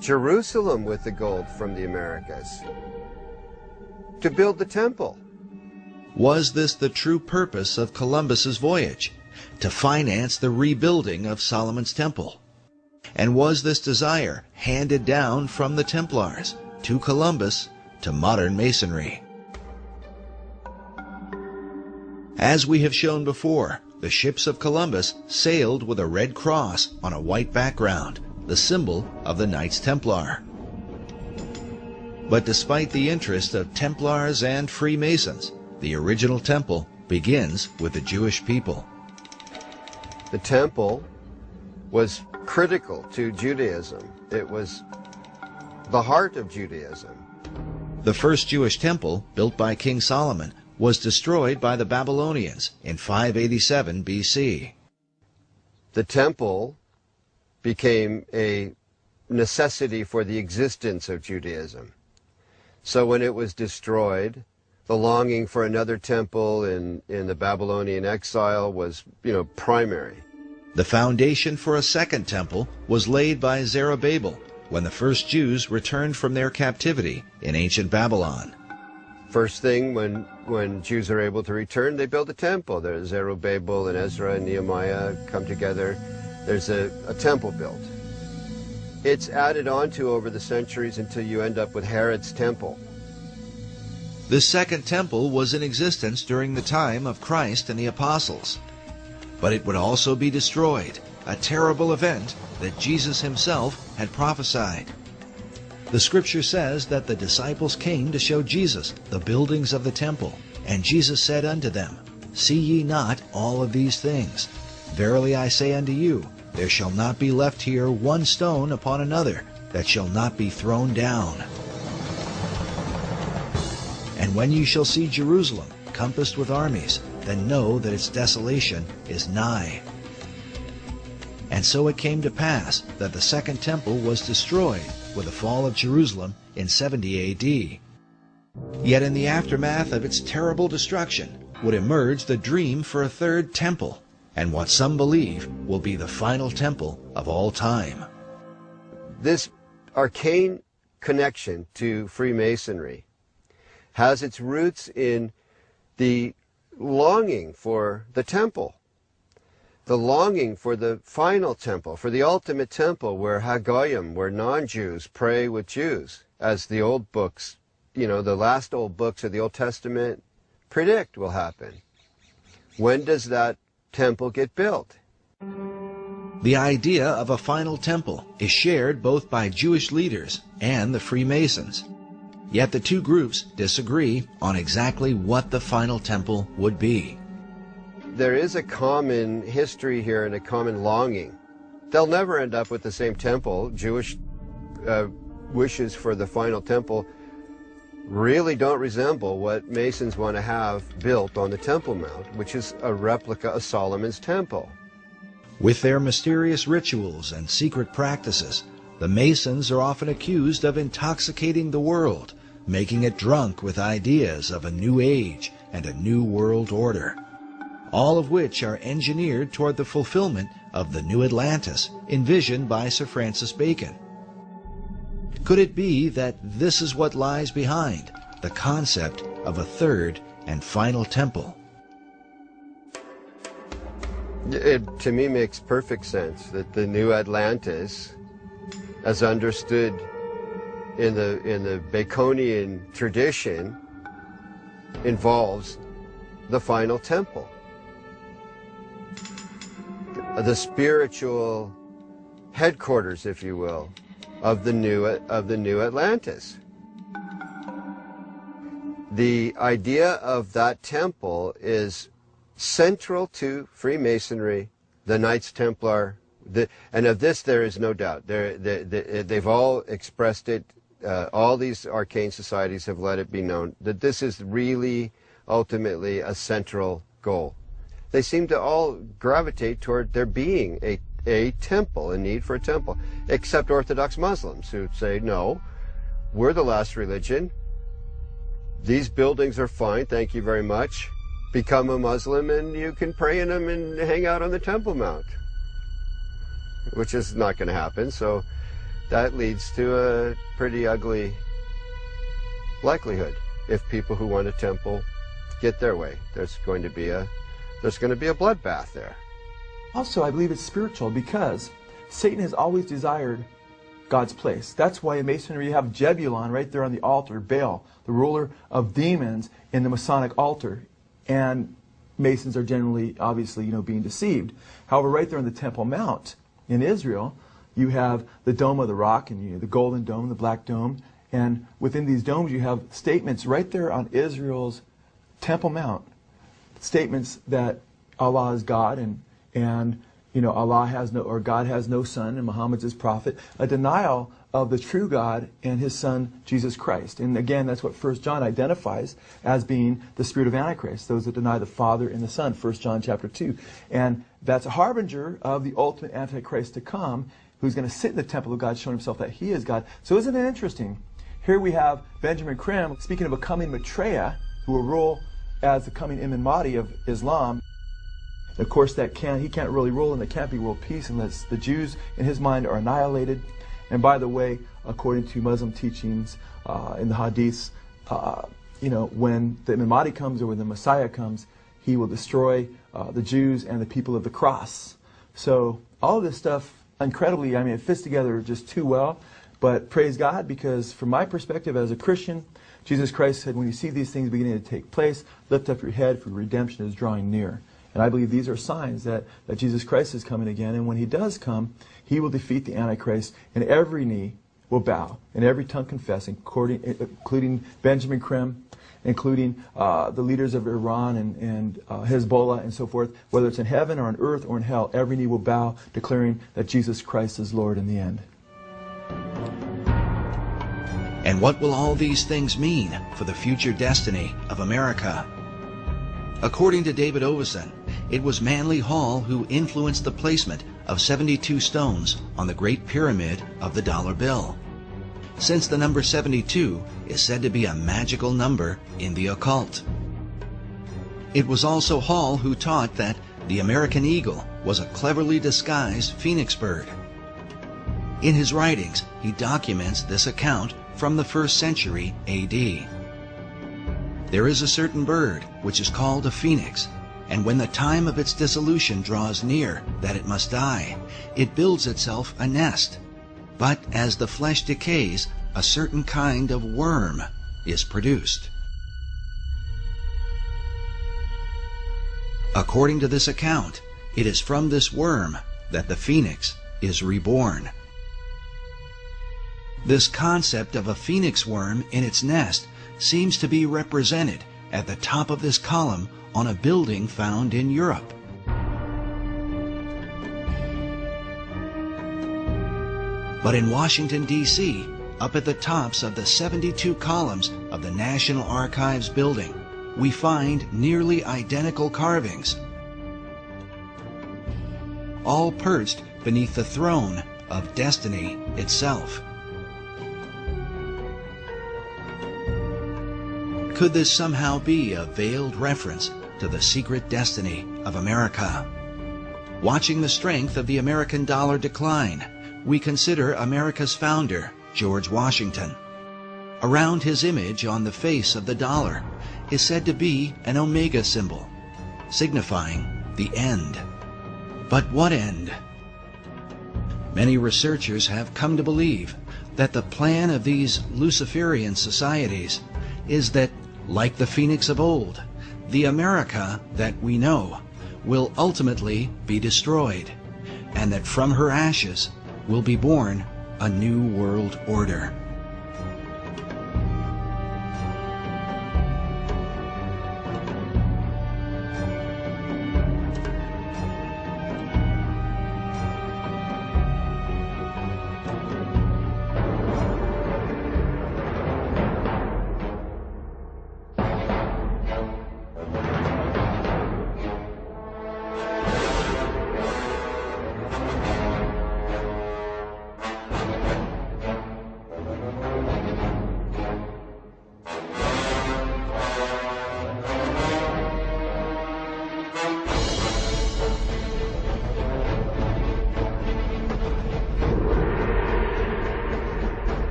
Jerusalem with the gold from the Americas to build the temple. Was this the true purpose of Columbus's voyage? To finance the rebuilding of Solomon's Temple? And was this desire handed down from the Templars to Columbus to modern Masonry? As we have shown before, the ships of Columbus sailed with a red cross on a white background, the symbol of the Knights Templar. But despite the interest of Templars and Freemasons, the original temple begins with the Jewish people. The temple was critical to Judaism. It was the heart of Judaism. The first Jewish temple, built by King Solomon, was destroyed by the Babylonians in 587 BC. The temple became a necessity for the existence of Judaism. So when it was destroyed, the longing for another temple in the Babylonian exile was, primary. The foundation for a second temple was laid by Zerubbabel when the first Jews returned from their captivity in ancient Babylon. First thing, when Jews are able to return, they build a temple. There's Zerubbabel and Ezra and Nehemiah come together. There's a temple built. It's added on to over the centuries until you end up with Herod's temple. This second temple was in existence during the time of Christ and the apostles. But it would also be destroyed, a terrible event that Jesus himself had prophesied. The scripture says that the disciples came to show Jesus the buildings of the temple, and Jesus said unto them, See ye not all of these things? Verily I say unto you, there shall not be left here one stone upon another that shall not be thrown down. And when you shall see Jerusalem compassed with armies, then know that its desolation is nigh. And so it came to pass that the second temple was destroyed with the fall of Jerusalem in 70 A.D. Yet in the aftermath of its terrible destruction would emerge the dream for a third temple, and what some believe will be the final temple of all time. This arcane connection to Freemasonry has its roots in the longing for the temple, the longing for the final temple, for the ultimate temple where Hagoyim, where non-Jews pray with Jews, as the old books, the last old books of the Old Testament predict will happen. When does that temple get built? The idea of a final temple is shared both by Jewish leaders and the Freemasons. Yet the two groups disagree on exactly what the final temple would be. There is a common history here and a common longing. They'll never end up with the same temple. Jewish wishes for the final temple really don't resemble what Masons want to have built on the Temple Mount, which is a replica of Solomon's temple. With their mysterious rituals and secret practices, the Masons are often accused of intoxicating the world, making it drunk with ideas of a new age and a new world order, all of which are engineered toward the fulfillment of the new Atlantis envisioned by Sir Francis Bacon. Could it be that this is what lies behind the concept of a third and final temple? It, to me, makes perfect sense that the new Atlantis, as understood in the Baconian tradition, involves the final temple, the spiritual headquarters, if you will, of the new Atlantis. The idea of that temple is central to Freemasonry, the Knights Templar, and of this there is no doubt. They've all expressed it. All these arcane societies have let it be known that this is really ultimately a central goal. They seem to all gravitate toward there being a temple, a need for a temple, except Orthodox Muslims who say, no, we're the last religion. These buildings are fine, thank you very much. Become a Muslim and you can pray in them and hang out on the Temple Mount, which is not going to happen. So that leads to a pretty ugly likelihood. If people who want a temple get their way, there's going to be a bloodbath there. Also, I believe it's spiritual because Satan has always desired God's place. That's why in Masonry you have Jebulon right there on the altar, Baal, the ruler of demons, in the Masonic altar. And Masons are generally, obviously, being deceived. However, right there on the Temple Mount in Israel, you have the Dome of the Rock, and the Golden Dome, the Black Dome, and within these domes you have statements right there on Israel's Temple Mount, statements that Allah is God and Allah has no, or God has no son, and Muhammad's his prophet. A denial of the true God and his son, Jesus Christ. And again, that's what 1 John identifies as being the spirit of Antichrist, those that deny the Father and the Son, 1 John chapter 2. And that's a harbinger of the ultimate Antichrist to come, who's going to sit in the temple of God, showing himself that he is God. So isn't it interesting? Here we have Benjamin Creme speaking of a coming Maitreya, who will rule as the coming Imam Mahdi of Islam. Of course, he can't really rule, and there can't be world peace unless the Jews, in his mind, are annihilated. And by the way, according to Muslim teachings in the Hadiths, when the Imam Mahdi comes, or when the Messiah comes, he will destroy the Jews and the people of the cross. So all of this stuff, incredibly, it fits together just too well. But praise God, because from my perspective as a Christian, Jesus Christ said, when you see these things beginning to take place, lift up your head, for redemption is drawing near. And I believe these are signs that Jesus Christ is coming again. And when he does come, he will defeat the Antichrist, and every knee will bow, and every tongue confess, including Benjamin Creme, including the leaders of Iran and Hezbollah and so forth. Whether it's in heaven or on earth or in hell, every knee will bow, declaring that Jesus Christ is Lord in the end. And what will all these things mean for the future destiny of America? According to David Oveson, it was Manly Hall who influenced the placement of 72 stones on the Great Pyramid of the dollar bill, since the number 72 is said to be a magical number in the occult. It was also Hall who taught that the American eagle was a cleverly disguised phoenix bird. In his writings, he documents this account from the 1st century A.D. There is a certain bird which is called a phoenix, and when the time of its dissolution draws near that it must die, it builds itself a nest. But as the flesh decays, a certain kind of worm is produced. According to this account, it is from this worm that the phoenix is reborn. This concept of a phoenix worm in its nest seems to be represented at the top of this column on a building found in Europe. But in Washington, D.C., up at the tops of the 72 columns of the National Archives building, we find nearly identical carvings, all perched beneath the throne of destiny itself. Could this somehow be a veiled reference to the secret destiny of America? Watching the strength of the American dollar decline, we consider America's founder, George Washington. Around his image on the face of the dollar is said to be an omega symbol, signifying the end. But what end? Many researchers have come to believe that the plan of these Luciferian societies is that, like the phoenix of old, the America that we know will ultimately be destroyed, and that from her ashes will be born a new world order.